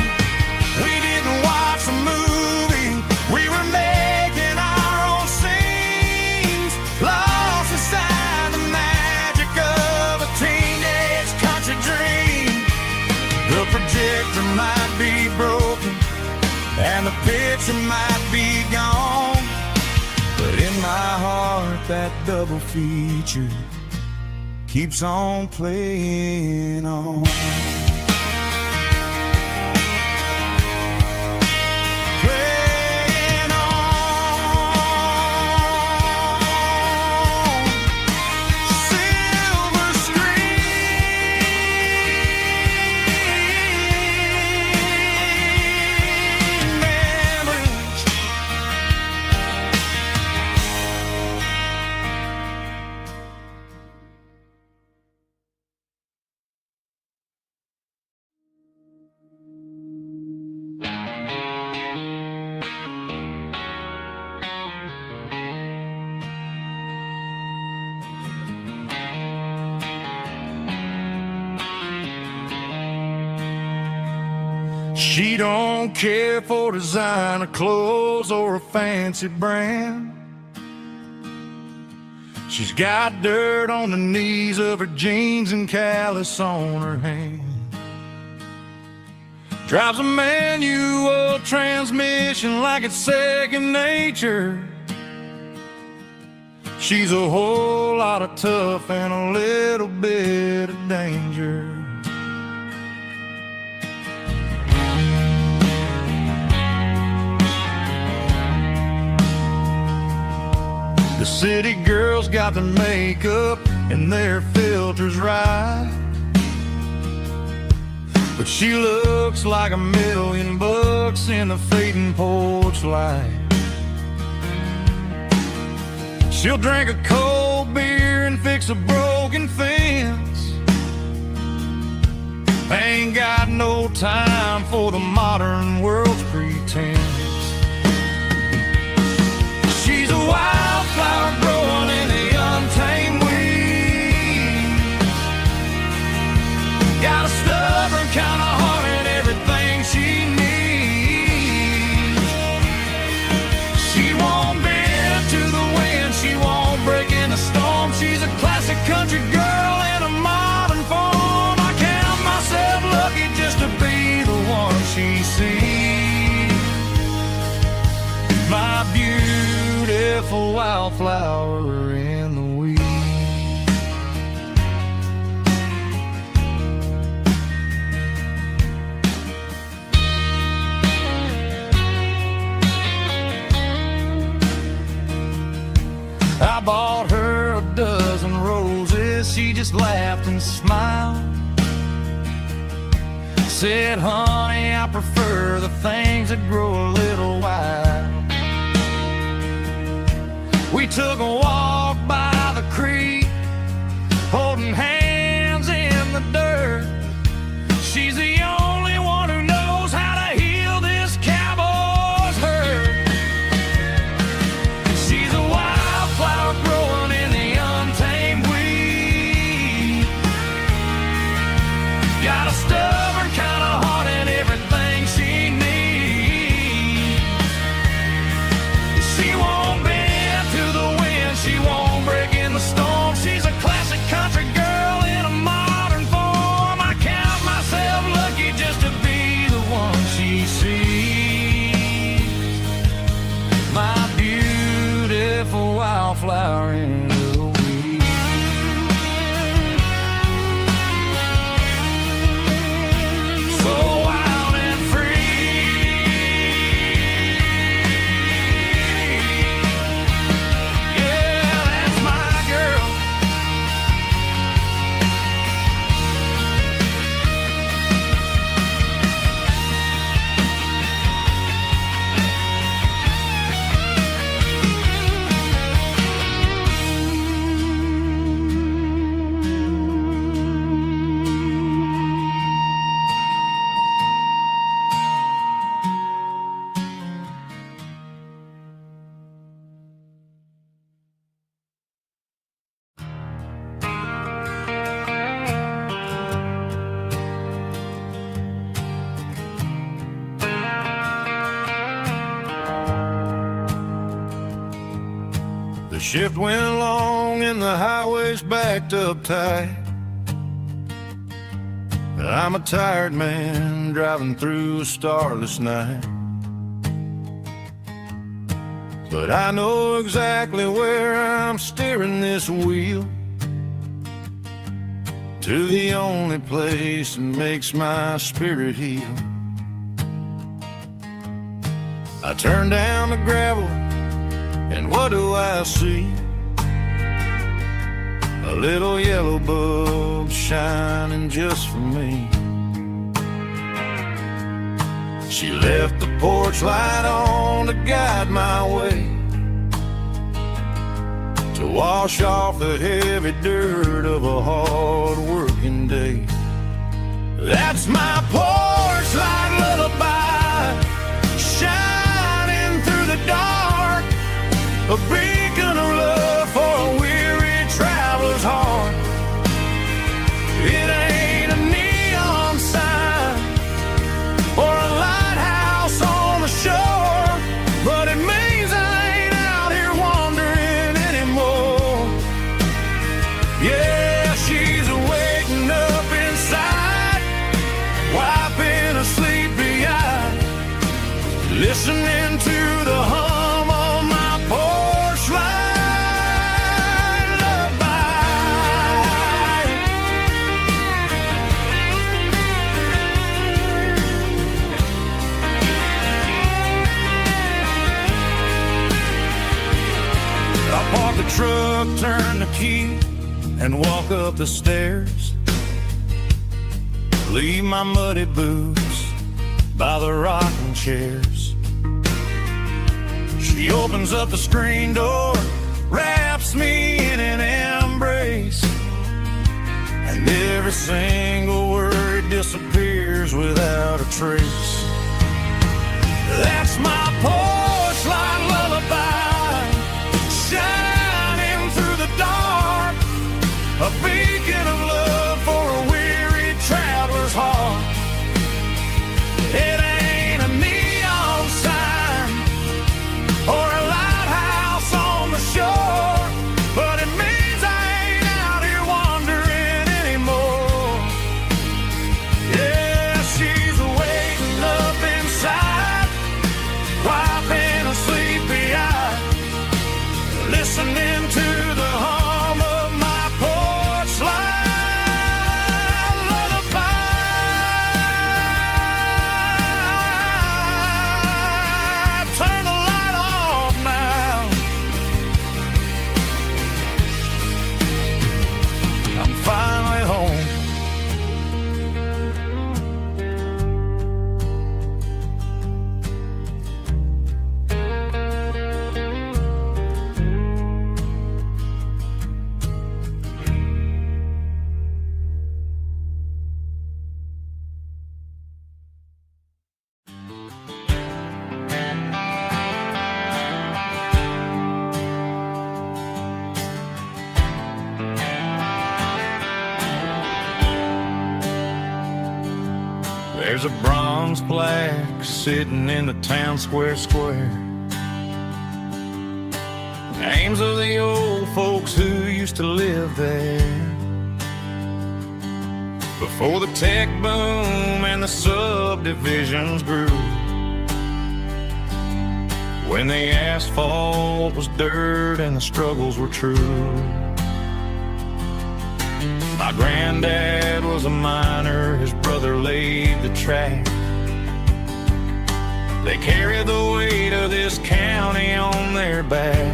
We didn't watch the movie, we were making our own scenes, lost inside the magic of a teenage country dream. The projector might be broken and the picture might be gone, but in my heart that double feature keeps on playing on. She don't care for designer clothes or a fancy brand. She's got dirt on the knees of her jeans and callus on her hand. Drives a manual transmission like it's second nature. She's a whole lot of tough and a little bit of danger. The city girls got their makeup and their filters right, but she looks like $1,000,000 in the fading porch light. She'll drink a cold beer and fix a broken fence. Ain't got no time for the modern world's pretense. She's a wildflower growing in the untamed weeds. Got a stubborn kind of heart and everything she needs. She won't bend to the wind, she won't break in the storm. She's a classic country girl in a modern form. I count myself lucky just to be the one she sees. My beautiful wildflower in the weeds. I bought her a dozen roses, she just laughed and smiled. Said, honey, I prefer the things that grow a little wild. We took a walk by the creek, holding hands in the dirt. She's the only one who knows how to heal this cowboy's hurt. She's a wildflower growing in the untamed weed. Got a stubborn kind of heart and everything she needs. She won't bend to the wind, she won't break in the storm. She's a classic country girl in a modern form. I count myself lucky just to be the one she sees. My beautiful wildflower in the weeds. So wild and free. Yeah, that's my girl. The shift went along and the highway's backed up tight. But I'm a tired man driving through a starless night. But I know exactly where I'm steering this wheel, to the only place that makes my spirit heal. I turn down the gravel, and what do I see? A little yellow bulb shining just for me. She left the porch light on to guide my way, to wash off the heavy dirt of a hard-working day. That's my porch light lullaby, shining through the dark, a beacon of love for a weary traveler's heart. It ain't a neon sign or a turn the key and walk up the stairs. Leave my muddy boots by the rocking chairs. She opens up the screen door, wraps me in an embrace, and every single word disappears without a trace. That's my porch light lullaby, shining through the dark, a beacon of love for a weary traveler's heart. It ain't a neon sign or a lighthouse on the shore, but it means I ain't out here wandering anymore. Yeah, she's waiting up inside, wiping a sleepy eye, listening to the hum of my porch light lullaby. Turn the light off now. I'm finally home. There's a bronze plaque sitting in the town square. Names of the old folks who used to live there before the tech boom and the subdivisions grew, when the asphalt was dirt and the struggles were true. My granddad was a miner, his brother laid the track. They carried the weight of this county on their back.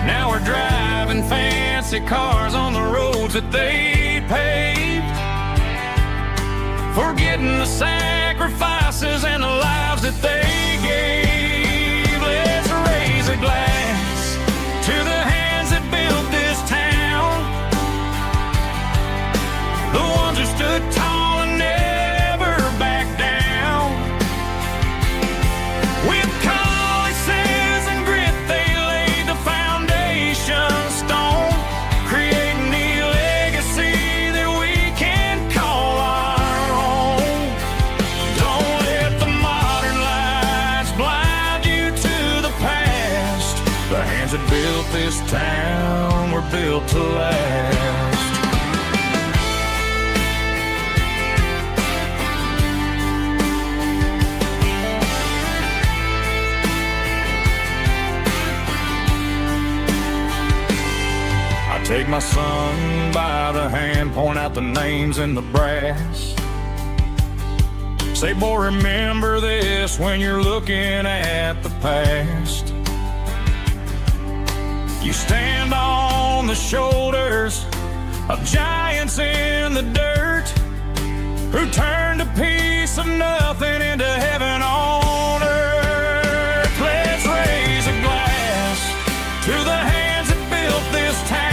Now we're driving fancy cars on the roads that they paved, forgetting the sacrifices and the lives that they gave. Let's raise a glass to the hands that built this town, the ones who stood tall and never backed down. With calluses and grit they laid the foundation stone, creating the legacy that we can call our own. Don't let the modern lights blind you to the past. The hands that built this town were built to last. Take my son by the hand, point out the names in the brass. Say, boy, remember this when you're looking at the past. You stand on the shoulders of giants in the dirt, who turned a piece of nothing into heaven on earth. Let's raise a glass to the hands that built this town,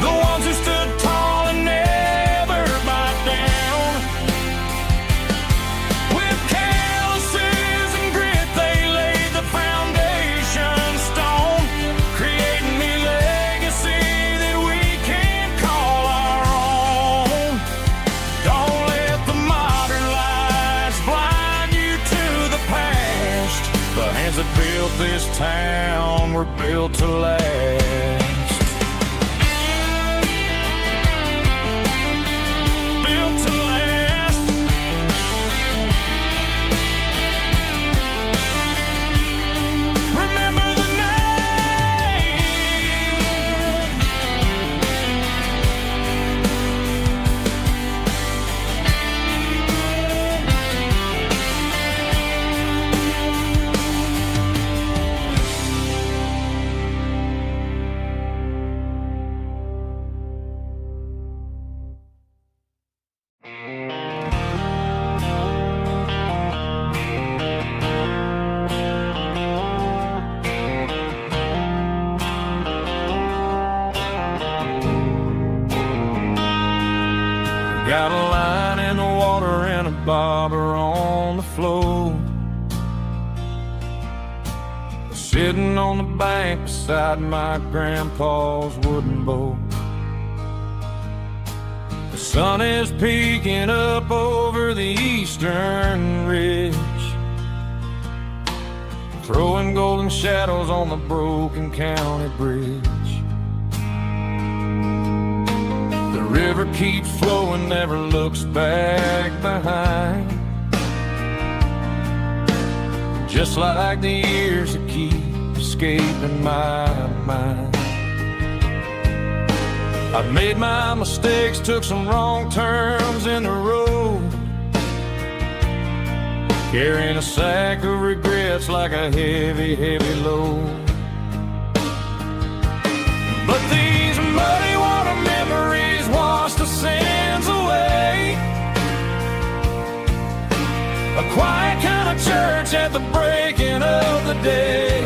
the ones who stood tall and never backed down. With calluses and grit they laid the foundation stone, creating the legacy that we can call our own. Don't let the modern lights blind you to the past. The hands that built this town were built to last. Got a line in the water and a bobber on the floor. Sitting on the bank beside my grandpa's wooden boat. The sun is peeking up over the eastern ridge, throwing golden shadows on the broken county bridge. The river keeps flowing, never looks back behind, just like the years that keep escaping my mind. I've made my mistakes, took some wrong turns in the road, carrying a sack of regrets like a heavy, heavy load. But these muddy water memories wash the sins away. A quiet kind of church at the breaking of the day.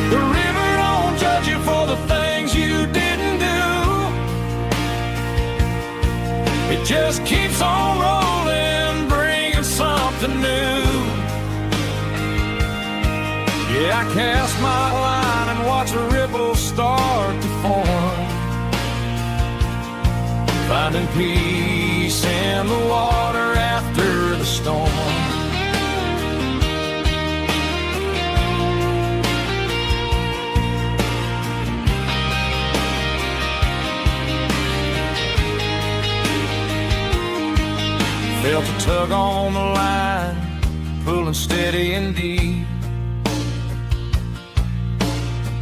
The river don't judge you for the things you didn't do. It just keeps on rolling, bringing something new. Yeah, I cast my line and watch a ripple start to form, finding peace in the water after the storm. Felt a tug on the line, pulling steady and deep.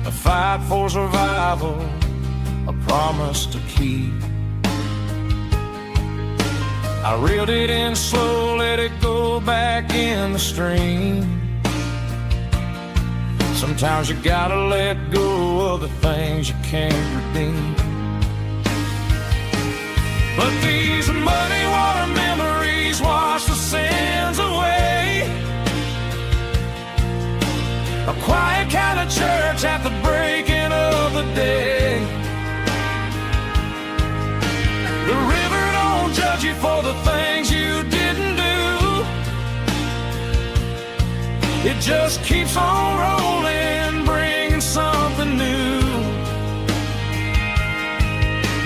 A fight for survival, a promise to keep. I reeled it in slow, let it go back in the stream. Sometimes you gotta let go of the things you can't redeem. But these muddy water memories wash the sins away. A quiet kind of church at the breaking of the day. The river don't judge you for the things you didn't do. It just keeps on rolling, bringing something new.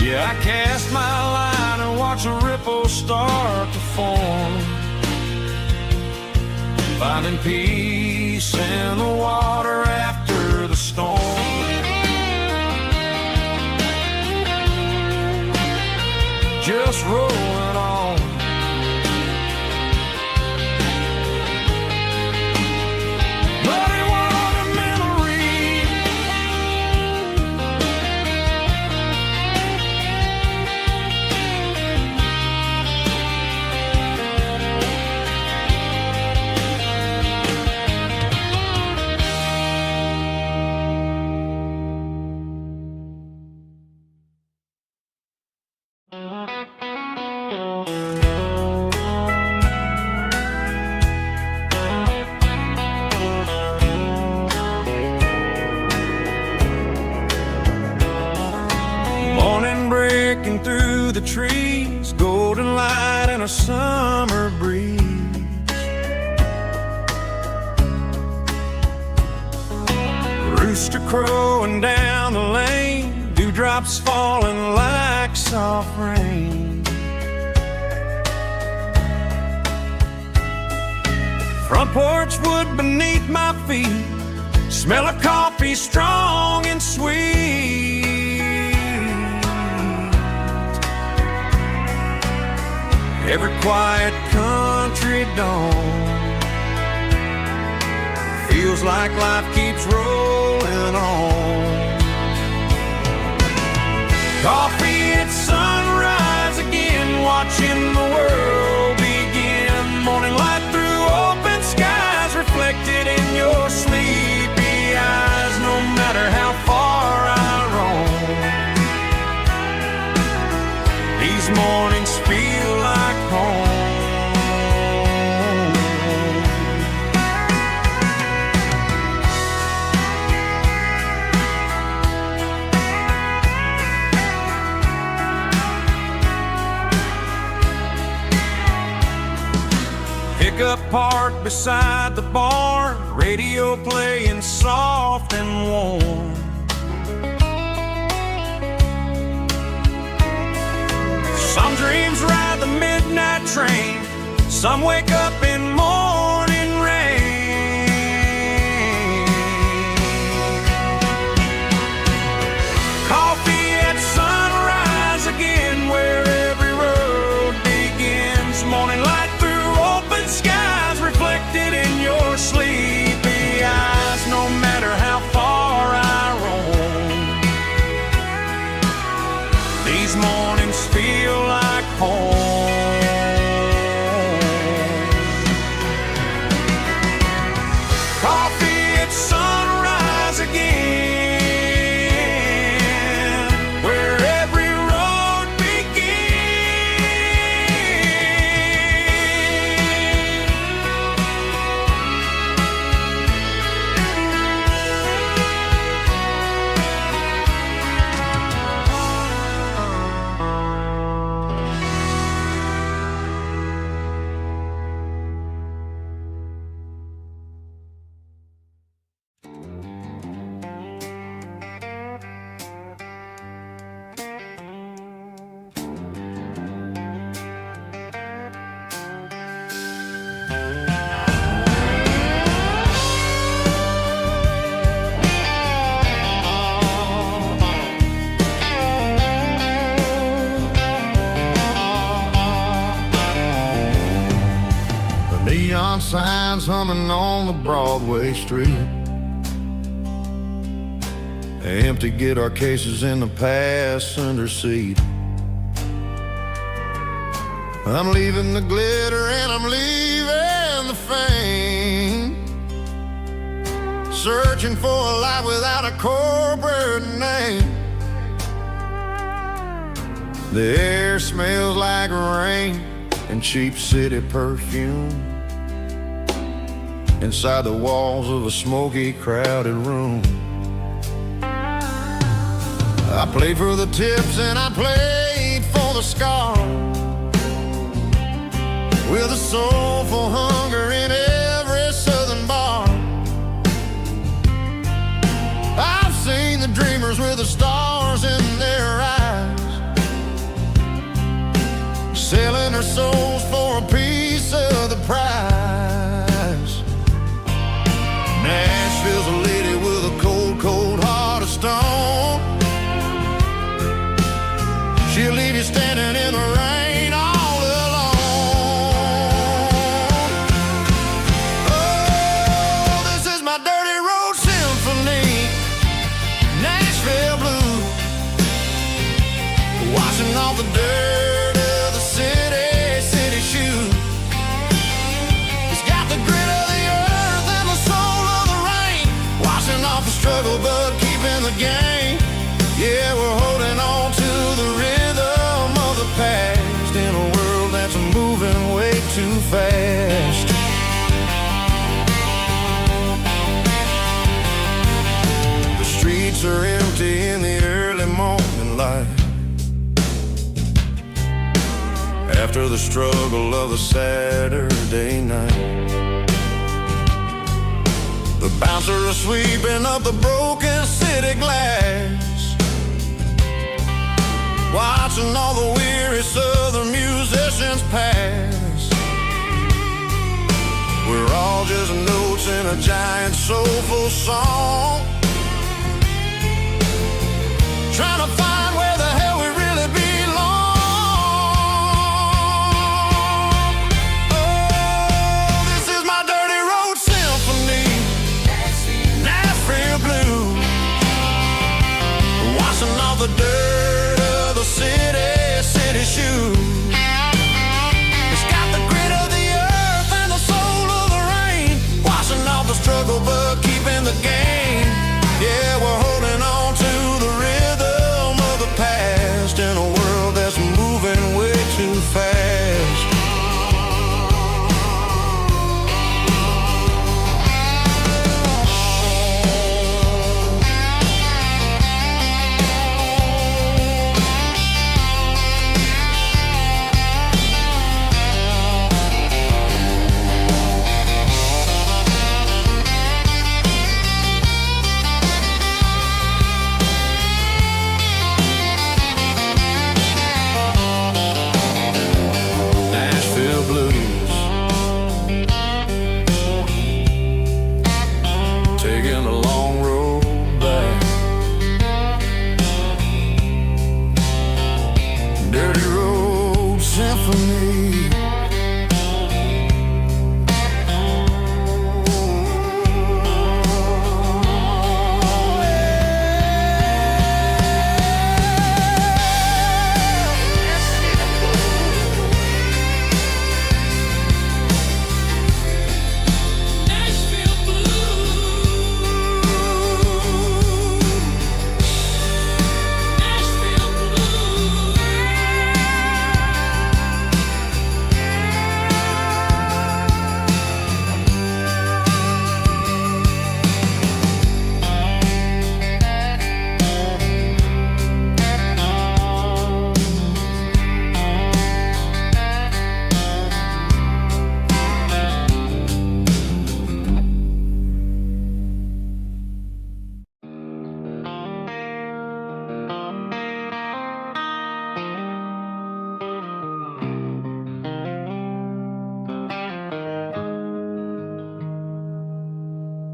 Yeah, I cast my line and watch a ripple start to form, finding peace in the water after the storm. Just rolling on. Muddy water memory. Morning breaking through the trees, golden light and a summer breeze. Rooster crowing down the lane, dewdrops falling like soft rain. Front porch wood beneath my feet, smell of coffee strong and sweet. Every quiet country dawn feels like life keeps rolling on. Coffee at sunrise again, watching the world begin. Morning light through open skies, reflected in your sleepy eyes. No matter how far I roam, these mornings feel like home. pickup parked beside the barn, radio playing soft and warm. Some dreams ride the midnight train, some wake up in morning rain. Coffee at sunrise again, where every road begins. Morning light through open skies, reflected in your sleepy eyes. No matter how far I roam, these mornings feel like home. Coffee at sunrise again, where every road Neon signs humming on the Broadway street. Empty guitar cases in the passenger seat. I'm leaving the glitter and I'm leaving the fame, searching for a life without a corporate name. The air smells like rain and cheap city perfume inside the walls of a smoky, crowded room. I played for the tips and I played for the scars, with a soulful hunger in every southern bar. I've seen the dreamers with the stars in their eyes, selling their souls for a piece of the prize. Nashville's a lady with a cold, cold heart of stone. She'll leave you standing in the rain all alone. Oh, this is my dirty road symphony, Nashville blues, washing off the dirt of the city shoes. It's got the grit of the earth and the soul of the rain, washing off the struggle but keeping the game. Yeah, we're holding on to the rhythm of the past in a world that's moving way too fast. The streets are empty in the early morning light, after the struggle of the Saturday night. The bouncers are sweeping up the broken city glass, watching all the weary southern musicians pass. We're all just notes in a giant soulful song, trying to find where the hell we really belong. Oh, this is my dirty road symphony, Nashville blues, washing off the dirt of the city shoes. It's got the grit of the earth and the soul of the rain, washing off the struggle but keeping the game.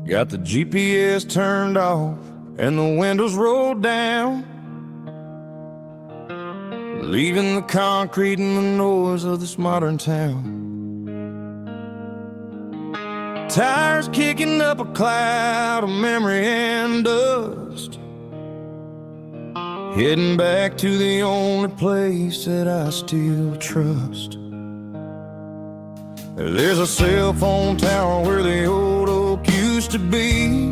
Got the GPS turned off and the windows rolled down, leaving the concrete and the noise of this modern town. Tires kicking up a cloud of memory and dust, heading back to the only place that I still trust. There's a cell phone tower where the old oak used to be,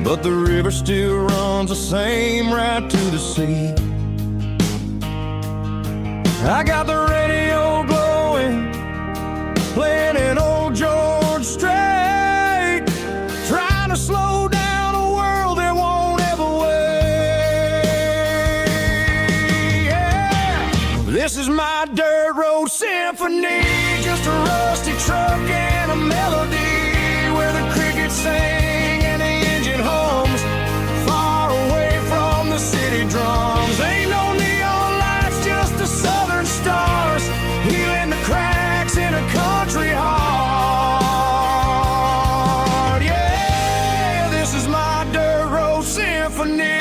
but the river still runs the same right to the sea. I got the radio glowing, playing an old George Strait, trying to slow down a world that won't ever wait. Yeah. This is my dirt road symphony, just a rusty truck and a melody where the crickets sing and the engine hums, far away from the city drums. Ain't no neon lights, just the southern stars, healing the cracks in a country heart. Yeah, this is my dirt road symphony.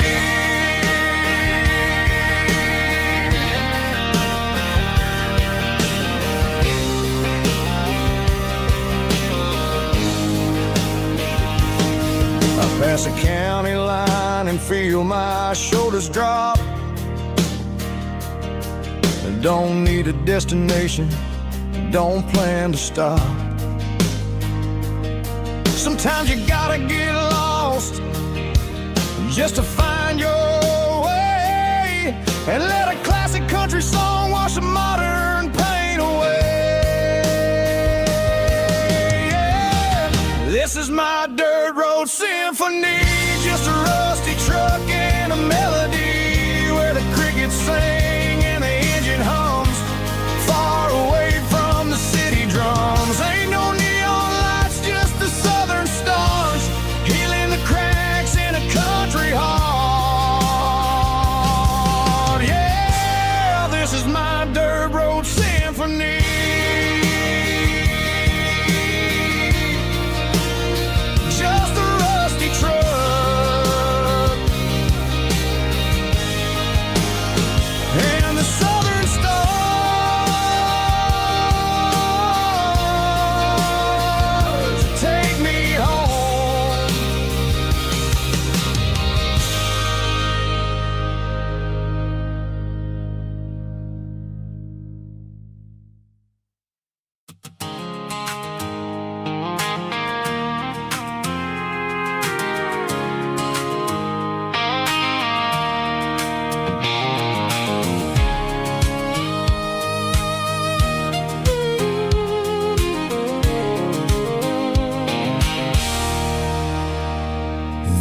I pass a county line and feel my shoulders drop. I don't need a destination, don't plan to stop. Sometimes you gotta get lost just to find your way, and let a classic country song wash the modern pain away. Yeah. This is my dirt road symphony, just a rusty truck and a melody where the crickets sing and the engine hums, far away from the city drums. Ain't no neon lights, just the southern stars, healing the cracks in a country heart. Yeah, this is my dirt road symphony. Just a rusty truck and the southern stars take me home.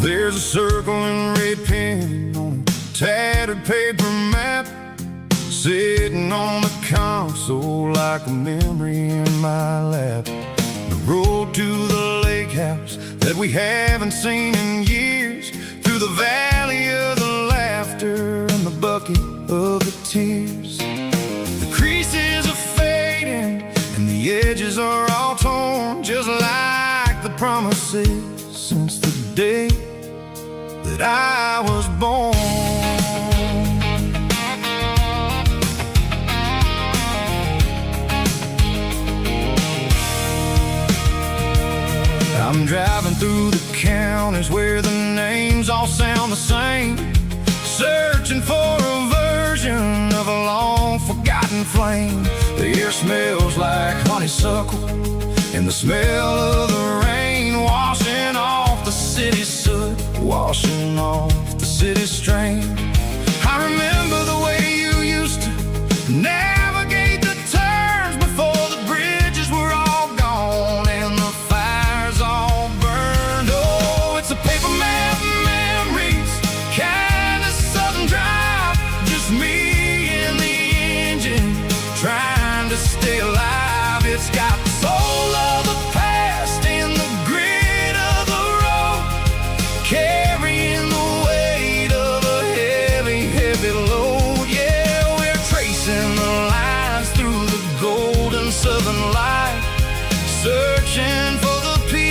There's a circle in red pen on a tattered paper map, sitting on the console like a memory in my lap. The road to the lake house that we haven't seen in years, through the valley of the laughter and the bucket of the tears. The creases are fading and the edges are all torn, just like the promises since the day that I was born. I'm driving through the counties where the names all sound the same, searching for a version of a long forgotten flame. The air smells like honeysuckle and the smell of the rain, washing off the city soot, washing off the city strain. I remember the way you used to navigate the turns before the bridges were all gone and the fires all burned. Oh, it's a paper map memories, kind of southern drive, just me and the engine trying to stay alive. It's got the soul of the past and the grit of the road, carrying the weight of a heavy, heavy load. Yeah, we're tracing the lines through the golden southern light, searching for the peace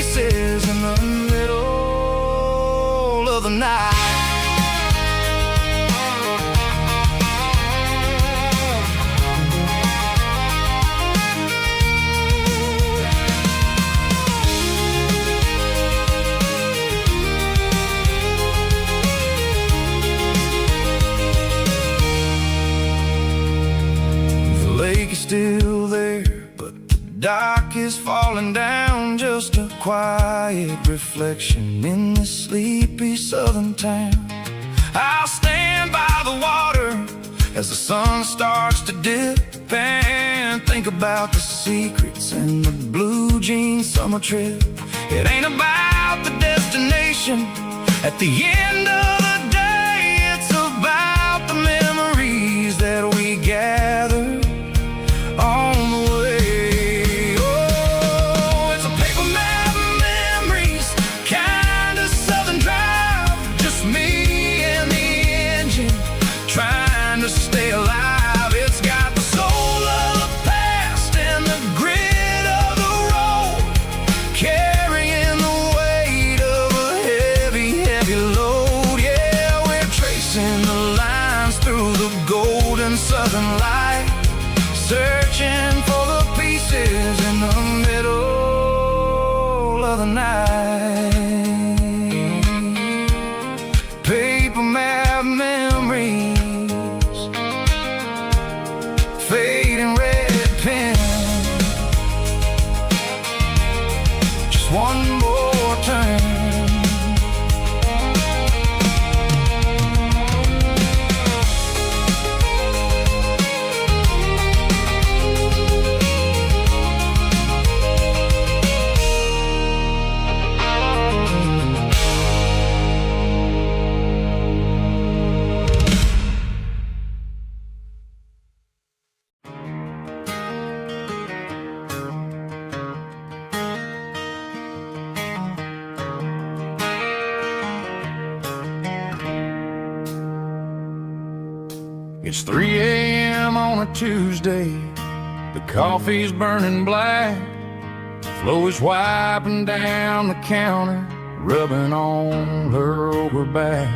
still there, but the dock is falling down, just a quiet reflection in this sleepy southern town. I'll stand by the water as the sun starts to dip and think about the secrets and the blue jean summer trip. It ain't about the destination at the end of the day, it's about the memories that we gather on the way. Oh, it's a paper map of memories, kind of southern drive, just me and the engine trying to stay alive. It's got the soul of the past and the grit of the road, carrying the weight of a heavy, heavy load. Yeah, we're tracing the lines through the golden southern light, searching for the pieces in the middle of the night. Paper map memories, fading red pen, just one more turn. It's 3 a.m. on a Tuesday. The coffee's burning black. Flo is wiping down the counter, rubbing on her over back.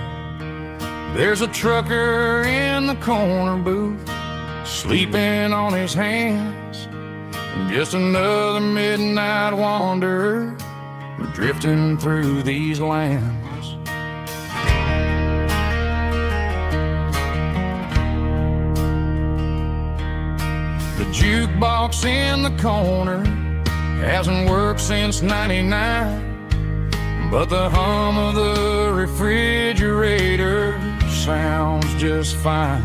There's a trucker in the corner booth, sleeping on his hands. And just another midnight wanderer, drifting through these lands. The jukebox in the corner hasn't worked since '99, but the hum of the refrigerator sounds just fine.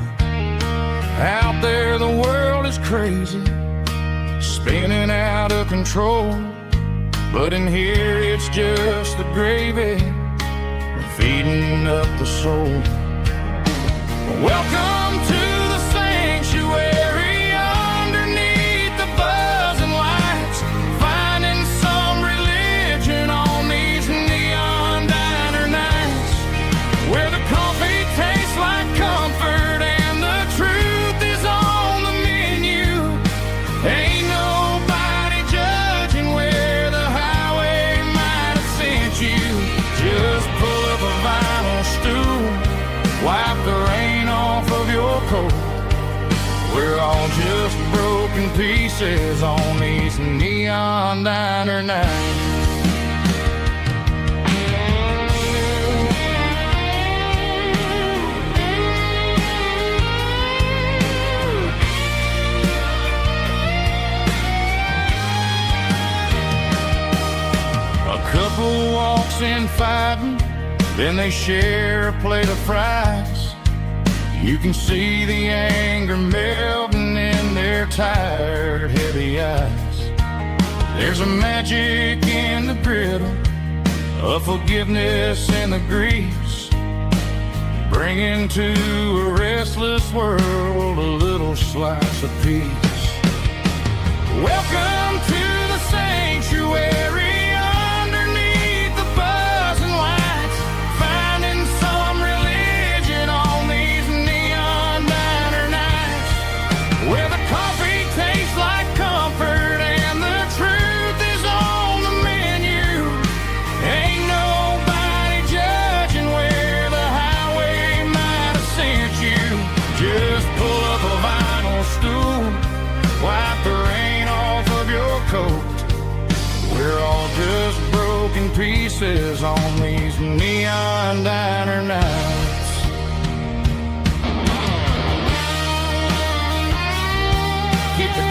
Out there the world is crazy, spinning out of control, but in here it's just the gravy feeding up the soul. Welcome to the sanctuary, underneath the buzzing lights, finding some religion on these neon diner nights, where the coffee tastes like comfort and the truth is on the menu. Ain't nobody judging where the highway might have sent you. Just pull up a vinyl stool, wipe the rain off of your coat. We're all just broken pieces on these neon diner nights. A couple walks in fighting, then they share a plate of fries. You can see the anger melting in their tired, heavy eyes. There's a magic in the griddle, a forgiveness in the grease, bringing to a restless world a little slice of peace. Welcome to the sanctuary, underneath the buzzing lights, finding some religion on these neon diner nights, where the coffee tastes like comfort and the truth is on the menu. Ain't nobody judging where the highway might have sent you. Just pull up a vinyl stool, wipe the rain off of your coat. We're all just broken pieces on these neon diner nights. Keep the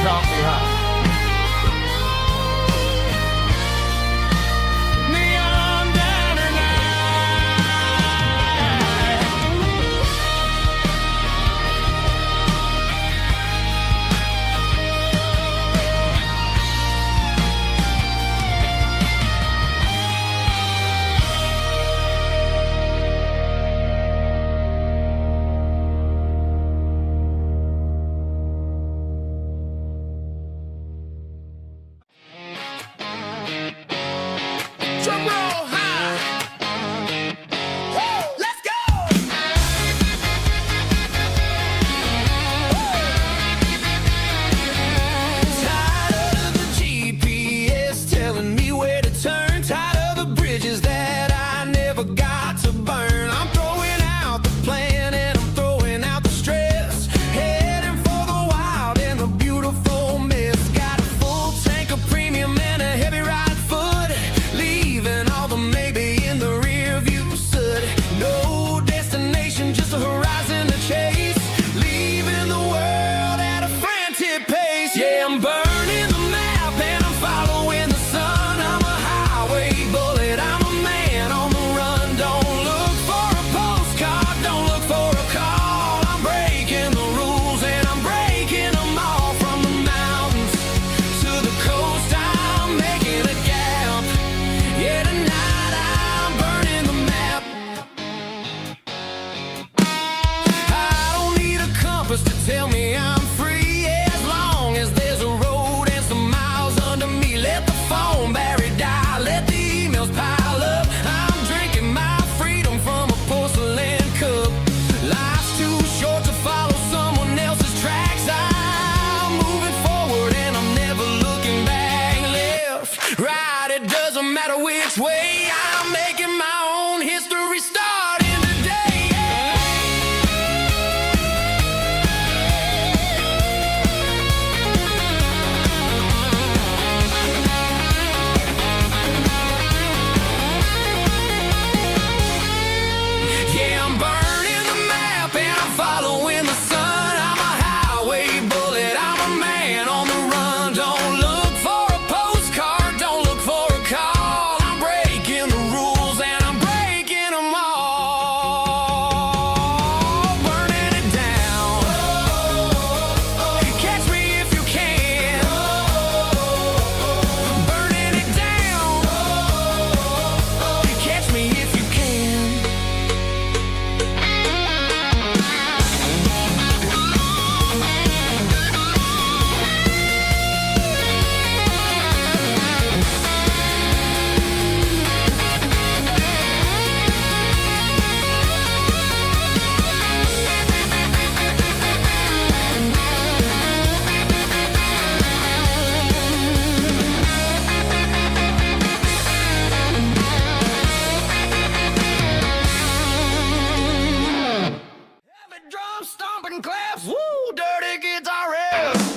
drum claps, woo, dirty guitar riffs.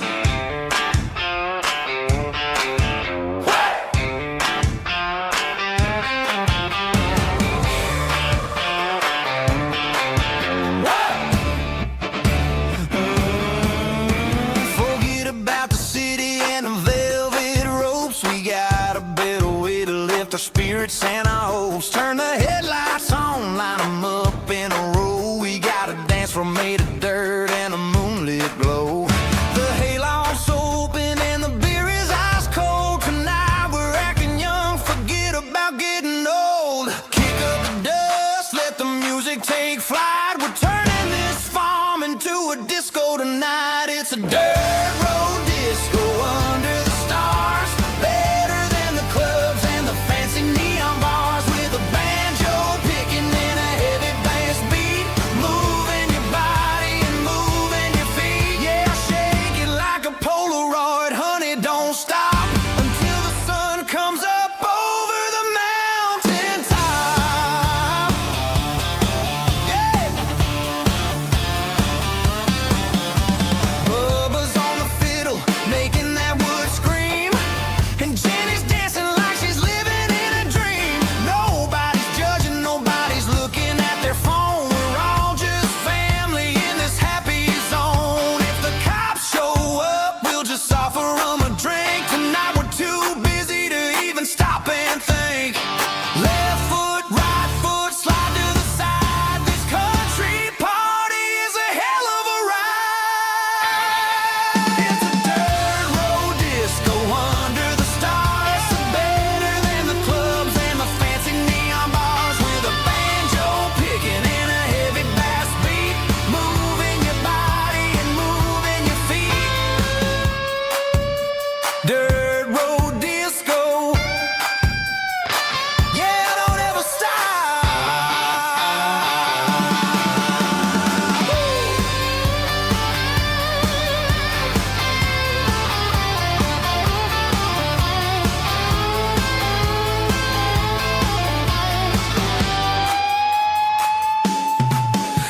Forget about the city and the velvet ropes. We got a better way to lift our spirits and our hopes. Turn the headlights on, line them up in a row. We got a dance floor made of dirt and a moonlit glow. The hayloft's open and the beer is ice cold. Tonight we're acting young, forget about getting old. Kick up the dust, let the music take flight. We're turning this farm into a disco tonight. It's a dirt road disco under the stars. Better than the clubs and the fancy neon bars. With a banjo picking and a heavy bass beat. Moving your body and moving your feet. Yeah, shake it like a Polaroid, honey, don't stop until the sun comes up over the mountain top. Yeah. Bubba's on the fiddle, making that wood scream. And Jenny's dancing like she's living in a dream. Nobody's judging, nobody's looking at their phone. We're all just family in this happy zone. If the cops show up, we'll just offer them a drink. Tonight we're too busy to even stop and think. Left foot, right foot, slide to the side. This country party is a hell of a ride. It's a dirt road disco under the stars. Better than the clubs and the fancy neon bars. With a banjo picking and a heavy bass beat. Moving your body and moving your feet. Dirt road disco. Yeah, don't ever stop.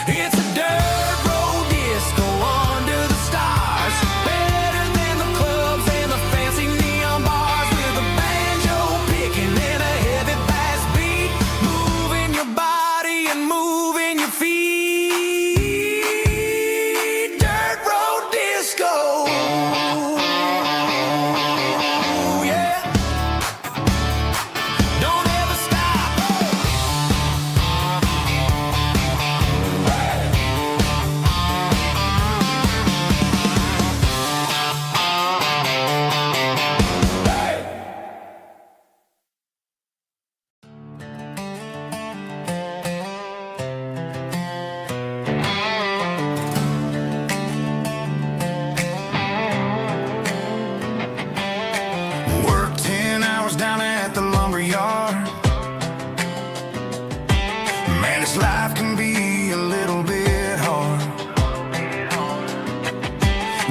It's a dirt road disco under the stars. Better than the clubs and the fancy neon bars. With a banjo picking and a heavy bass beat. Moving your body and moving your feet. Dirt road disco. Yeah. Don't ever stop. Work 10 hours down at the lumber yard. Man, this life can be a little bit hard.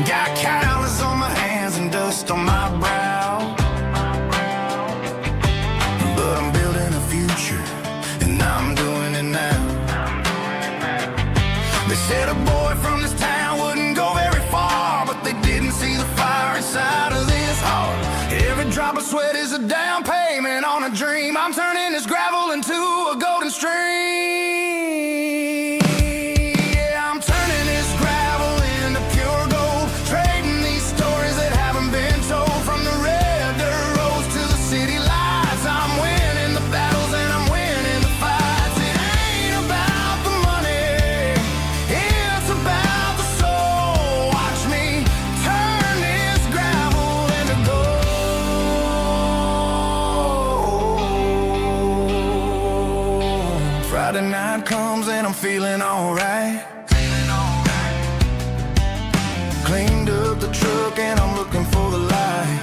Got calluses on my hands and dust on my brow. But I'm building a future, and I'm doing it now. They said a boy from this town wouldn't go very far, but they didn't see the fire inside of this heart. Every drop of sweat is a down payment on a dream. I'm turning this gravel into a golden stream. Yeah, I'm turning this gravel into pure gold. Trading these stories that haven't been told. From the red dirt roads to the city lights. I'm winning the battles and I'm winning the fights. It ain't about the money, it's about the soul. Watch me turn this gravel into gold. Friday night comes and I'm feeling alright. Cleaned up the truck and I'm looking for the light.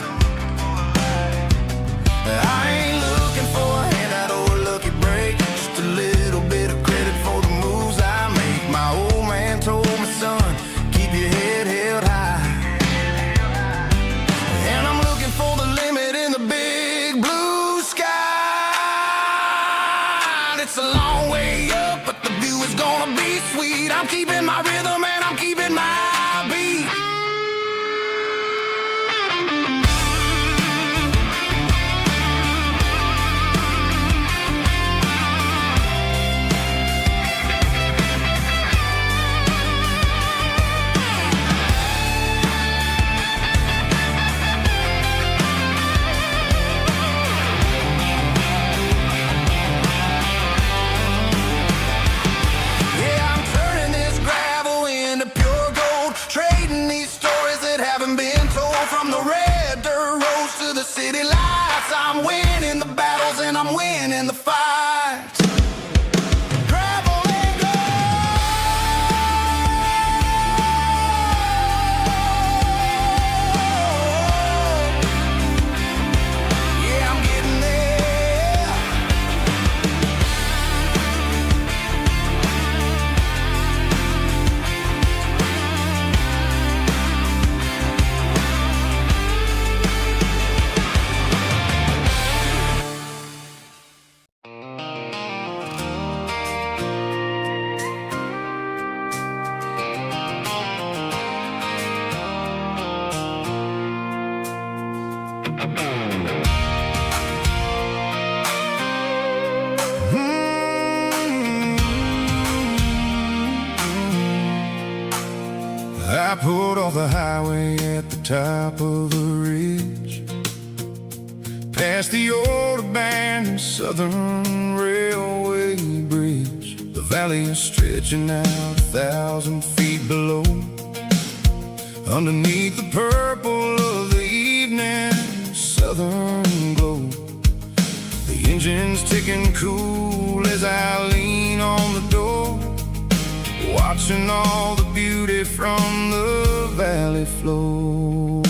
I ain't looking for a handout or a lucky break. Just a little bit of credit for the moves I make. My old man told me, son, keep your head held high. And I'm looking for the limit in the big blue sky. It's a long way up, but the view is gonna be sweet. I'm keeping my rhythm and I'm keeping my beat. From the red dirt roads to the city lights, I'm winning the battles and I'm winning the fights. Gravel and gold. Yeah, I'm getting there. I pulled off the highway at the top of the ridge, past the old abandoned Southern Railway bridge. The valley is stretching out 1,000 feet below, underneath the purple of the evening southern glow. The engine's ticking cool as I lean on the door, watching all the beauty from the valley flow.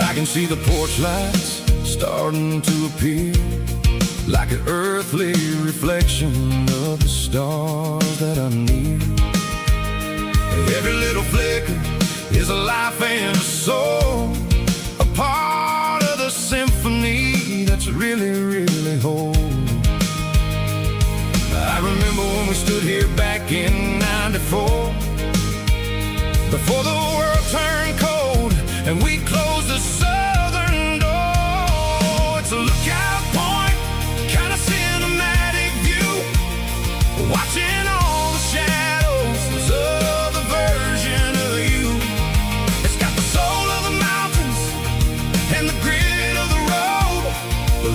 I can see the porch lights starting to appear, like an earthly reflection of the stars that are near. Every little flicker is a life and a soul, a part of the symphony that's really, really whole. I remember when we stood here back in '94, before the world turned cold and we closed the southern door. It's a lookout point, kind of cinematic view, watching all the shadows of the version of you. It's got the soul of the mountains and the grit of the road,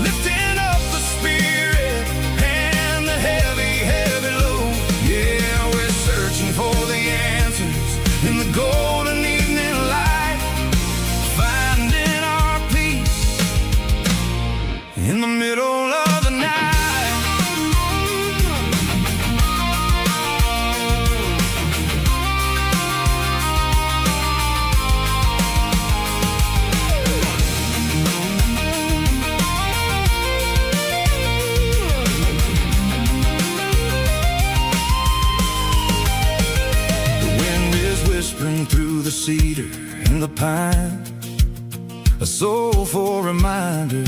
lifting up the spirit and the heavy, heavy load. Yeah, we're searching for the answers in the golden evening light, finding our peace in the middle of the night. Whispering through the cedar and the pine, a soulful reminder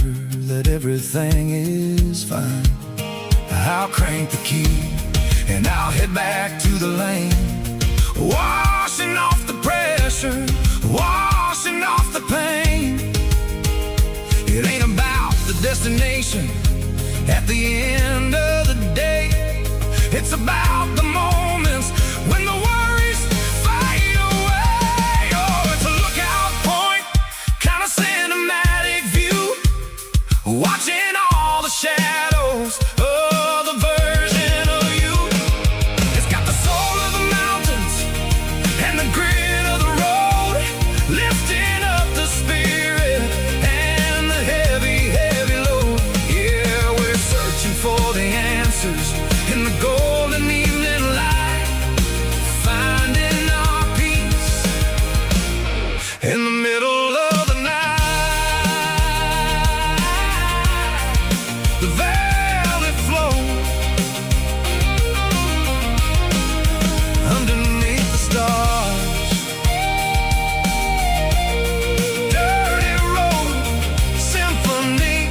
that everything is fine. I'll crank the key and I'll head back to the lane, washing off the pressure, washing off the pain. It ain't about the destination at the end of the day, it's about the moments when the worries fade away. Oh, it's a lookout point, kind of cinematic view, watching all the shadows of the version of you. It's got the soul of the mountains and the grit of the road, lifting up the spirit and the heavy, heavy load. Yeah, we're searching for the answers in the golden evening light, finding our peace in the middle of the night. The valley flow underneath the stars, dirty road symphony.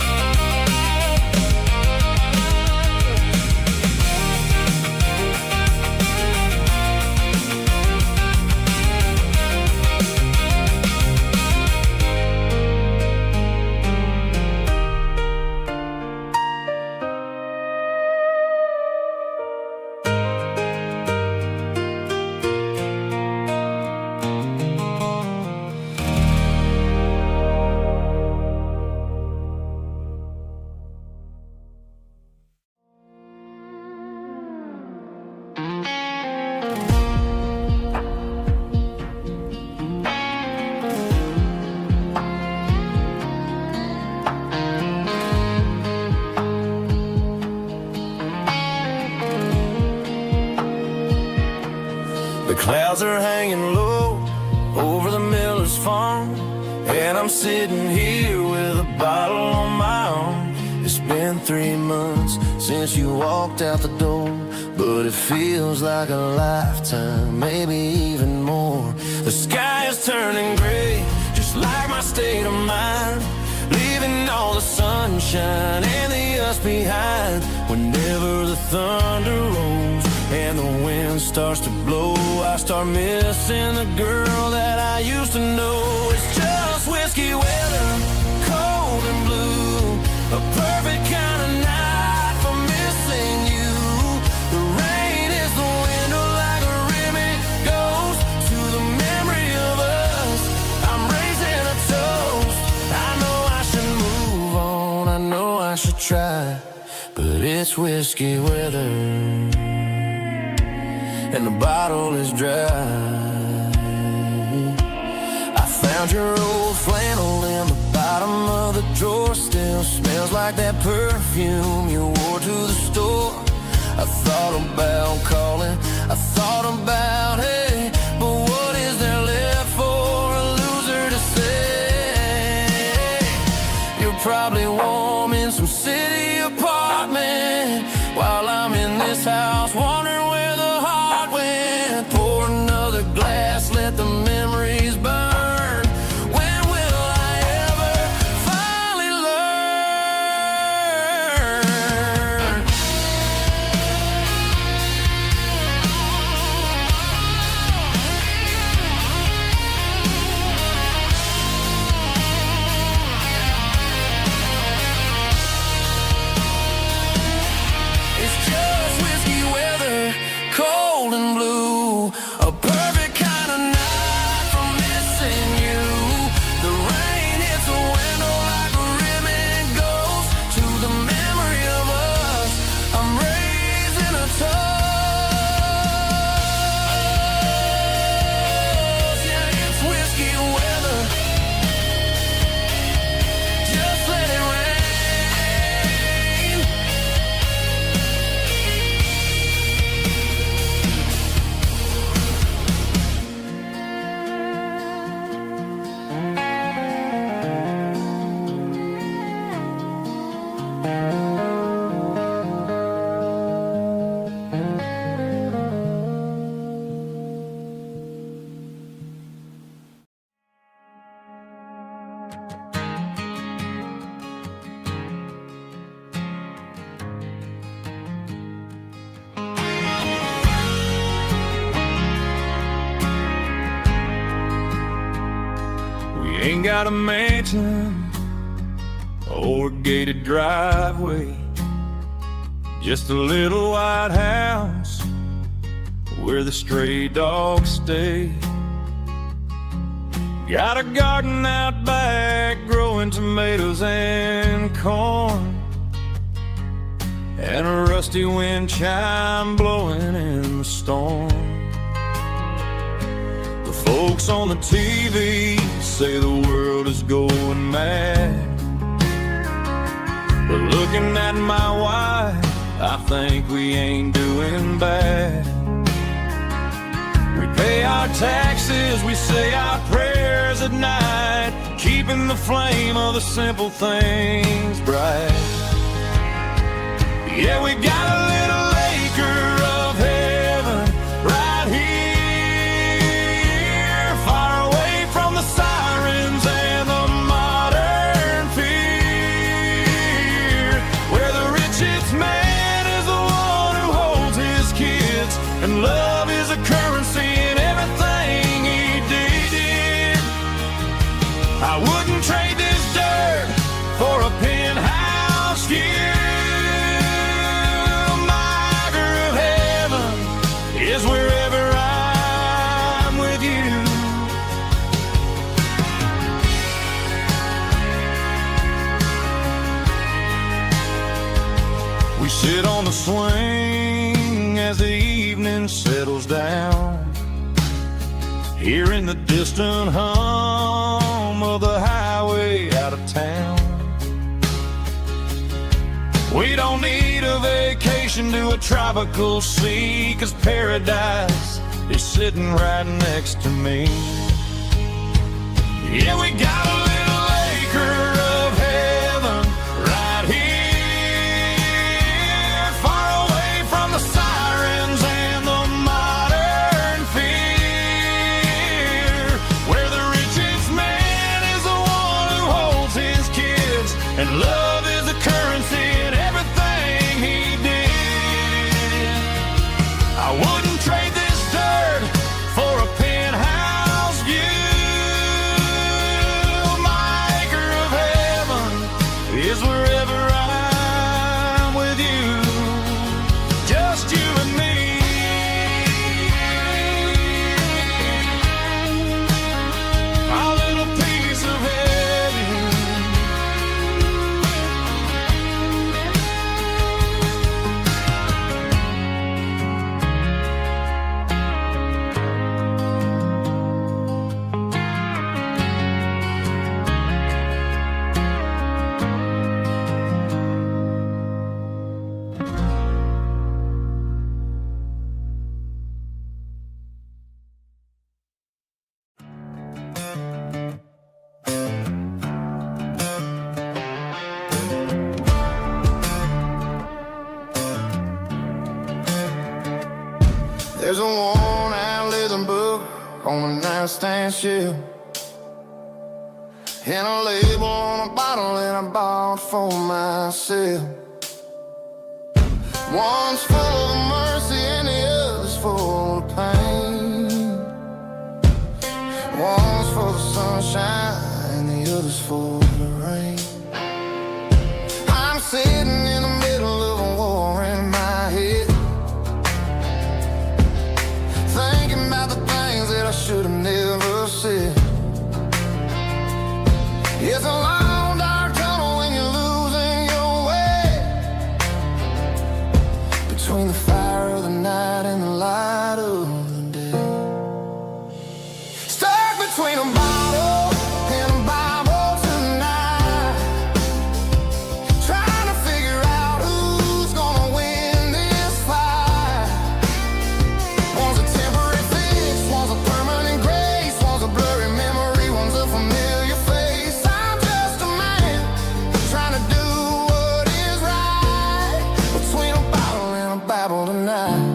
clouds are hanging low over the miller's farm, and I'm sitting here with a bottle on my arm. It's been 3 months since you walked out the door, but it feels like a lifetime, maybe even more. The sky is turning gray, just like my state of mind, leaving all the sunshine and the us behind. Whenever the thunder rolls and the wind starts to blow, I start missing the girl that I used to know. It's just whiskey weather, cold and blue, a perfect kind of night for missing you. The rain is the window like a ribbon goes to the memory of us. I'm raising a toast. I know I should move on, I know I should try, but it's whiskey weather and the bottle is dry. I found your old flannel in the bottom of the drawer, still smells like that perfume you wore to the store. I thought about calling, I thought about, hey, but what is there left for a loser to say? You're probably warm in some city apartment, while I'm in this house wondering where the heart went. Pour another glass, let the memories burn. When will I ever finally learn? It's just whiskey weather, cold and blue, a perfect kind of night for missing you. The rain hits the window like a ribbon goes to the memory of us. I'm raising a toast. Yeah, it's whiskey weather. Just let it rain. We ain't got a mansion or a gated driveway, just a little white house where the stray dogs stay. Got a garden out back growing tomatoes and corn, and a rusty wind chime blowing in the storm. The folks on the TV say the world is going mad, but looking at my wife, I think we ain't doing bad. We pay our taxes, we say our prayers at night, keeping the flame of the simple things bright. Yeah, we got a little acre of heaven right here, far away from the sirens and the modern fear, where the richest man is the one who holds his kids, and love is a currency in everything he did. I wouldn't trade this dirt for a penthouse view. Is wherever I'm with you. We sit on the swing as the evening settles down, hearing the distant hum of the highway out of town. We don't need a vacation to a tropical sea, 'cause paradise is sitting right next to me. Yeah, we got a little acre of heaven right here, far away from the sirens and the modern fear, where the richest man is the one who holds his kids, and love is the currency in everything he did. I wouldn't trade this dirt for a penthouse view. My acre of heaven is wherever I'm with you, just you and me. Our little piece of heaven. There's a worn-out leather book on the nightstand shelf, and a label on a bottle that I bought for myself. One's full of mercy and the other's full of pain. One's for the sunshine and the other's for the rain. I'm sitting in the middle of a war in my head, thinking about the things that I should have never said. It's a long dark tunnel when you're losing your way, between the fire of the night and the light of the day. Stuck between a bottle and a Bible tonight, trying to figure out who's gonna win this fight. One's a temporary fix, one's a permanent grace, one's a blurry memory, one's a familiar face. I'm just a man trying to do what is right, between a bottle and a Bible tonight.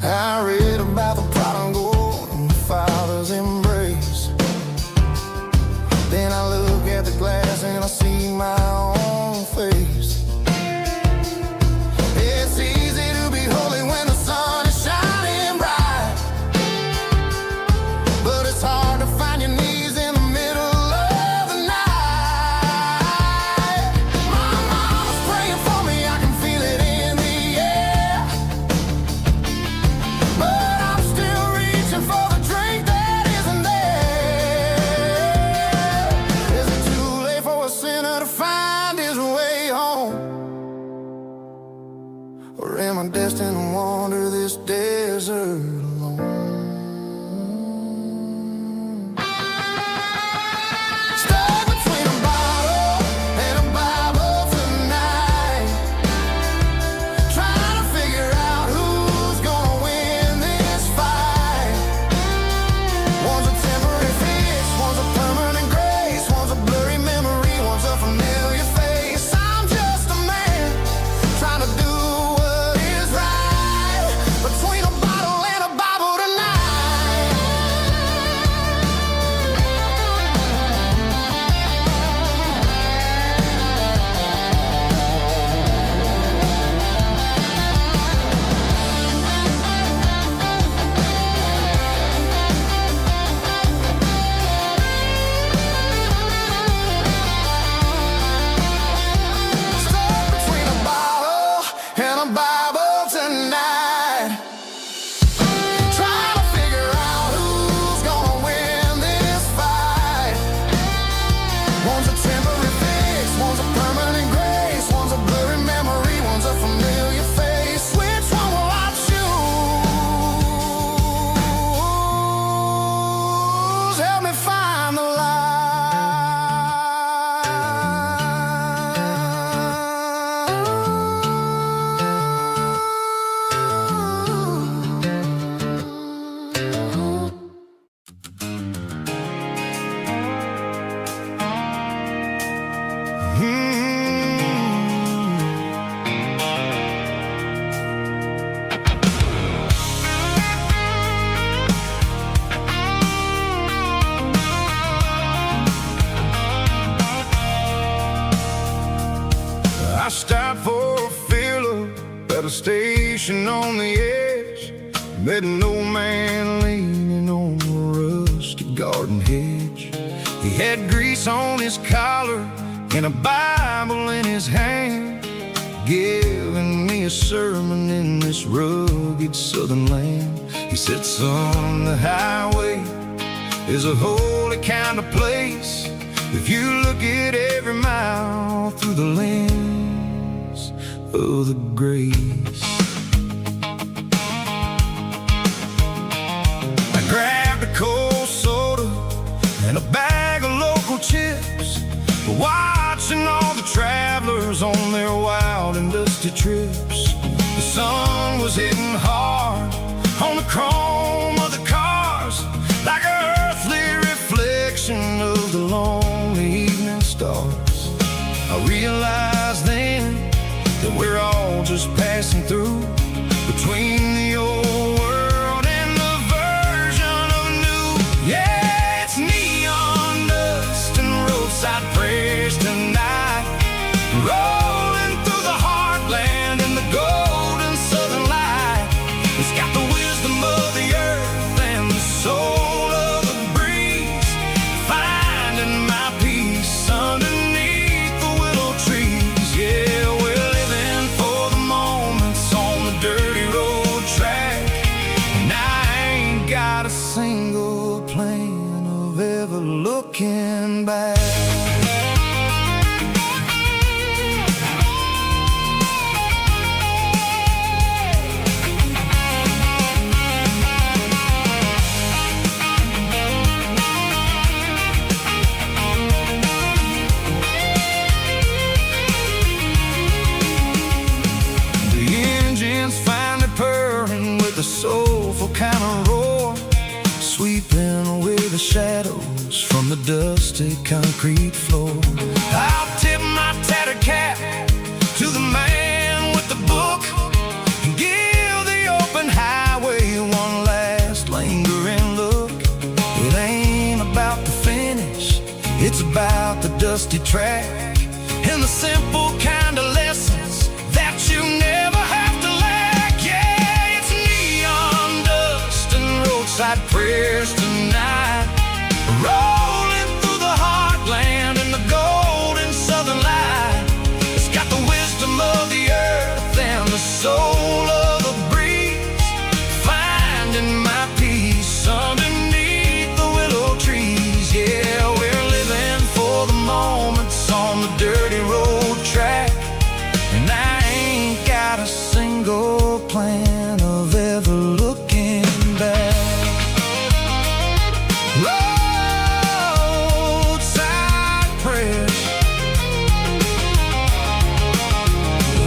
I read about the prodigal and the father's embrace. Then I look at the glass and I see my own face. It's easy to be holy when the sun is shining bright, but it's hard to find your knees in the middle of the night. My mama's praying for me, I can feel it in the air, but I'm still reaching for the drink that isn't there. Is it too late for a sinner to find his way home? Or am I destined to wander this desert alone? Stuck between a bottle and a Bible tonight, trying to figure out who's gonna win this fight. One's a temporary fix, one's a permanent grace, one's a blurry memory, one's a familiar face. I'm just a man trying to do what is right, between a bottle and a Bible tonight. Stuck between a bottle and a Bible tonight, trying to figure out who's gonna win this fight. One's a temporary fix, one's a permanent grace, one's a blurry memory, one's a familiar face. Which one will I choose? Help me find the light. a station on the edge, met an old man leaning on a rusty garden hedge. He had grease on his collar and a Bible in his hand, giving me a sermon in this rugged southern land. He said, son, the highway is a holy kind of place if you look at every mile through the lens of the grace. I grabbed a cold soda and a bag of local chips, watching all the travelers on their wild and dusty trips. The sun was hitting hard on the chrome of the cars, like an earthly reflection of the lonely evening stars. I realized then that we're all just passing through, between the old world and the version of new. Yeah, it's neon dust and roadside prayers tonight, rolling through the heartland in the golden southern light. It's got the wisdom of the earth and the soul of the breeze, finding my peace underneath the willow trees. Yeah, we're living for the moments on the dirty road track, and I ain't got a single plan of ever looking back. The soulful kind of roar, sweeping away the shadows from the dusty concrete floor. I'll tip my tattered cap to the man with the book and give the open highway one last lingering look. It ain't about the finish, it's about the dusty track and the simple kind of lessons that you never have to lack. Yeah, it's neon dust and roadside prayers tonight, rolling through the heartland in the golden southern light. It's got the wisdom of the earth and the soul of the breeze, finding my peace underneath the willow trees. Yeah, we're living for the moments on the dirty road track, and I ain't got a single plan of ever looking back. Roadside prayers,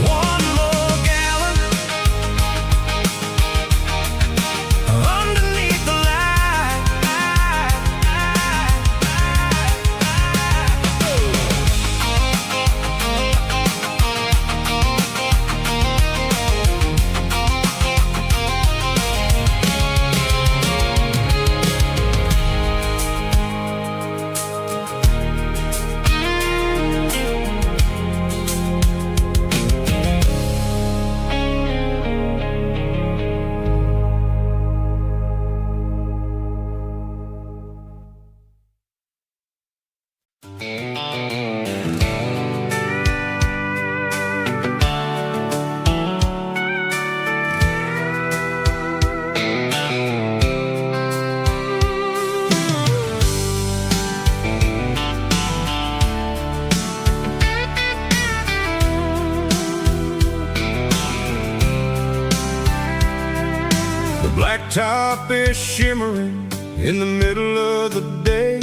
one more gallon underneath the light. The blacktop is shimmering in the middle of the day.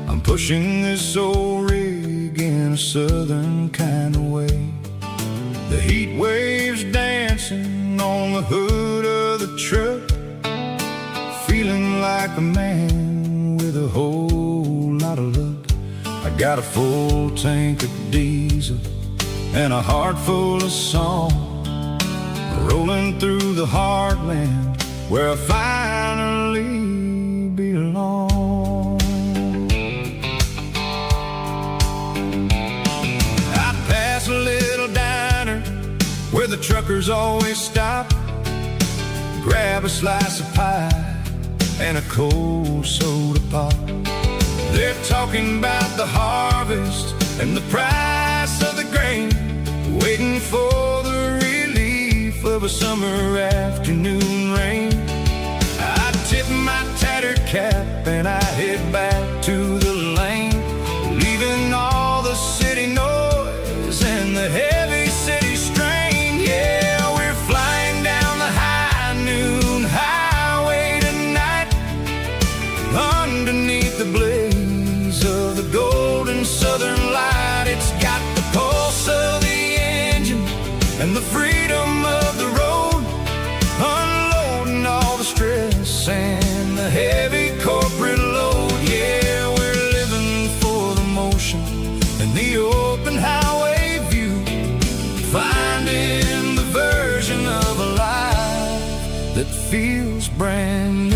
I'm pushing this old rig in a southern kind of way. The heat waves dancing on the hood of the truck, feeling like a man with a whole lot of luck. I got a full tank of diesel and a heart full of song, rolling through the heartland where I finally belong. I pass a little diner where the truckers always stop, grab a slice of pie and a cold soda pop. They're talking about the harvest and the price of the grain, waiting for the relief of a summer afternoon rain. I tip my tattered cap and I head back to the lane, leaving all the city noise and the heavy city strain. Yeah, we're flying down the high noon highway tonight, underneath the blaze of the golden southern light. It's got the pulse of the engine and the freedom of the road, unloading all the stress and the heavy corporate load. Yeah, we're living for the motion and the open highway view, finding the version of a life that feels brand new.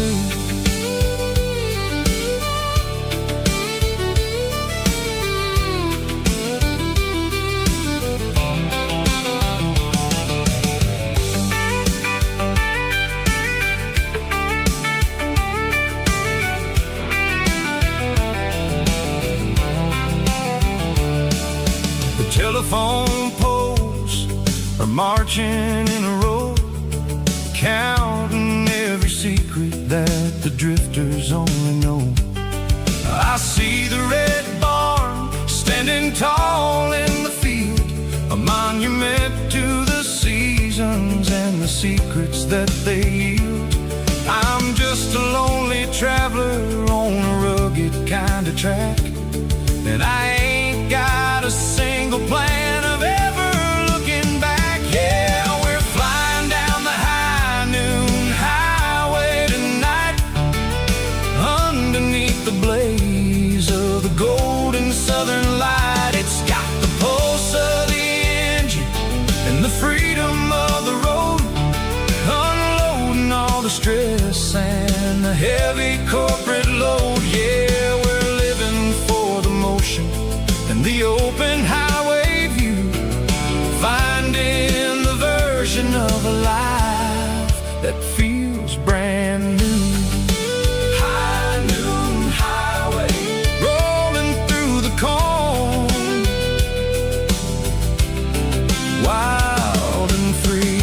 Telephone poles are marching in a row, counting every secret that the drifters only know. I see the red barn standing tall in the field, a monument to the seasons and the secrets that they yield. I'm just a lonely traveler on a rugged kind of track, and I ain't got a single plan of ever looking back. Yeah, we're flying down the high noon highway tonight, underneath the blaze of the golden southern light. It's got the pulse of the engine and the freedom of the road, unloading all the stress and the heavy corporate load. Yeah, we're living for the motion and the open highway view, finding the version of a life that feels brand new. High noon highway, rolling through the corn, wild and free.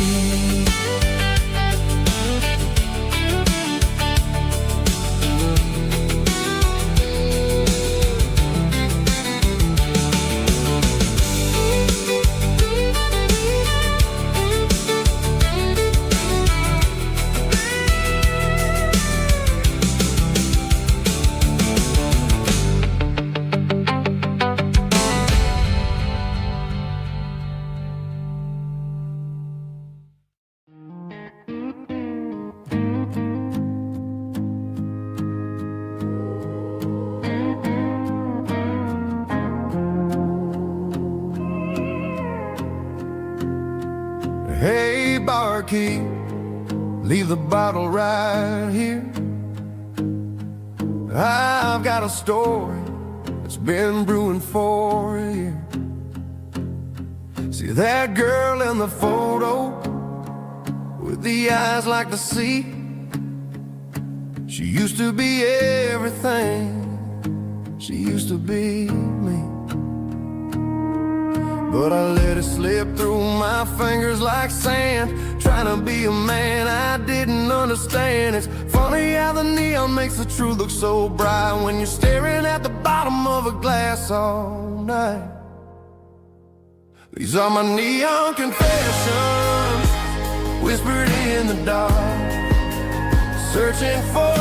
Hey, barkeep, leave the bottle right here. I've got a story that's been brewing for a year. See that girl in the photo with the eyes like the sea? She used to be everything, she used to be me. But I let it slip through my fingers like sand, trying to be a man I didn't understand. It's funny how the neon makes the truth look so bright when you're staring at the bottom of a glass all night. These are my neon confessions, whispered in the dark, searching for